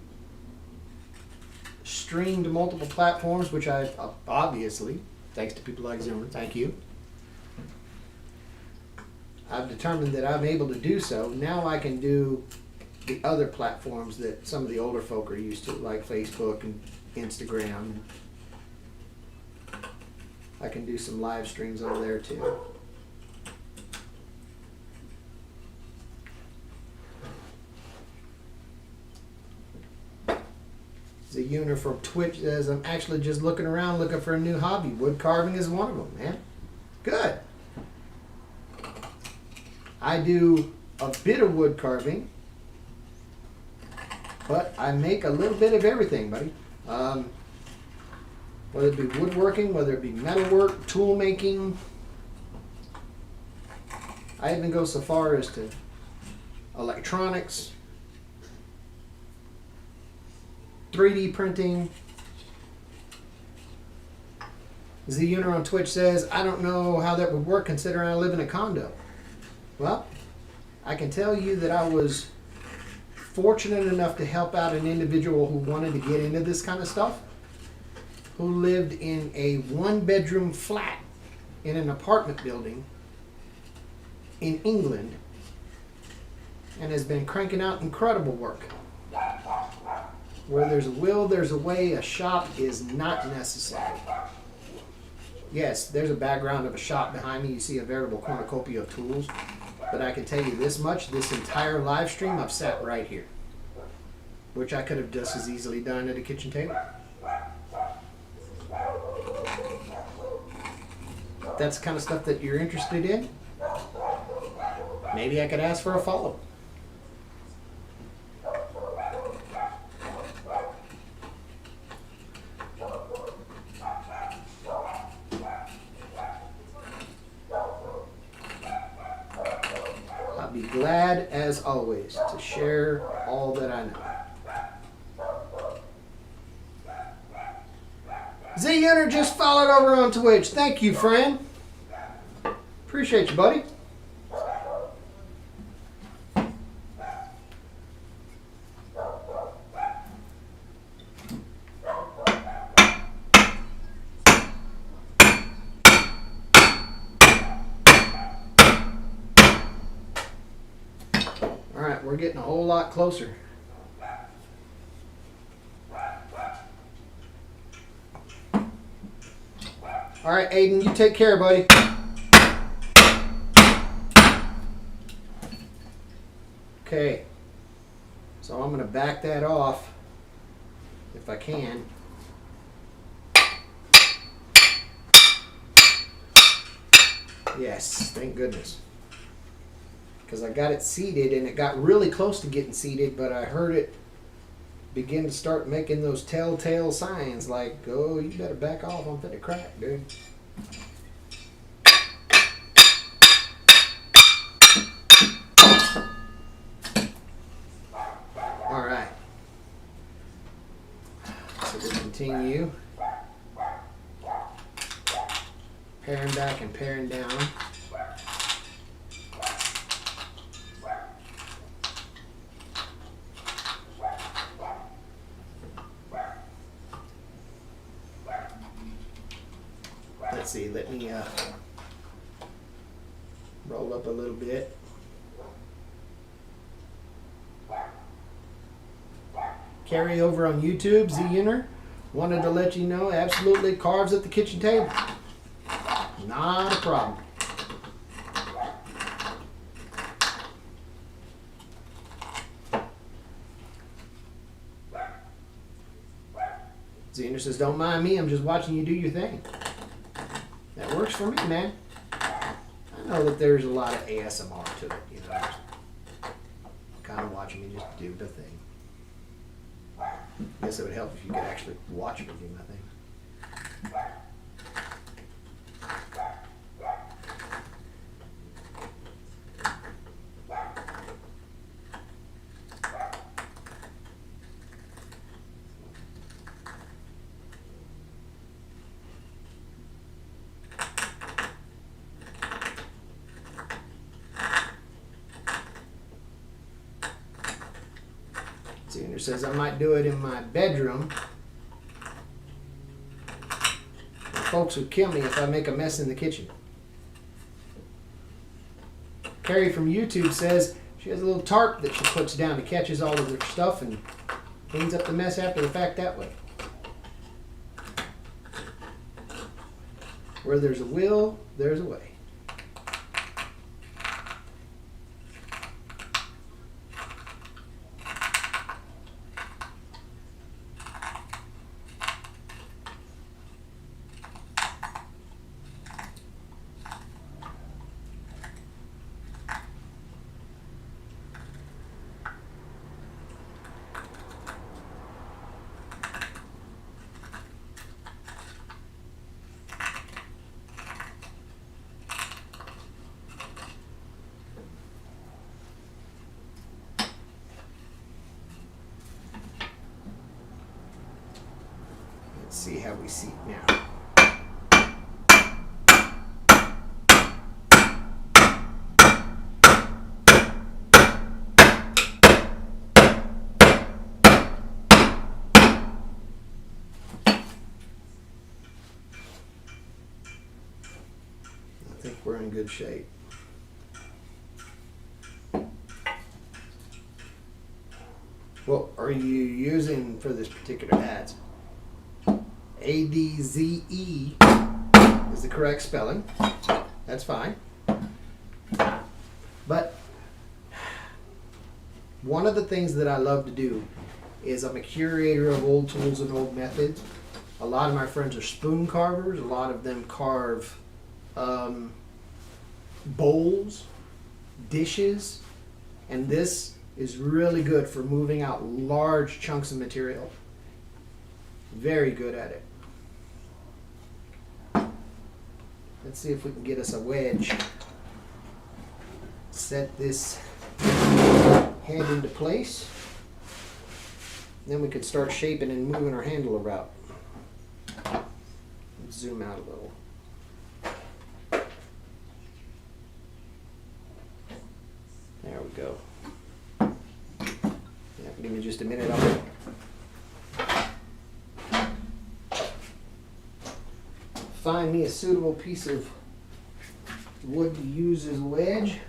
stream to multiple platforms, which I obviously, thanks to people like Zimmer, thank you. I've determined that I'm able to do so. Now I can do the other platforms that some of the older folk are used to, like Facebook and Instagram. I can do some live streams over there too. The Uner from Twitch says, I'm actually just looking around looking for a new hobby. Wood carving is one of them, man. Good. I do a bit of wood carving, but I make a little bit of everything, buddy. Whether it be woodworking, whether it be metalwork, tool making. I even go so far as to electronics, 3D printing. Z Uner on Twitch says, I don't know how that would work considering I live in a condo. Well, I can tell you that I was fortunate enough to help out an individual who wanted to get into this kind of stuff, who lived in a one-bedroom flat in an apartment building in England and has been cranking out incredible work. Where there's a will, there's a way. A shop is not necessary. Yes, there's a background of a shop behind me. You see a veritable cornucopia of tools. But I can tell you this much, this entire live stream, I've sat right here. Which I could have just as easily done at a kitchen table. If that's the kind of stuff that you're interested in, maybe I could ask for a follow. I'll be glad, as always, to share all that I know. Z Uner just followed over on Twitch. Thank you, friend. Appreciate you, buddy. All right, we're getting a whole lot closer. All right, Aiden, you take care, buddy. Okay, so I'm going to back that off if I can. Yes, thank goodness. Because I got it seated and it got really close to getting seated, but I heard it begin to start making those telltale signs like, oh, you better back off, I'm finna crack, dude. All right. So we continue paring back and paring down. Let's see, let me roll up a little bit. Carry over on YouTube, Z Uner. Wanted to let you know, absolutely carves at the kitchen table. Not a problem. Z Uner says, don't mind me, I'm just watching you do your thing. That works for me, man. I know that there's a lot of ASMR to it, you know. Kind of watching me just do the thing. I guess it would help if you could actually watch me do my thing. Z Uner says I might do it in my bedroom. Folks would kill me if I make a mess in the kitchen. Carrie from YouTube says she has a little tarp that she puts down to catches all of her stuff and cleans up the mess after the fact that way. Where there's a will, there's a way. Let's see how we seat now. I think we're in good shape. What are you using for this particular adze? ADZE is the correct spelling. That's fine. But one of the things that I love to do is I'm a curator of old tools and old methods. A lot of my friends are spoon carvers. A lot of them carve bowls, dishes, and this is really good for moving out large chunks of material. Very good at it. Let's see if we can get us a wedge. Set this head into place. Then we could start shaping and moving our handle around. Zoom out a little. There we go. Yeah, give me just a minute. Find me a suitable piece of wood to use as a wedge.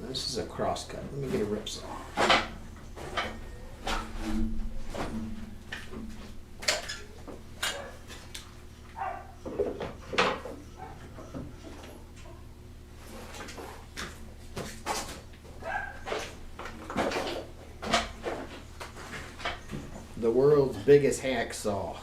This is a cross cut. Let me get a rip saw. The world's biggest hacksaw.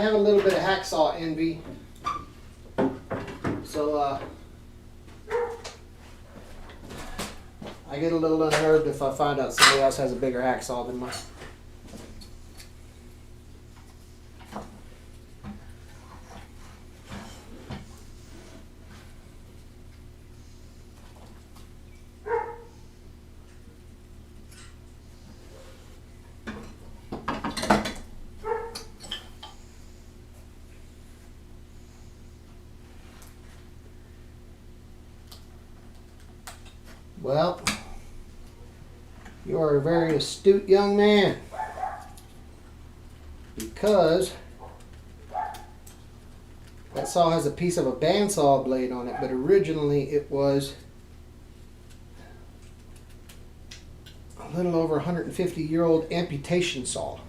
have a little bit of hacksaw envy. So, I get a little unnerved if I find out somebody else has a bigger hacksaw than mine. Well, you are a very astute young man, because that saw has a piece of a bandsaw blade on it, but originally it was a little over 150-year-old amputation saw.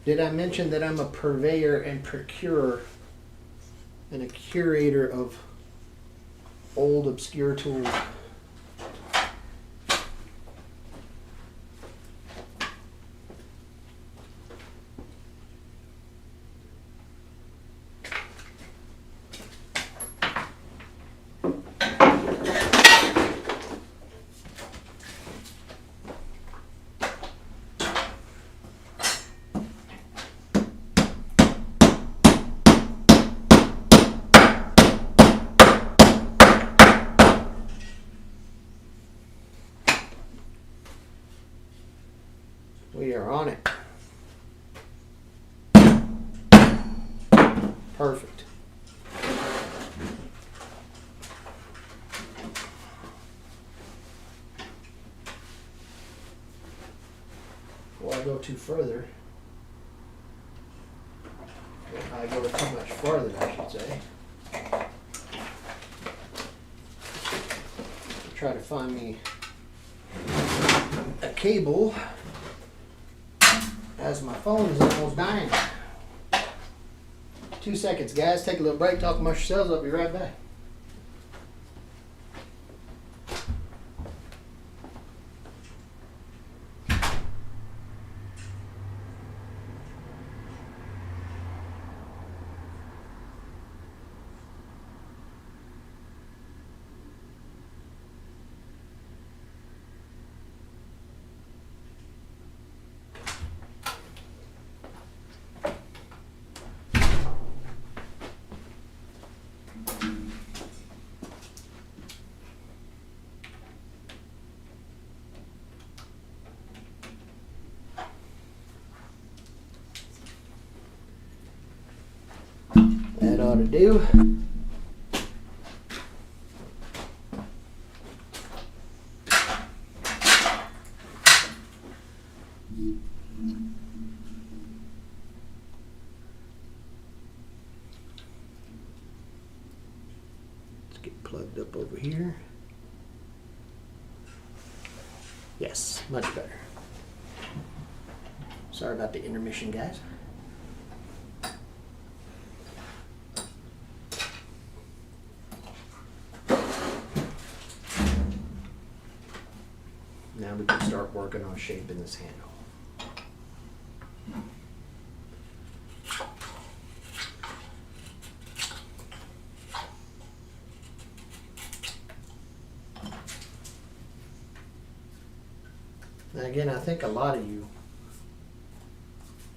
Did I mention that I'm a purveyor and procurer and a curator of old obscure tools? We are on it. Perfect. Before I go too further, I go too much farther, I should say. Try to find me a cable, as my phone is almost dying. 2 seconds, guys. Take a little break, talk amongst yourselves. I'll be right back. That ought to do. Let's get plugged up over here. Yes, much better. Sorry about the intermission, guys. Now we can start working on shaping this handle. Now again, I think a lot of you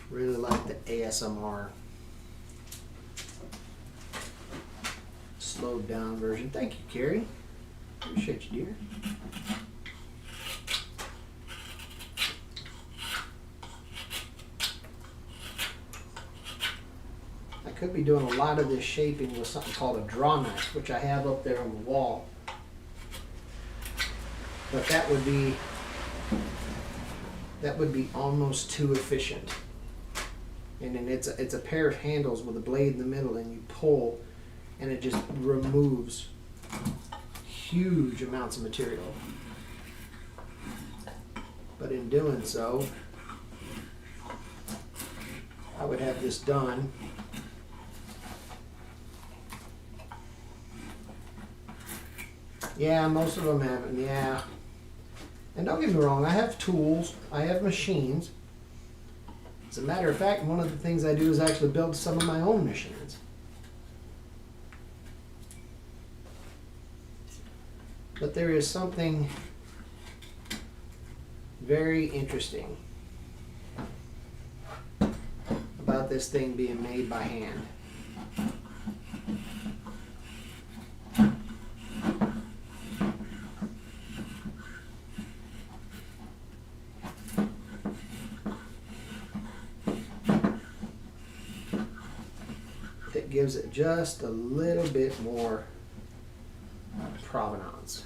really like the ASMR slowed down version. Thank you, Carrie. Appreciate you, dear. I could be doing a lot of this shaping with something called a draw knife, which I have up there on the wall. But that would be almost too efficient. And then it's a pair of handles with a blade in the middle, and you pull and it just removes huge amounts of material. But in doing so, I would have this done Yeah, most of them haven't. Yeah. And don't get me wrong, I have tools, I have machines. As a matter of fact, one of the things I do is actually build some of my own machines. But there is something very interesting about this thing being made by hand. It gives it just a little bit more provenance,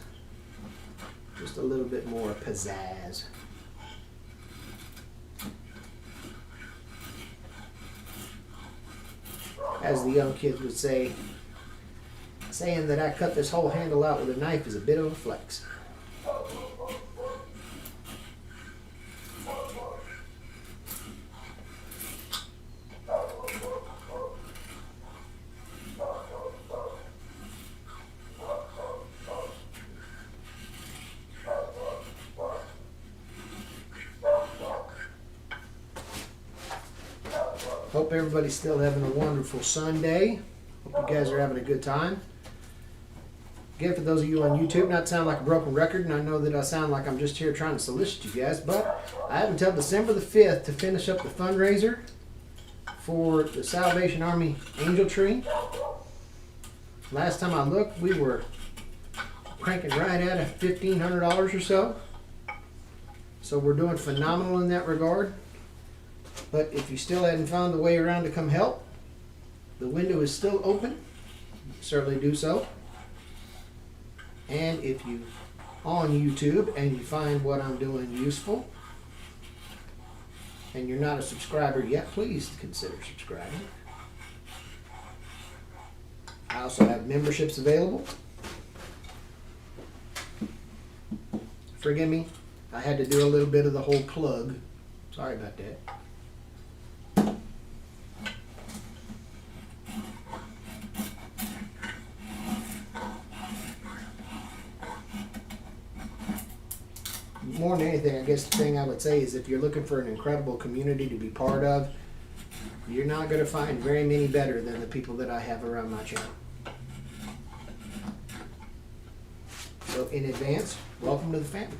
just a little bit more pizzazz. As the young kids would say, saying that I cut this whole handle out with a knife is a bit of a flex. Hope everybody's still having a wonderful Sunday. Hope you guys are having a good time. Again, for those of you on YouTube, not to sound like a broken record, and I know that I sound like I'm just here trying to solicit you guys, but I have until December the 5th to finish up the fundraiser for the Salvation Army Angel Tree. Last time I looked, we were cranking right at $1,500 or so. So we're doing phenomenal in that regard. But if you still hadn't found a way around to come help, the window is still open. Certainly do so. And if you on YouTube and you find what I'm doing useful and you're not a subscriber yet, please consider subscribing. I also have memberships available. Forgive me, I had to do a little bit of the whole plug. Sorry about that. More than anything, I guess the thing I would say is if you're looking for an incredible community to be part of, you're not going to find very many better than the people that I have around my channel. So in advance, welcome to the family.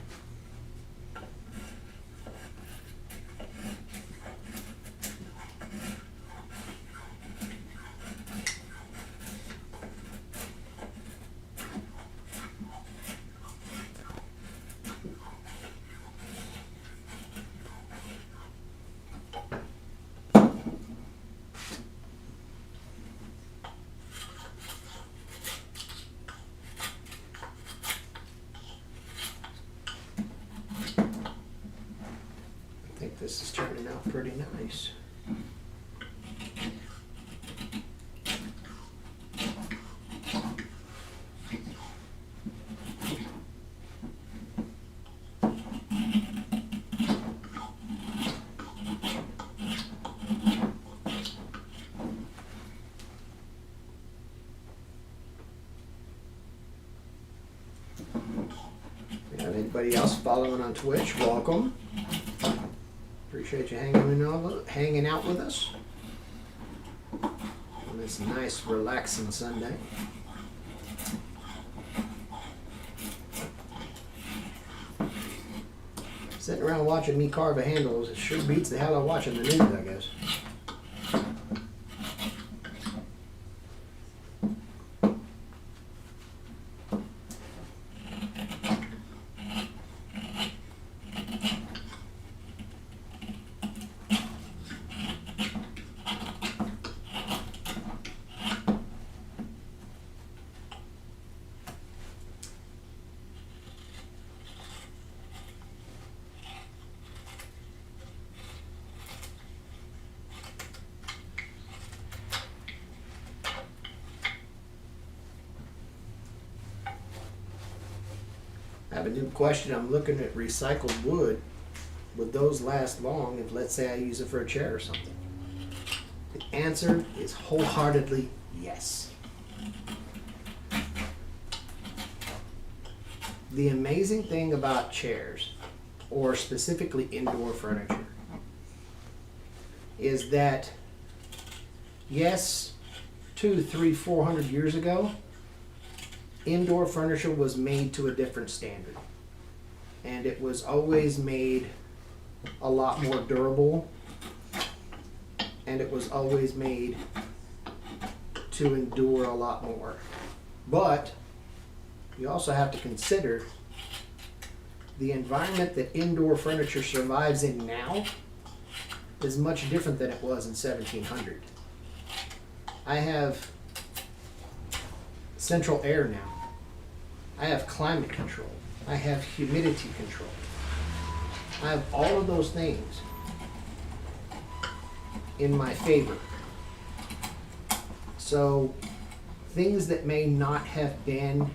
I think this is turning out pretty nice. Anybody else following on Twitch, welcome. Appreciate you hanging out with us on this nice, relaxing Sunday. Sitting around watching me carve a handle, it sure beats the hell out of watching the news, I guess. I have a new question. I'm looking at recycled wood. Would those last long if, let's say, I use it for a chair or something? The answer is wholeheartedly yes. the amazing thing about chairs, or specifically indoor furniture, is that yes, 200, 300, 400 years ago, indoor furniture was made to a different standard. And it was always made a lot more durable, and it was always made to endure a lot more. But you also have to consider the environment that indoor furniture survives in now is much different than it was in 1700. I have central air now. I have climate control. I have humidity control. I have all of those things in my favor. So things that may not have been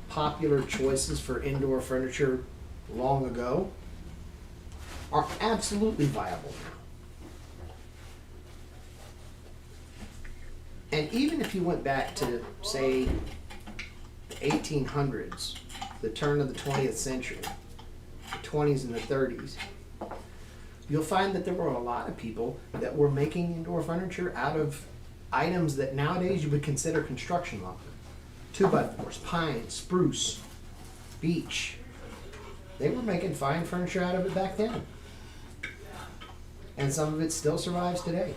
popular choices for indoor furniture long ago are absolutely viable now. And even if you went back to, say, the 1800s, the turn of the 20th century, the 20s and the 30s, you'll find that there were a lot of people that were making indoor furniture out of items that nowadays you would consider construction lumber. 2x4s, pine, spruce, beech. They were making fine furniture out of it back then. And some of it still survives today.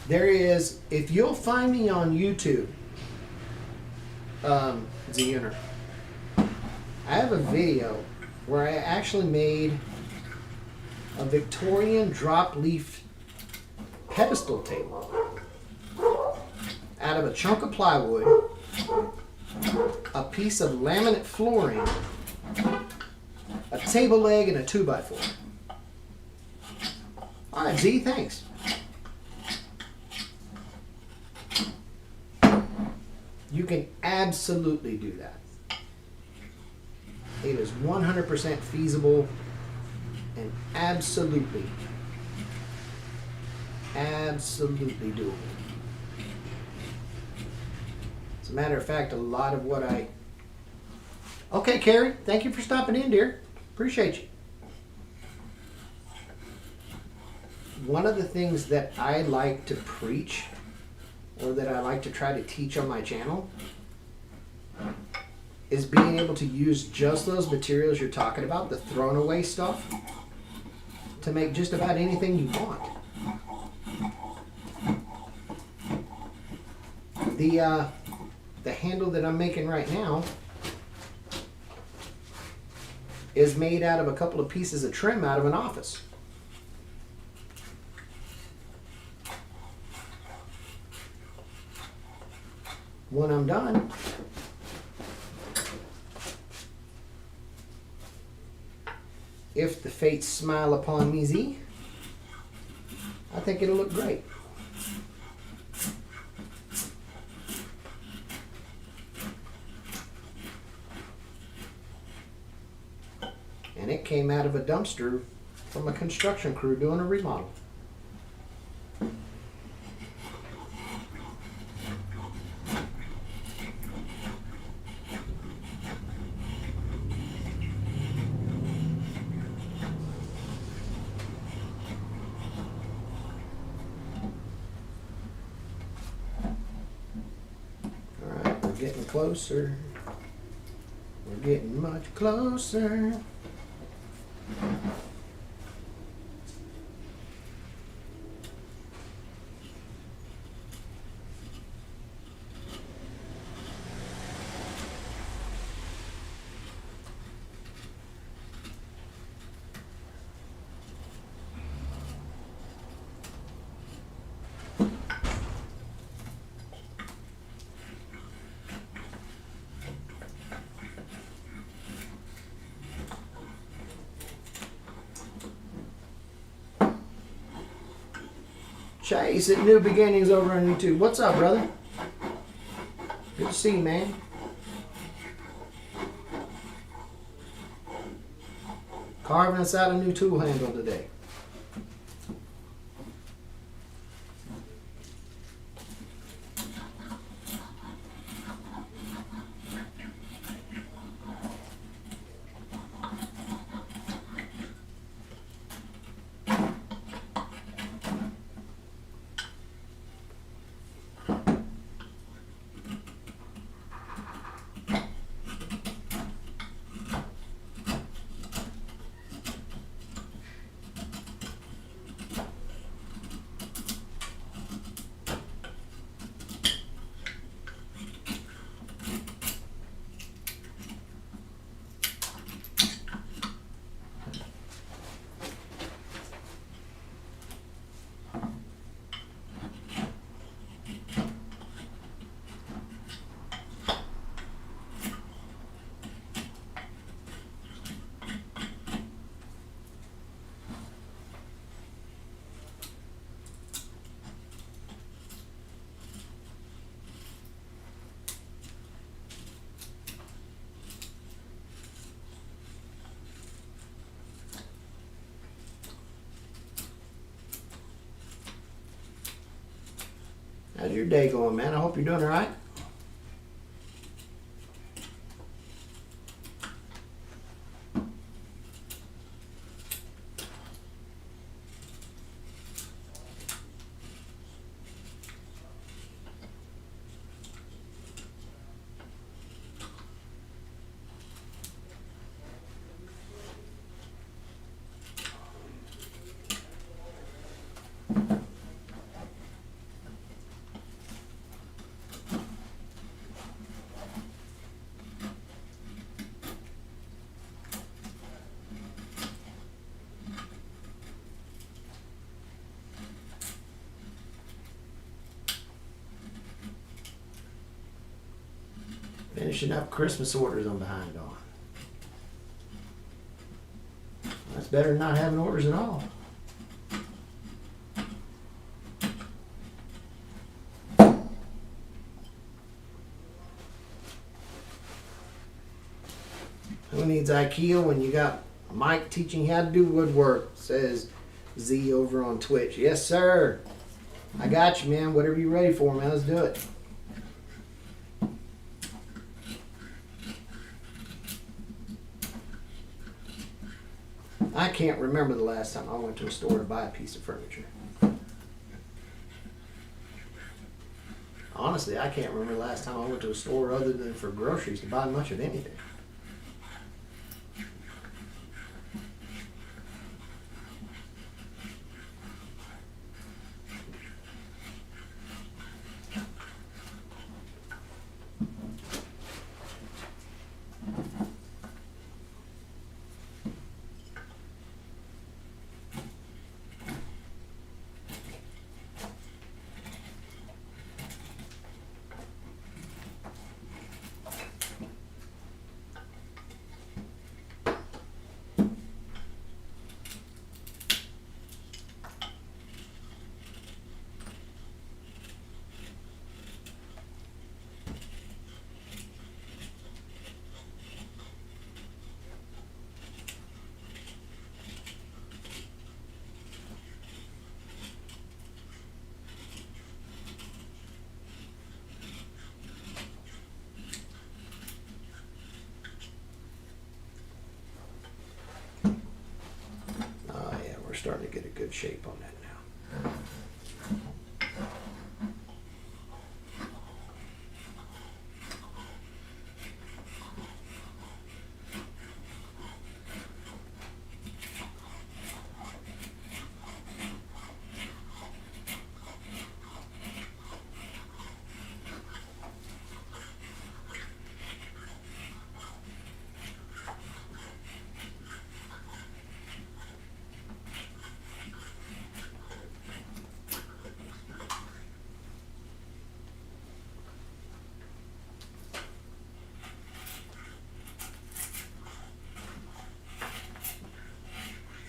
There is, if you'll find me on YouTube, Zeuner, I have a video where I actually made a Victorian drop leaf pedestal table out of a chunk of plywood, a piece of laminate flooring, a table leg, and a 2x4. All right, Z, thanks. You can absolutely do that. It is 100% feasible and absolutely doable. As a matter of fact, a lot of what I... Okay, Carrie, thank you for stopping in, dear. Appreciate you. One of the things that I like to preach, or that I like to try to teach on my channel, is being able to use just those materials you're talking about, the thrown away stuff, to make just about anything you want. The handle that I'm making right now is made out of a couple of pieces of trim out of an office. When I'm done, if the fates smile upon me, Z, I think it'll look great. And it came out of a dumpster from a construction crew doing a remodel. Getting closer. We're getting much closer. Chase at New Beginnings over on YouTube. What's up, brother? Good to see you, man. Carving us out a new tool handle today. How's your day going, man? I hope you're doing all right. Finishing up Christmas orders I'm behind on. That's better than not having orders at all. Who needs IKEA when you got Mike teaching you how to do woodwork? Says Z over on Twitch. Yes, sir. I got you, man. Whatever you're ready for, man. Let's do it. I can't remember the last time I went to a store to buy a piece of furniture. Honestly, I can't remember the last time I went to a store other than for groceries to buy much of anything. Starting to get a good shape on that now.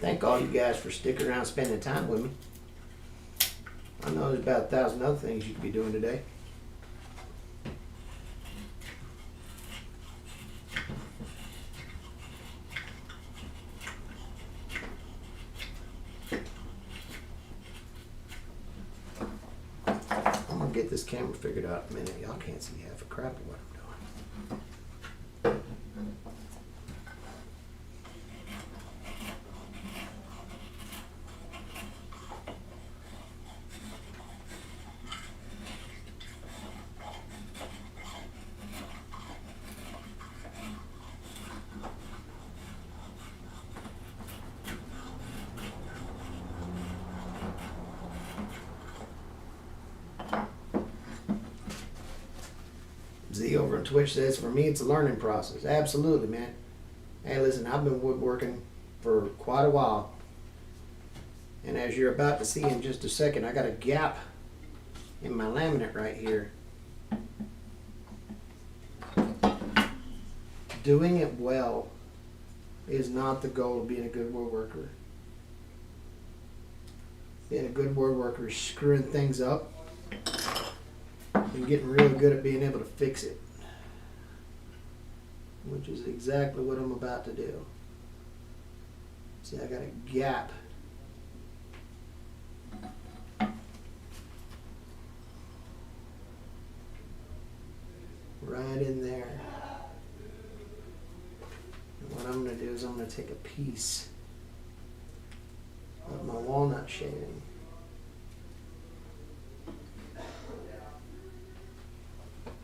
Thank all you guys for sticking around spending time with me. I know there's about 1,000 other things you could be doing today. I'm gonna get this camera figured out in a minute. Y'all can't see half a crap of what I'm doing. Z over on Twitch says, for me, it's a learning process. Absolutely, man. Hey, listen, I've been woodworking for quite a while. And as you're about to see in just a second, I got a gap in my laminate right here. Doing it well is not the goal of being a good woodworker. Being a good woodworker is screwing things up and getting real good at being able to fix it, which is exactly what I'm about to do. See, I got a gap. right in there. And what I'm going to do is I'm going to take a piece of my walnut shaving.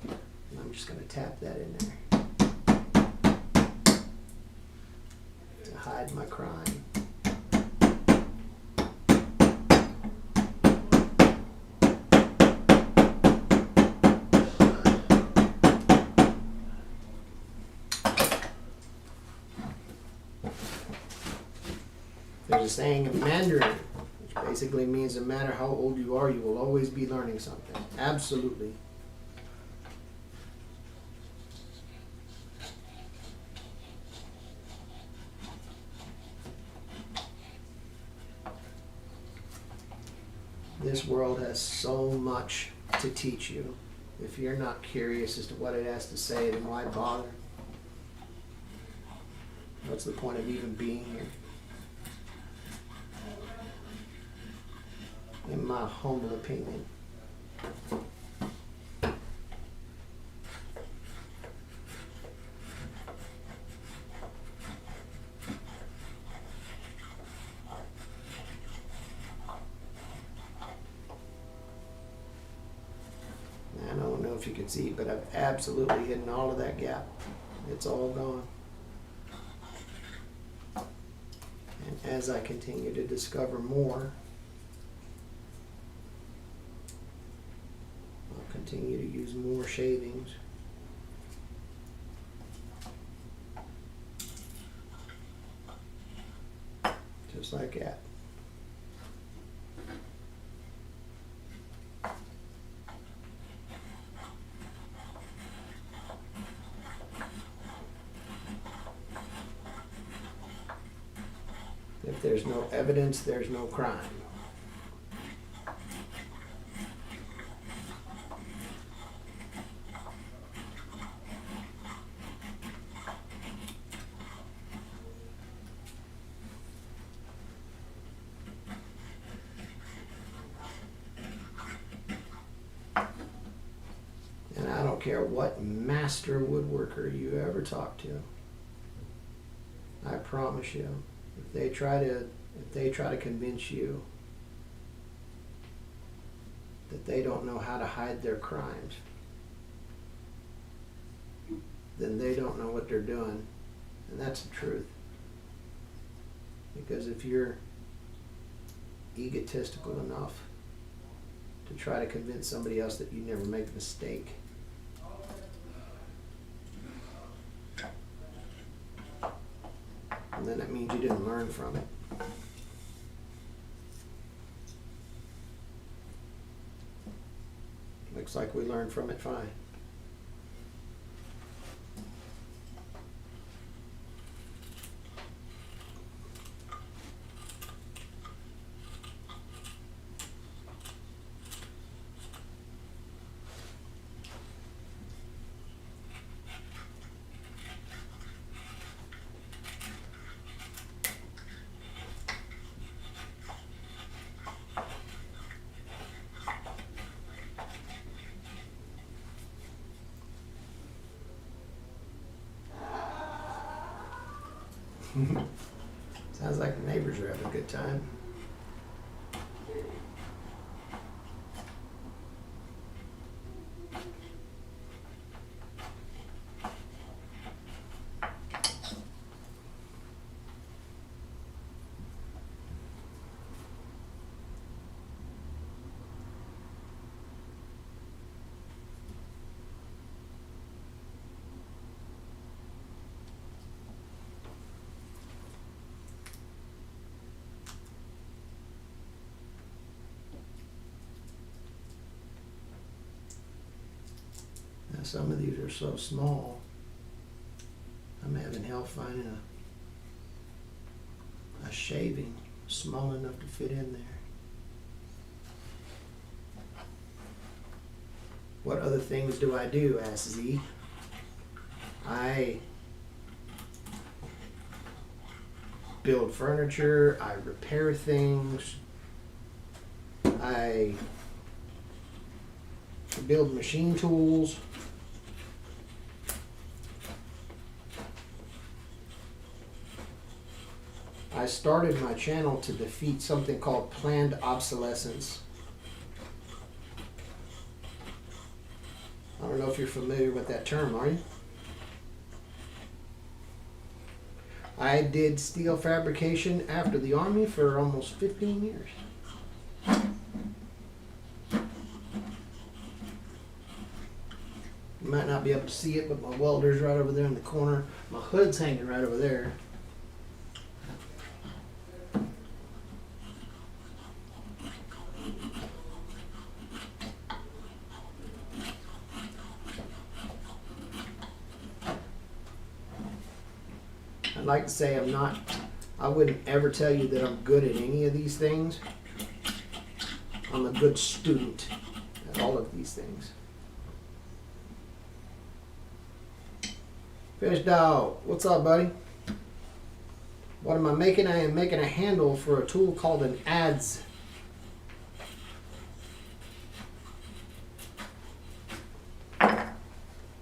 And I'm just going to tap that in there to hide my crime. There's a saying in Mandarin, which basically means no matter how old you are, you will always be learning something. Absolutely. This world has so much to teach you. If you're not curious as to what it has to say, then why bother? What's the point of even being here? In my humble opinion. I don't know if you can see, but I've absolutely hidden all of that gap. It's all gone. And as I continue to discover more, I'll continue to use more shavings. Just like that. If there's no evidence, there's no crime. And I don't care what master woodworker you ever talk to. I promise you, if they try to convince you that they don't know how to hide their crimes, then they don't know what they're doing. And that's the truth. Because if you're egotistical enough to try to convince somebody else that you never make a mistake, and then that means you didn't learn from it. Looks like we learned from it fine. Sounds like the neighbors are having a good time. Now some of these are so small, I'm having hell finding a shaving small enough to fit in there. What other things do I do? Asks Z. I build furniture, I repair things, I build machine tools, I started my channel to defeat something called planned obsolescence. I don't know if you're familiar with that term, are you? I did steel fabrication after the Army for almost 15 years. You might not be able to see it, but my welder's right over there in the corner. My hood's hanging right over there. I'd like to say I wouldn't ever tell you that I'm good at any of these things. I'm a good student at all of these things. Fish Dog, what's up, buddy? What am I making? I am making a handle for a tool called an adze.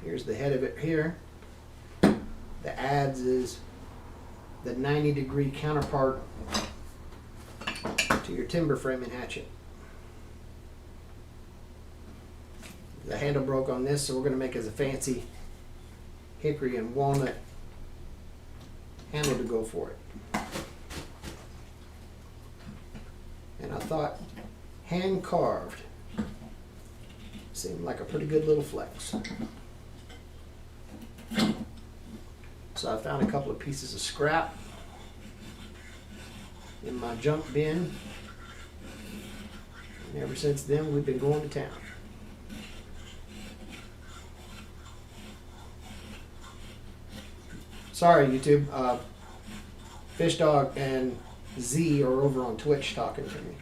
Here's the head of it here. The adze is the 90-degree counterpart to your timber framing hatchet. The handle broke on this, so we're going to make it as a fancy hickory and walnut handle to go for it. And I thought hand carved seemed like a pretty good little flex. So I found a couple of pieces of scrap in my junk bin, and ever since then we've been going to town. Sorry, YouTube. Fish Dog and Z are over on Twitch talking to me.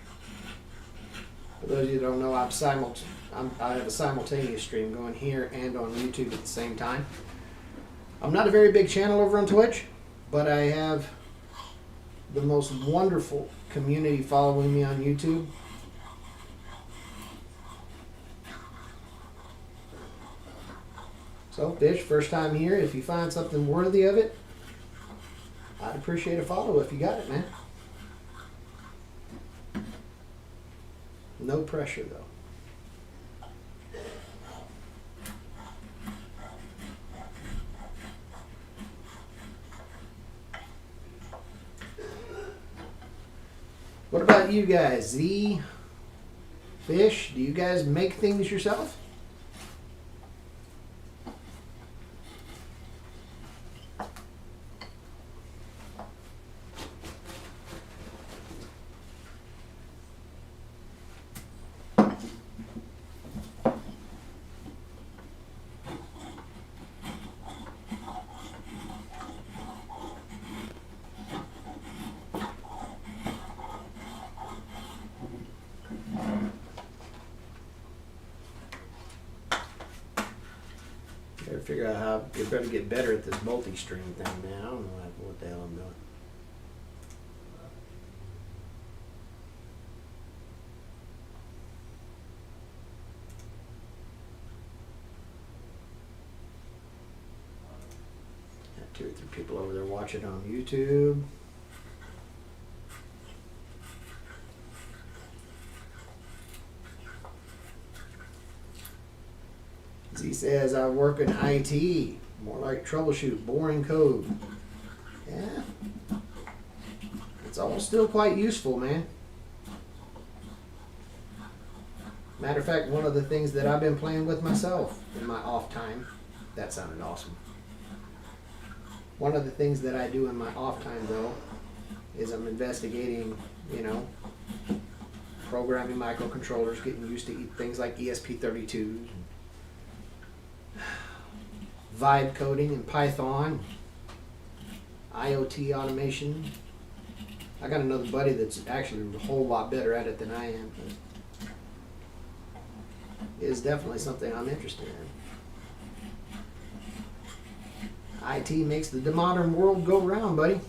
For those of you who don't know, I have a simultaneous stream going here and on YouTube at the same time. I'm not a very big channel over on Twitch, but I have the most wonderful community following me on YouTube. So, Fish, first time here. If you find something worthy of it, I'd appreciate a follow if you got it, man. No pressure, though. What about you guys? Z, Fish, do you guys make things yourself? Gotta figure out how you're going to get better at this multi-stream thing, man. I don't know what the hell I'm doing. Got 2 or 3 people over there watching on YouTube. He says, I work in IT, more like troubleshoot, boring code. Yeah. It's all still quite useful, man. Matter of fact, one of the things that I've been playing with myself in my off time, that sounded awesome. One of the things that I do in my off time, though, is I'm investigating, programming microcontrollers, getting used to things like ESP32s, vibe coding in Python, IoT automation. I got another buddy that's actually a whole lot better at it than I am. But it is definitely something I'm interested in. IT makes the modern world go round, buddy.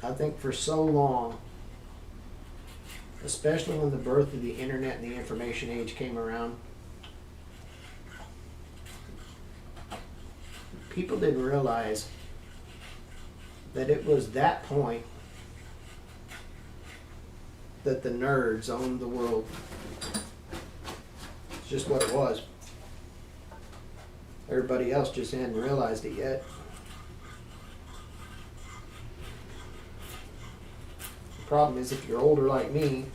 I think for so long, especially when the birth of the internet and the information age came around, people didn't realize that it was that point that the nerds owned the world. It's just what it was. Everybody else just hadn't realized it yet. The problem is, if you're older like me,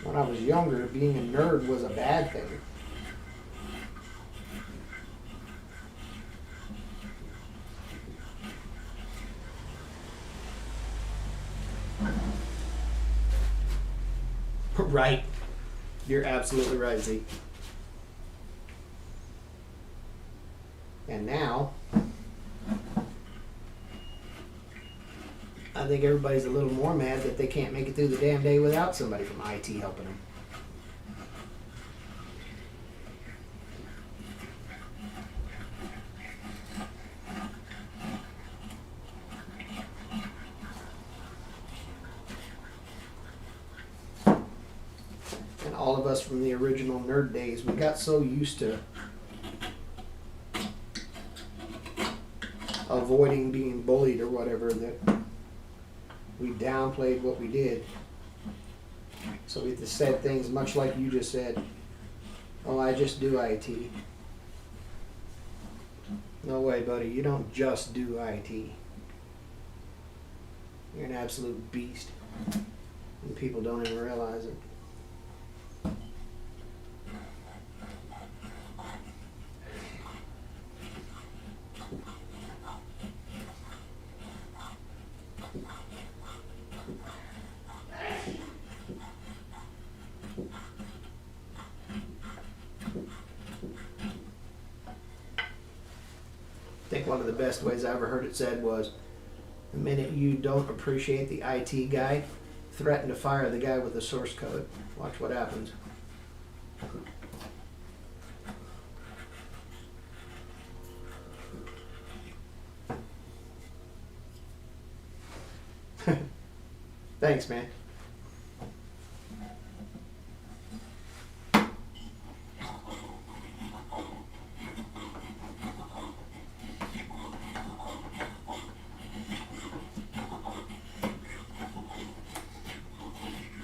when I was younger, being a nerd was a bad thing. Right. You're absolutely right, Zeke. And now, I think everybody's a little more mad that they can't make it through the damn day without somebody from IT helping them. And all of us from the original nerd days, we got so used to avoiding being bullied or whatever that we downplayed what we did. So we just said things much like you just said. Oh, I just do IT. No way, buddy. You don't just do IT. You're an absolute beast. And people don't even realize it. I think one of the best ways I ever heard it said was, the minute you don't appreciate the IT guy, threaten to fire the guy with the source code. Watch what happens. Thanks, man.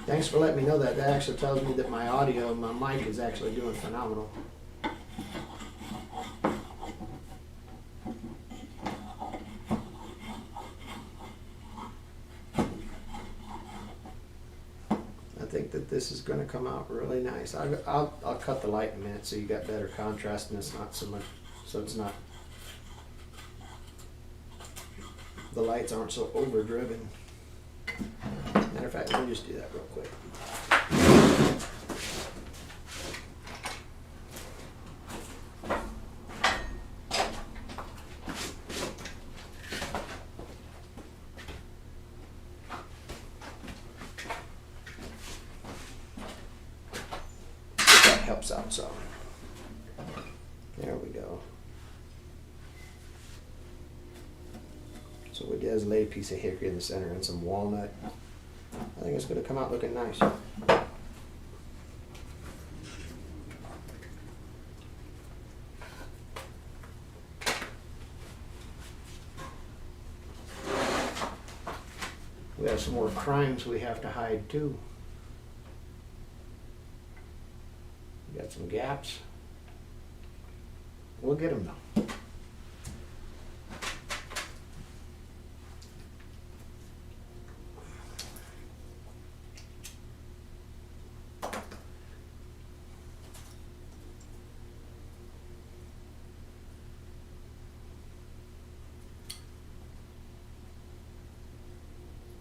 Thanks for letting me know that. That actually tells me that my audio, my mic is actually doing phenomenal. I think that this is going to come out really nice. I'll cut the light in a minute so you got better contrast and it's not so much, so it's not, the lights aren't so overdriven. Matter of fact, let me just do that real quick. If that helps out some. There we go. So we just lay a piece of hickory in the center and some walnut. I think it's going to come out looking nice. We have some more crimes we have to hide too. We got some gaps. We'll get them though.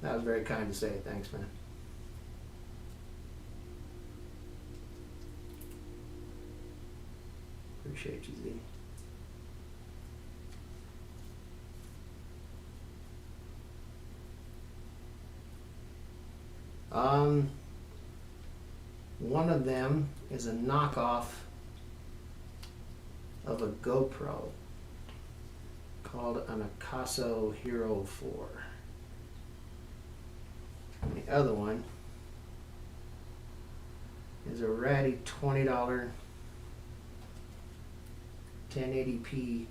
That was very kind to say. Thanks, man. Appreciate you, Z. One of them is a knockoff of a GoPro called an Akaso Hero 4. And the other one is a ratty $20 1080p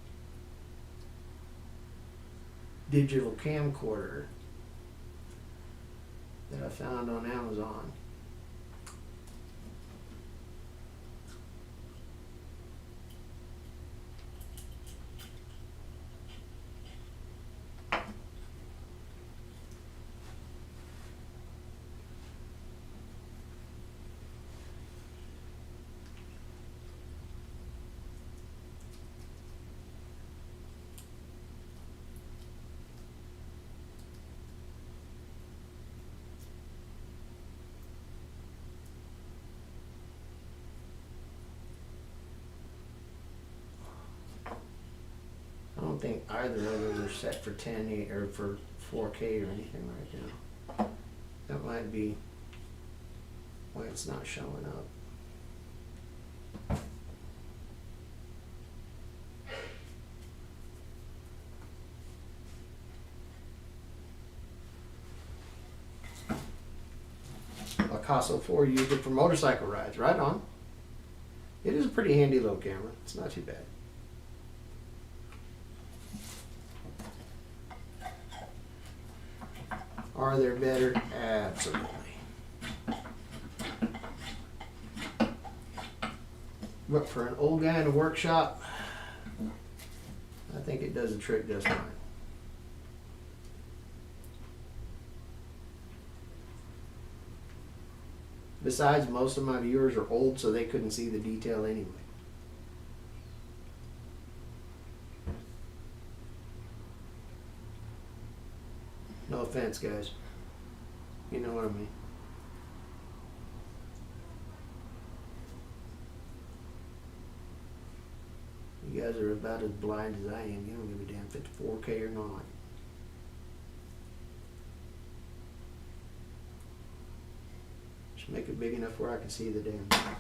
digital camcorder that I found on Amazon. I don't think either of them are set for 1080 or for 4K or anything right now. That might be why it's not showing up. Akaso 4 used it for motorcycle rides. Right on. It is a pretty handy little camera. It's not too bad. Are there better? Absolutely. But for an old guy in a workshop, I think it does the trick just fine. Besides, most of my viewers are old, so they couldn't see the detail anyway. No offense, guys. You know what I mean. You guys are about as blind as I am. You don't give a damn if it's 4K or not. Just make it big enough where I can see the damn thing.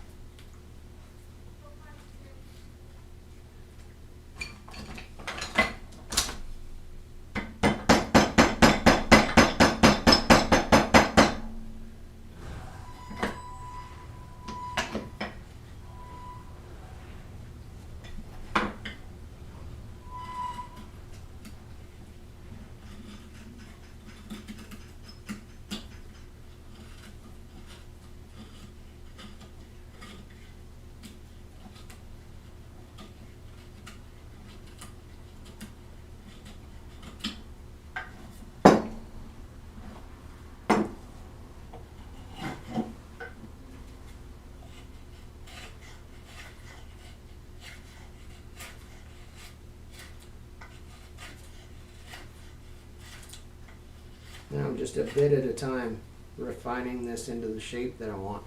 Now I'm just a bit at a time refining this into the shape that I want.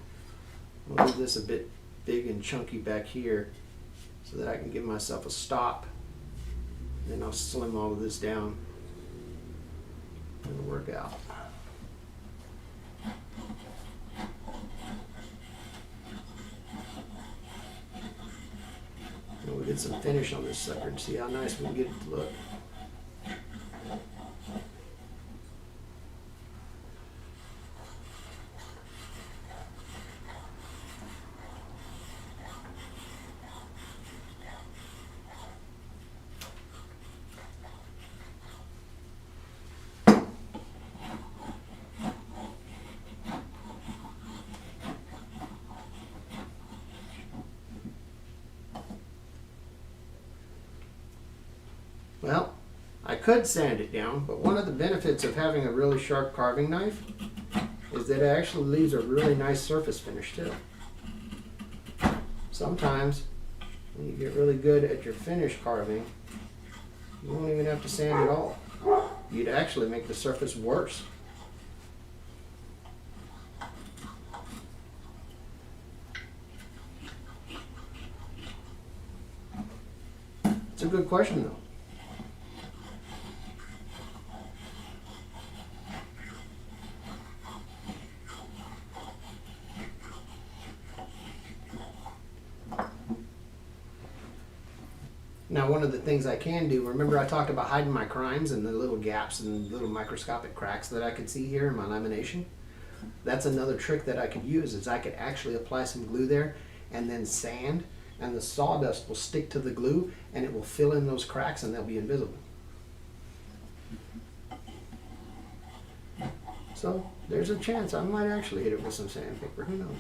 I'll leave this a bit big and chunky back here so that I can give myself a stop. Then I'll slim all of this down. It'll work out. And we'll get some finish on this sucker and see how nice we can get it to look. Well, I could sand it down, but one of the benefits of having a really sharp carving knife is that it actually leaves a really nice surface finish too. Sometimes, when you get really good at your finish carving, you won't even have to sand at all. You'd actually make the surface worse. It's a good question though. Now, one of the things I can do, remember I talked about hiding my crimes and the little gaps and little microscopic cracks that I could see here in my lamination? That's another trick that I could use, is I could actually apply some glue there and then sand, and the sawdust will stick to the glue and it will fill in those cracks and they'll be invisible. So there's a chance I might actually hit it with some sandpaper, who knows?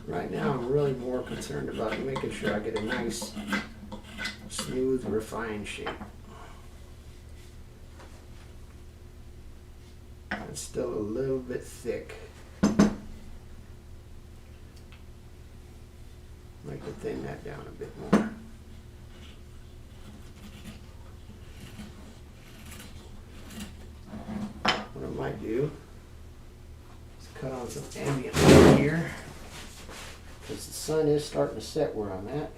Right now I'm really more concerned about making sure I get a nice, smooth, refined shape. It's still a little bit thick. Like to thin that down a bit more. What I might do is cut on some ambient light here, because the sun is starting to set where I'm at.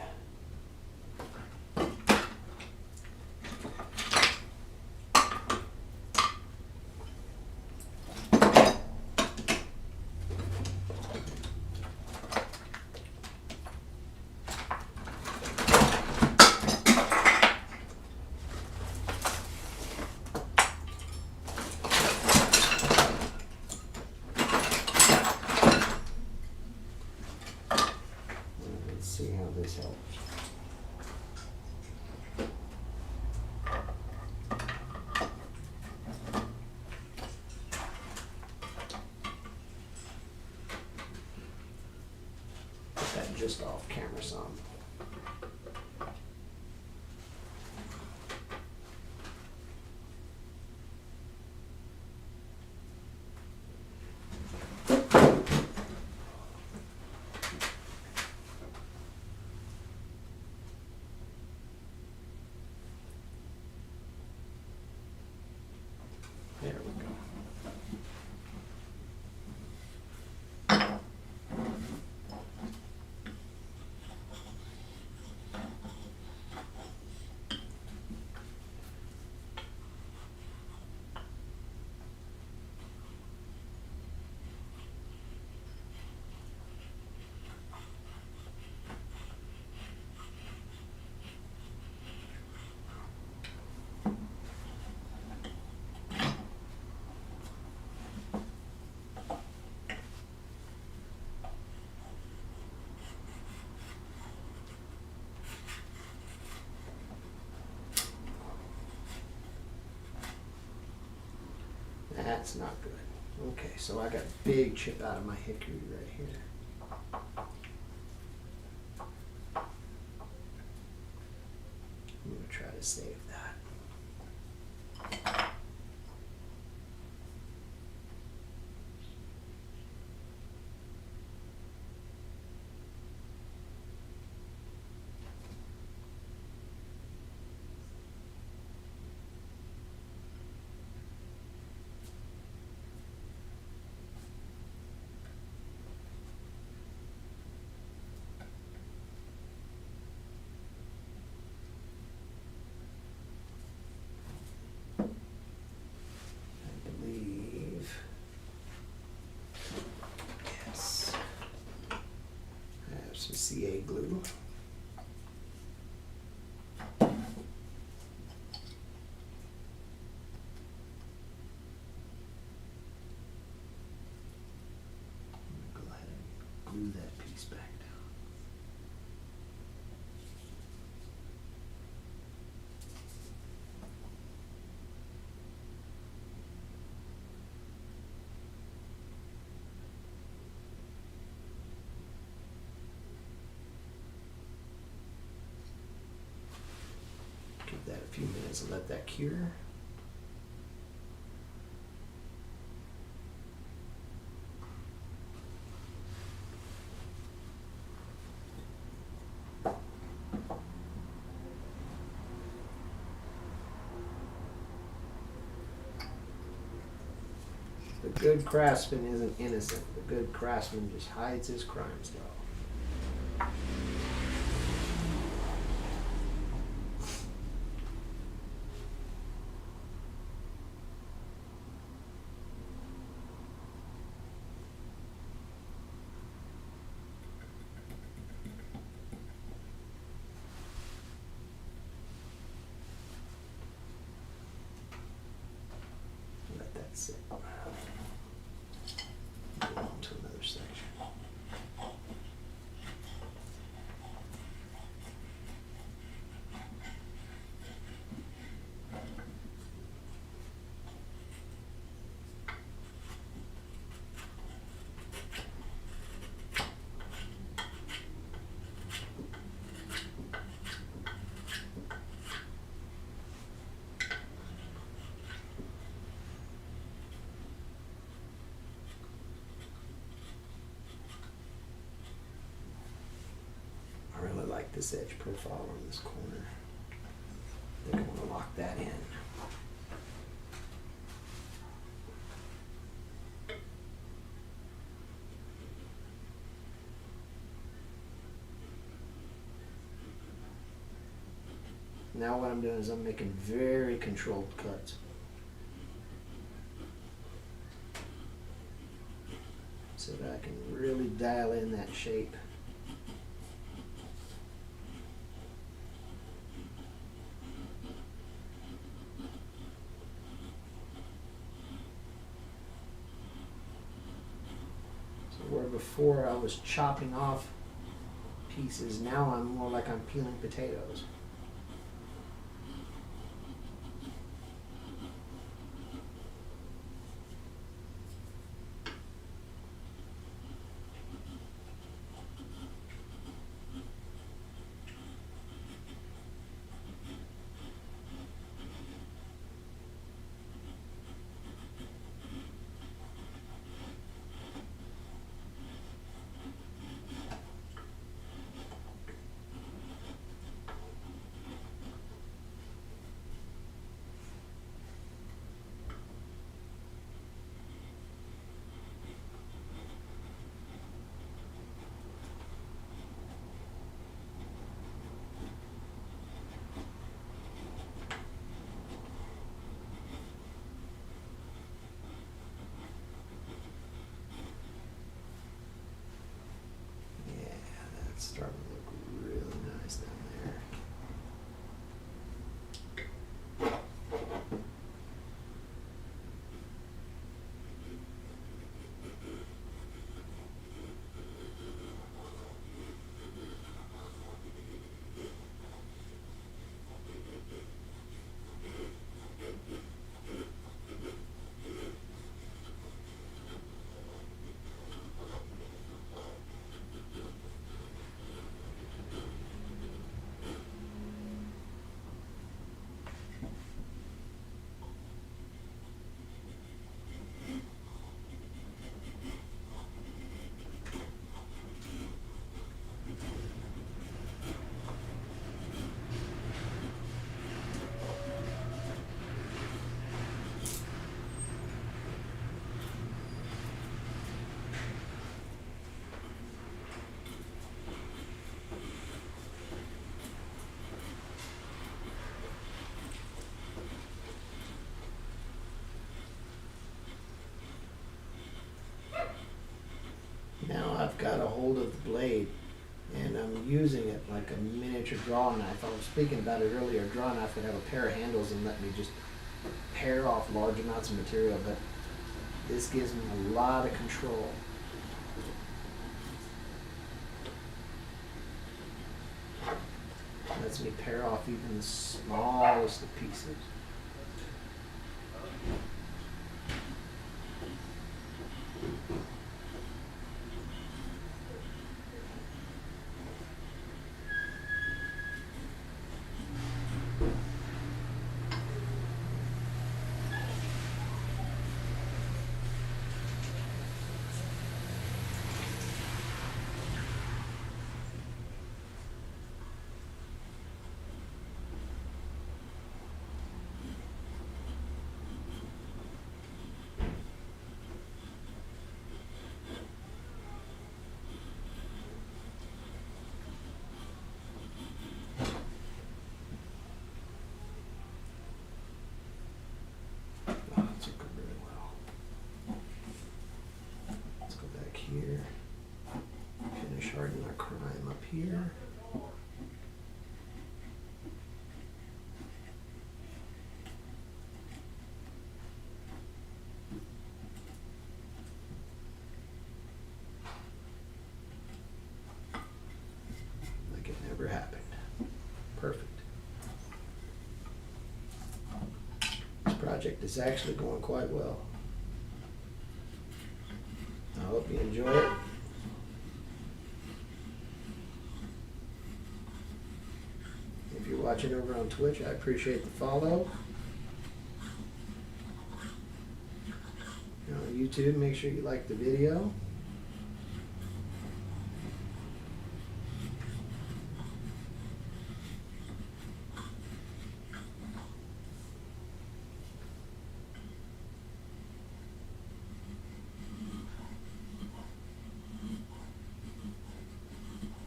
Let's see how this helps. Put that just off camera some. There we go. That's not good. Okay, so I got a big chip out of my hickory right here. I'm gonna try to save that. Yes. I have some CA glue. I'm gonna go ahead and glue that piece back down. Give that a few minutes and let that cure. The good craftsman isn't innocent. The good craftsman just hides his crimes, though. Let that sit. Move on to another section. I really like this edge profile on this corner. I think I want to lock that in. Now what I'm doing is I'm making very controlled cuts. So that I can really dial in that shape. So where before I was chopping off pieces, now I'm more like I'm peeling potatoes. It's starting to look really nice down there. Now I've got a hold of the blade and I'm using it like a miniature draw knife. I was speaking about it earlier. A draw knife would have a pair of handles and let me just pare off large amounts of material, but this gives me a lot of control. Lets me pare off even the smallest of pieces. here. Like it never happened. Perfect. This project is actually going quite well. I hope you enjoy it. If you're watching over on Twitch, I appreciate the follow. On YouTube, make sure you like the video.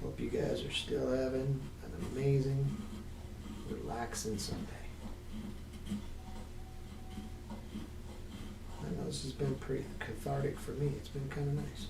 Hope you guys are still having an amazing, relaxing Sunday. I know this has been pretty cathartic for me. It's been kind of nice.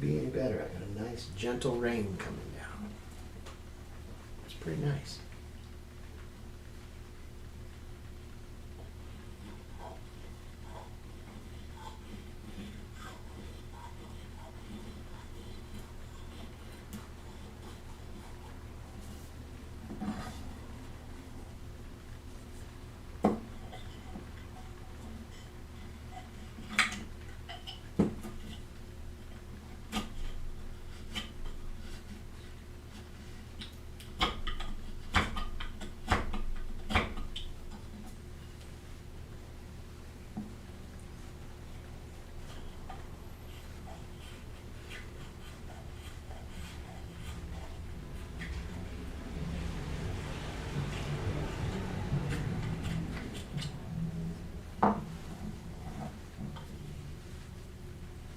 be any better. I got a nice gentle rain coming down. It's pretty nice.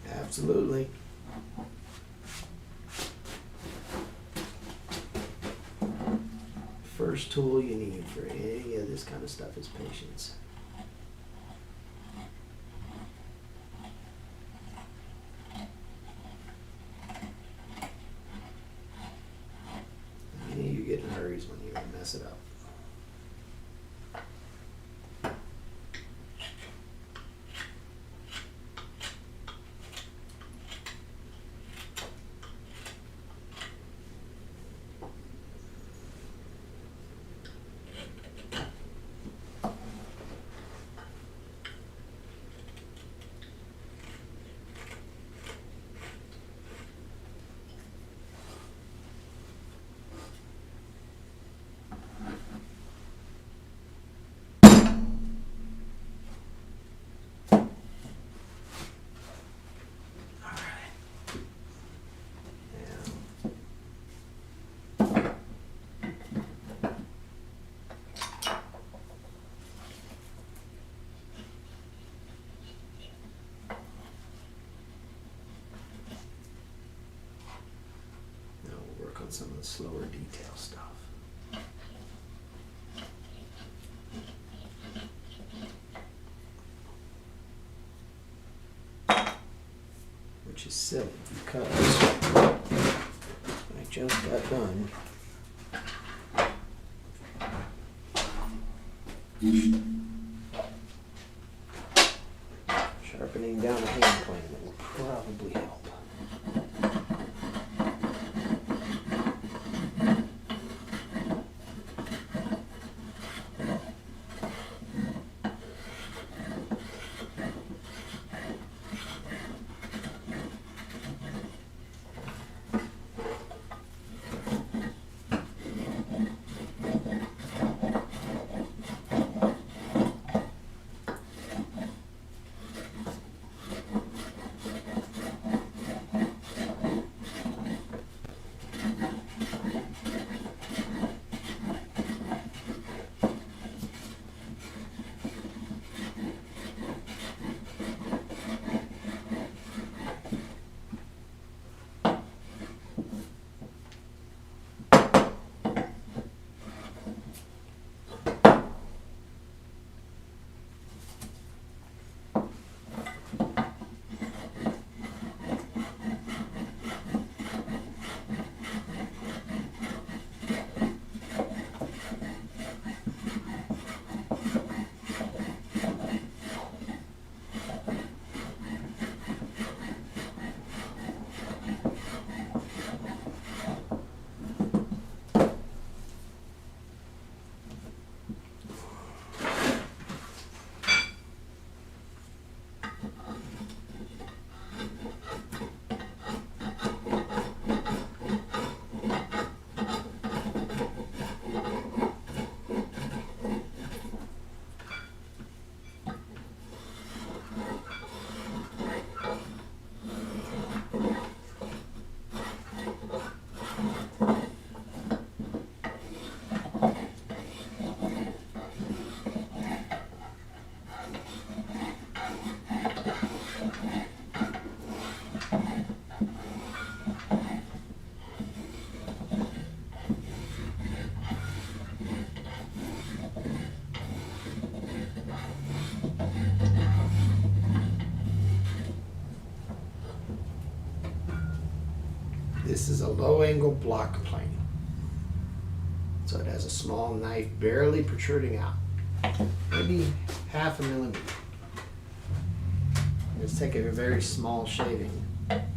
Absolutely. First tool you need for any of this kind of stuff is patience. You get in hurries when you mess it up. On some of the slower detail stuff. Which is silly because I just got done sharpening down a hand plane that will probably help. This is a low angle block plane. So it has a small knife barely protruding out. Maybe half a millimeter. Let's take a very small shaving. And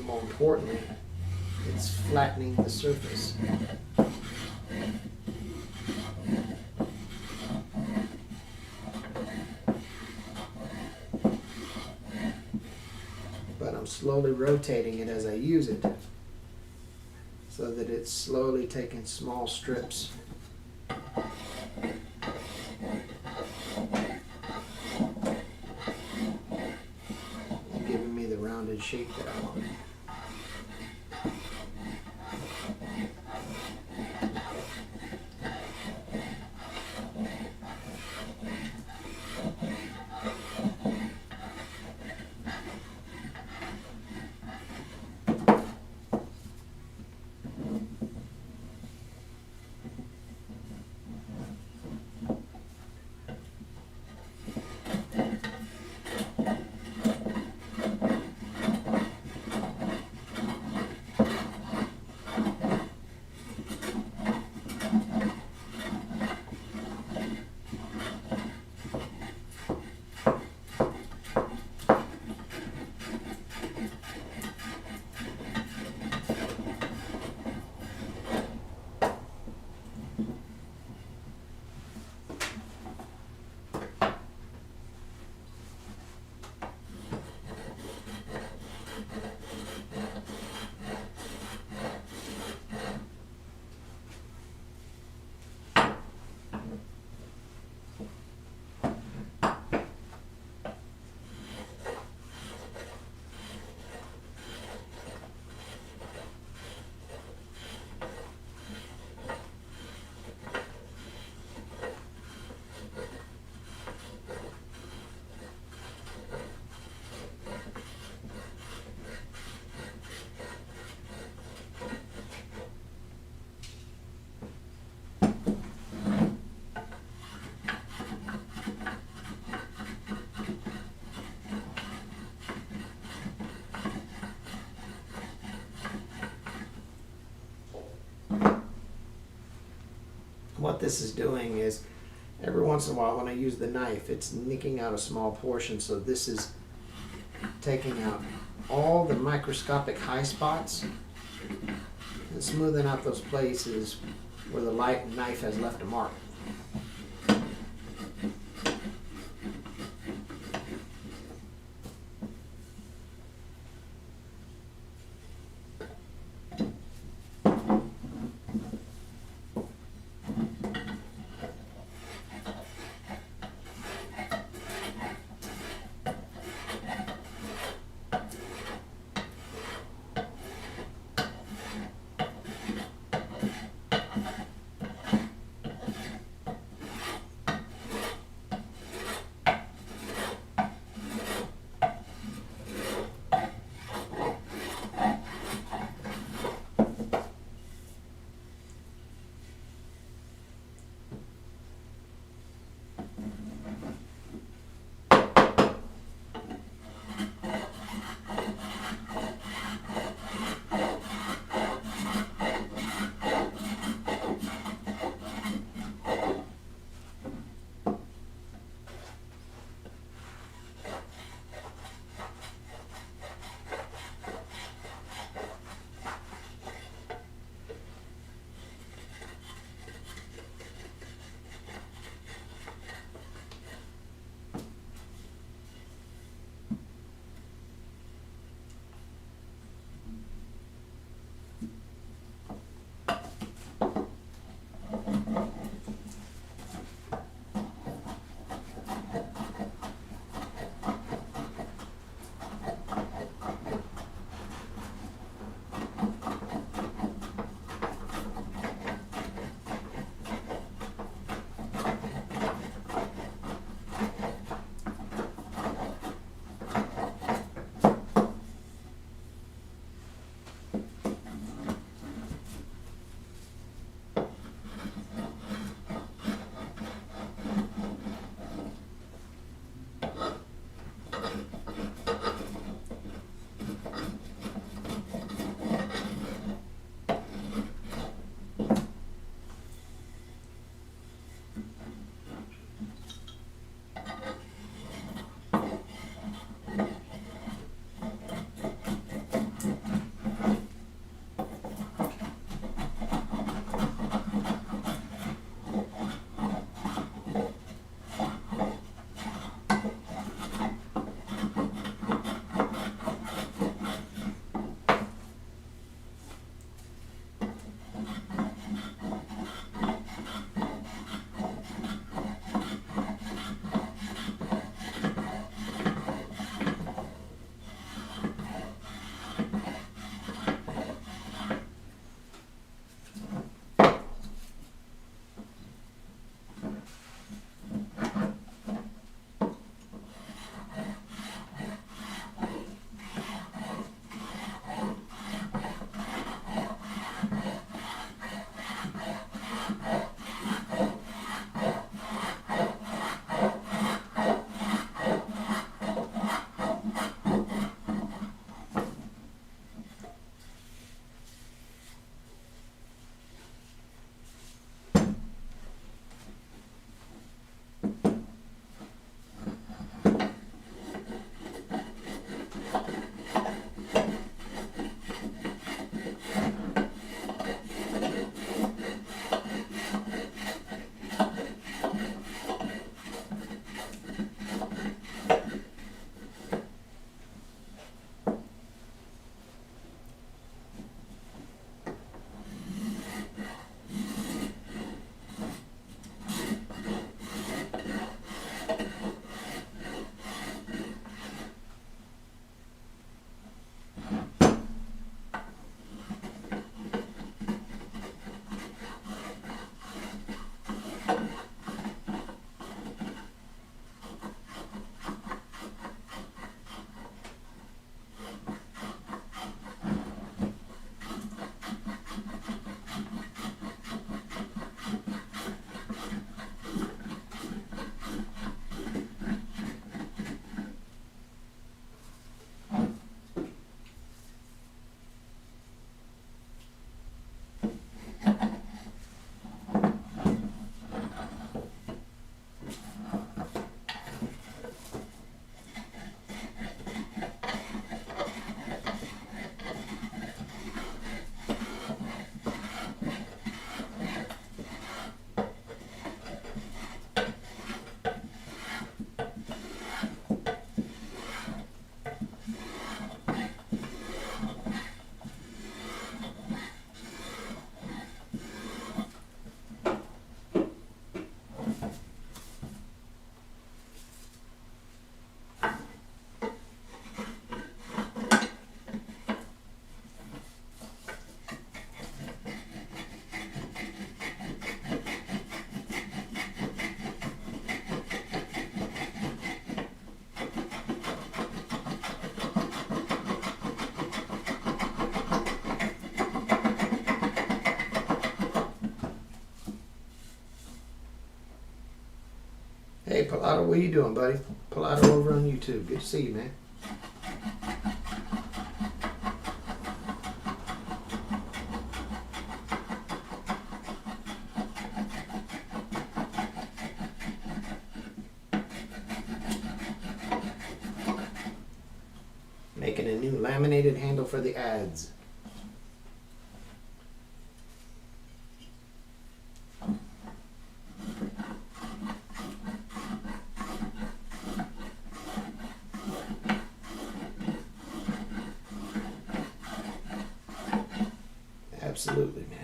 more importantly, it's flattening the surface. But I'm slowly rotating it as I use it so that it's slowly taking small strips. And giving me the rounded shape that I want. What this is doing is, every once in a while when I use the knife, it's nicking out a small portion, so this is taking out all the microscopic high spots and smoothing out those places where the light knife has left a mark. Hey, Pilato, what you doing, buddy? Pilato over on YouTube. Good to see you, man. Making a new laminated handle for the ads. Absolutely, man.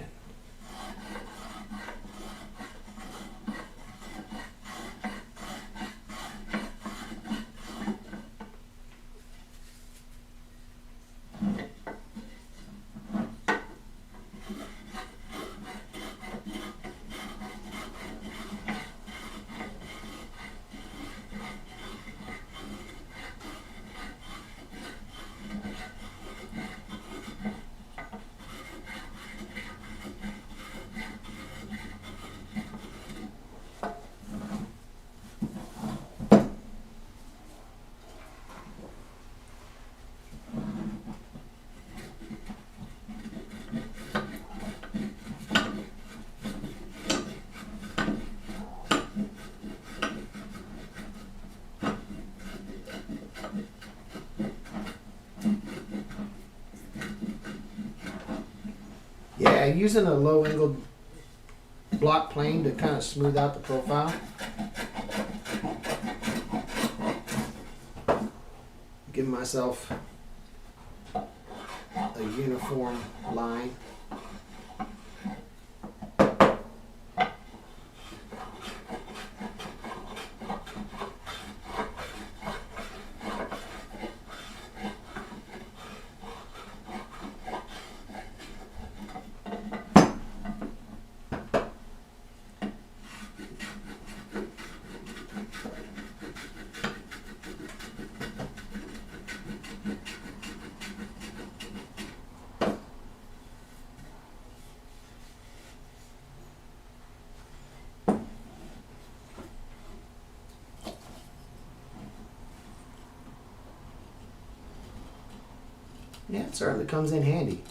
Yeah, using a low angled block plane to kind of smooth out the profile. Give myself a uniform line. Yeah, it certainly comes in handy.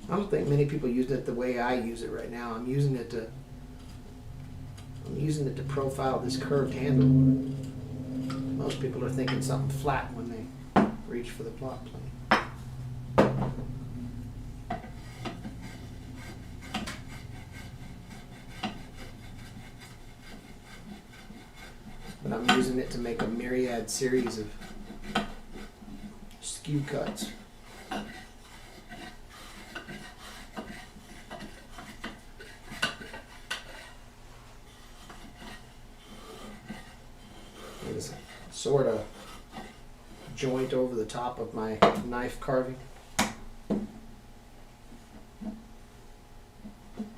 I don't think many people use it the way I use it right now. I'm using it to profile this curved handle. Most people are thinking something flat when they reach for the block plane. But I'm using it to make a myriad series of skew cuts. There's a sort of joint over the top of my knife carving,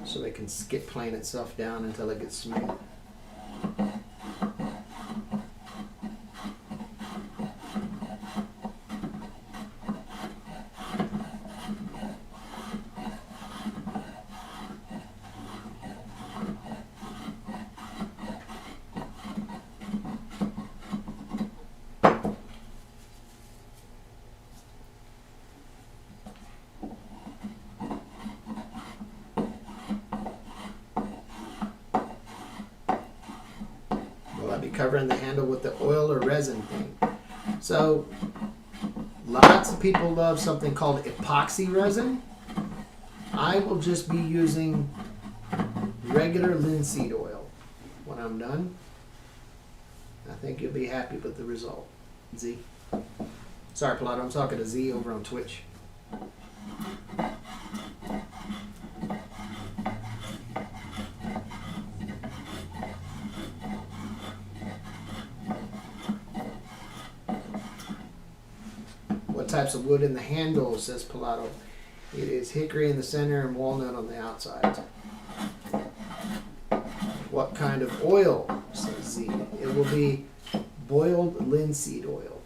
so they can skip plane itself down until it gets smooth. I'll be covering the handle with the oil or resin thing. So lots of people love something called epoxy resin. I will just be using regular linseed oil when I'm done. I think you'll be happy with the result. Z. Sorry, Pilato, I'm talking to Z over on Twitch. What types of wood in the handle, says Pilato? It is hickory in the center and walnut on the outside. What kind of oil, says Z? It will be boiled linseed oil.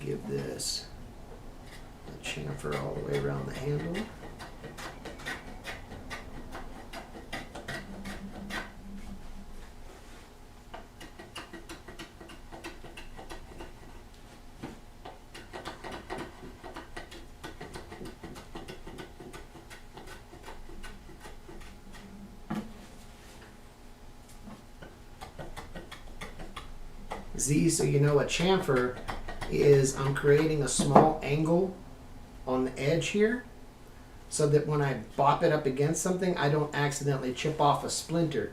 give this a chamfer all the way around the handle. Z, so you know a chamfer is, I'm creating a small angle on the edge here so that when I bop it up against something, I don't accidentally chip off a splinter.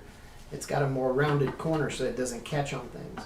It's got a more rounded corner so it doesn't catch on things.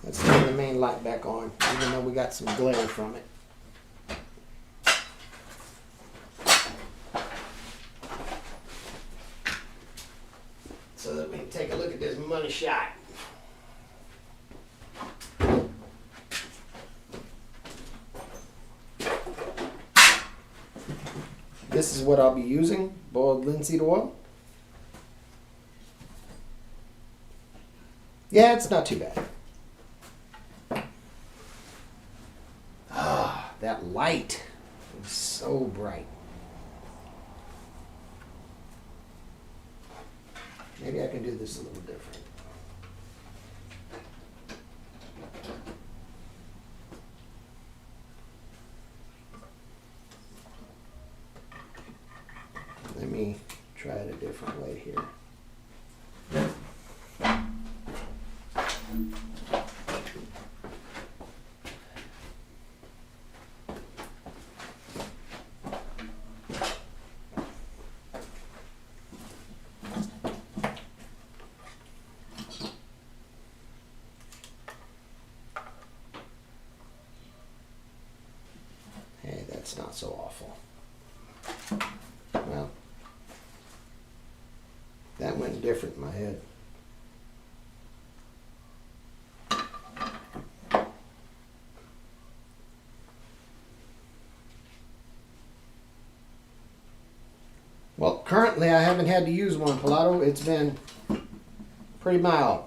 Let's turn the main light back on, even though we got some glare from it. So that we can take a look at this money shot. This is what I'll be using, boiled linseed oil. Yeah, it's not too bad. Ah, that light is so bright. Maybe I can do this a little different. Let me try it a different way here. Hey, that's not so awful. Well, that went different in my head. Well, currently I haven't had to use one, Pilato. It's been pretty mild.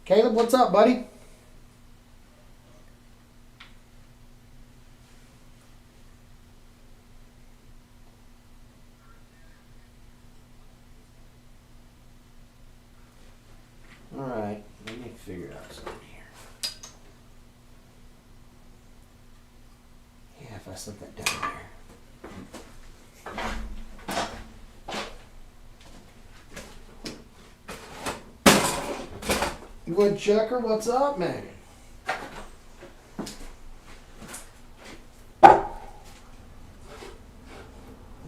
Caleb, what's up, buddy? All right, let me figure out something here. Yeah, if I slip that down there. Woodchucker, what's up, man?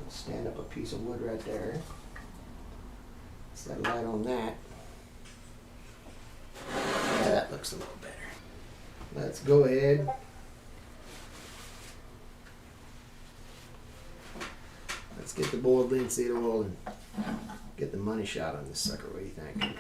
Stand up a piece of wood right there. Set a light on that. Yeah, that looks a little better. Let's go ahead. Let's get the boiled linseed oil and get the money shot on this sucker. What do you think?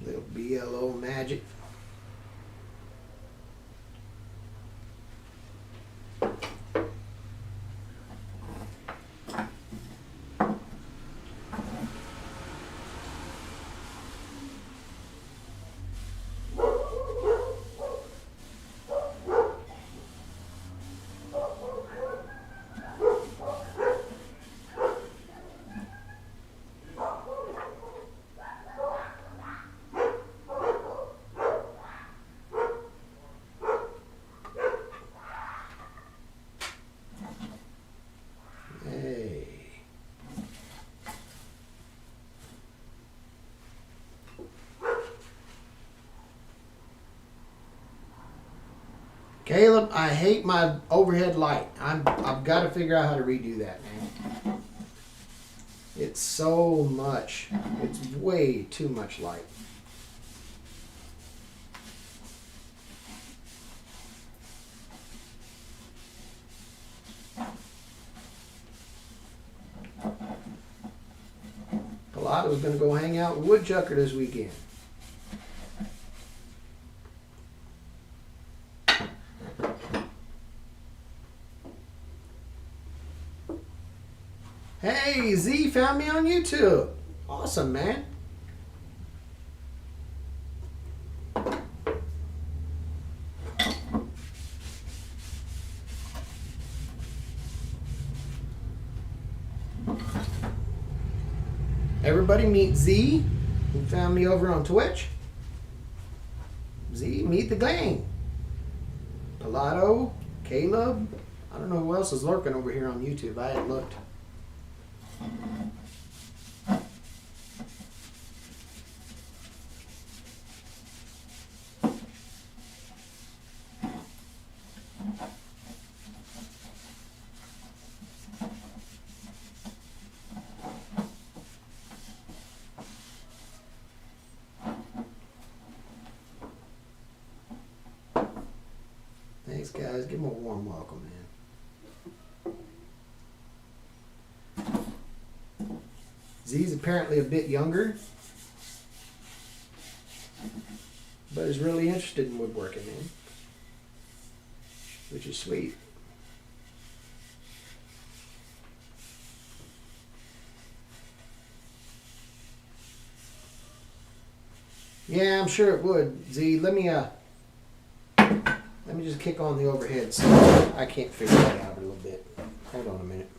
Little BLO magic. Caleb, I hate my overhead light. I've got to figure out how to redo that, man. It's so much. It's way too much light. Pilata was going to go hang out with Woodchucker this weekend. Hey, Z found me on YouTube. Awesome, man. Everybody meet Z, who found me over on Twitch. Z, meet the gang. Pilato, Caleb. I don't know who else is lurking over here on YouTube. I hadn't looked. Thanks, guys. Give them a warm welcome, man. Z's apparently a bit younger, but is really interested in woodworking, man, which is sweet. Yeah, I'm sure it would. Z, let me just kick on the overhead so I can't figure that out a little bit. Hold on a minute.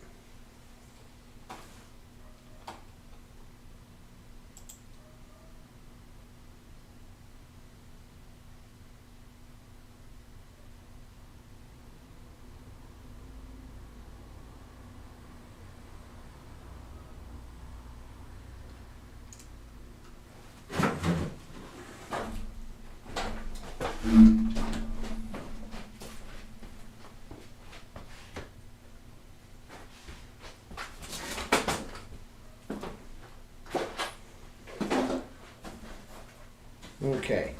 Okay.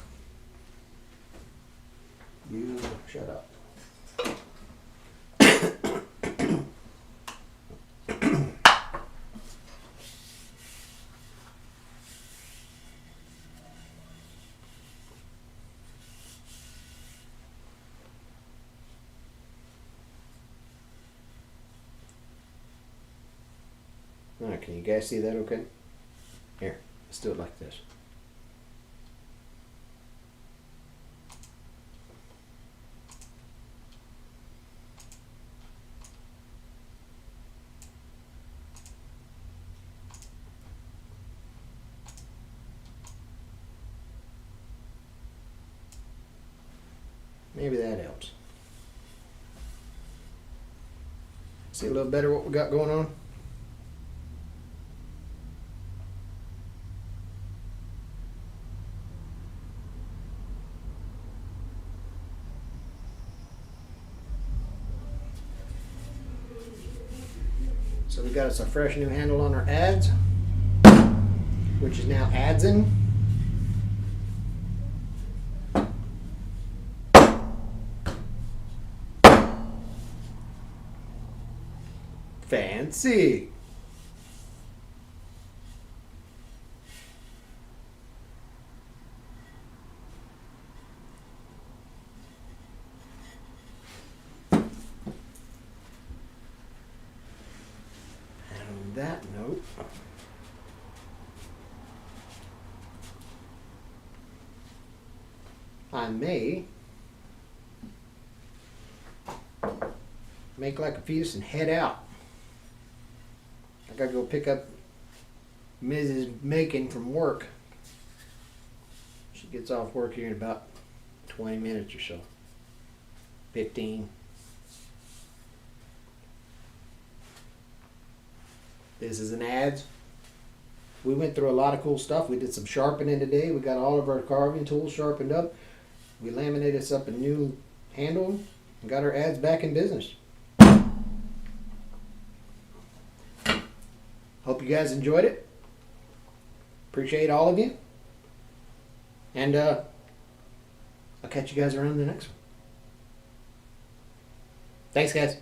You shut up. Alright, can you guys see that okay? Here, let's do it like this. Maybe that helps. See a little better what we got going on? So we got us a fresh new handle on our ads, which is now Adsin. Fancy. And on that note, I may make like a fetus and head out. I gotta go pick up Mrs. Macon from work. She gets off work here in about 20 minutes or so. 15. This is an ads. We went through a lot of cool stuff. We did some sharpening today. We got all of our carving tools sharpened up. We laminated us up a new handled and got our ads back in business. Hope you guys enjoyed it. Appreciate all of you. And I'll catch you guys around the next one. Thanks, guys.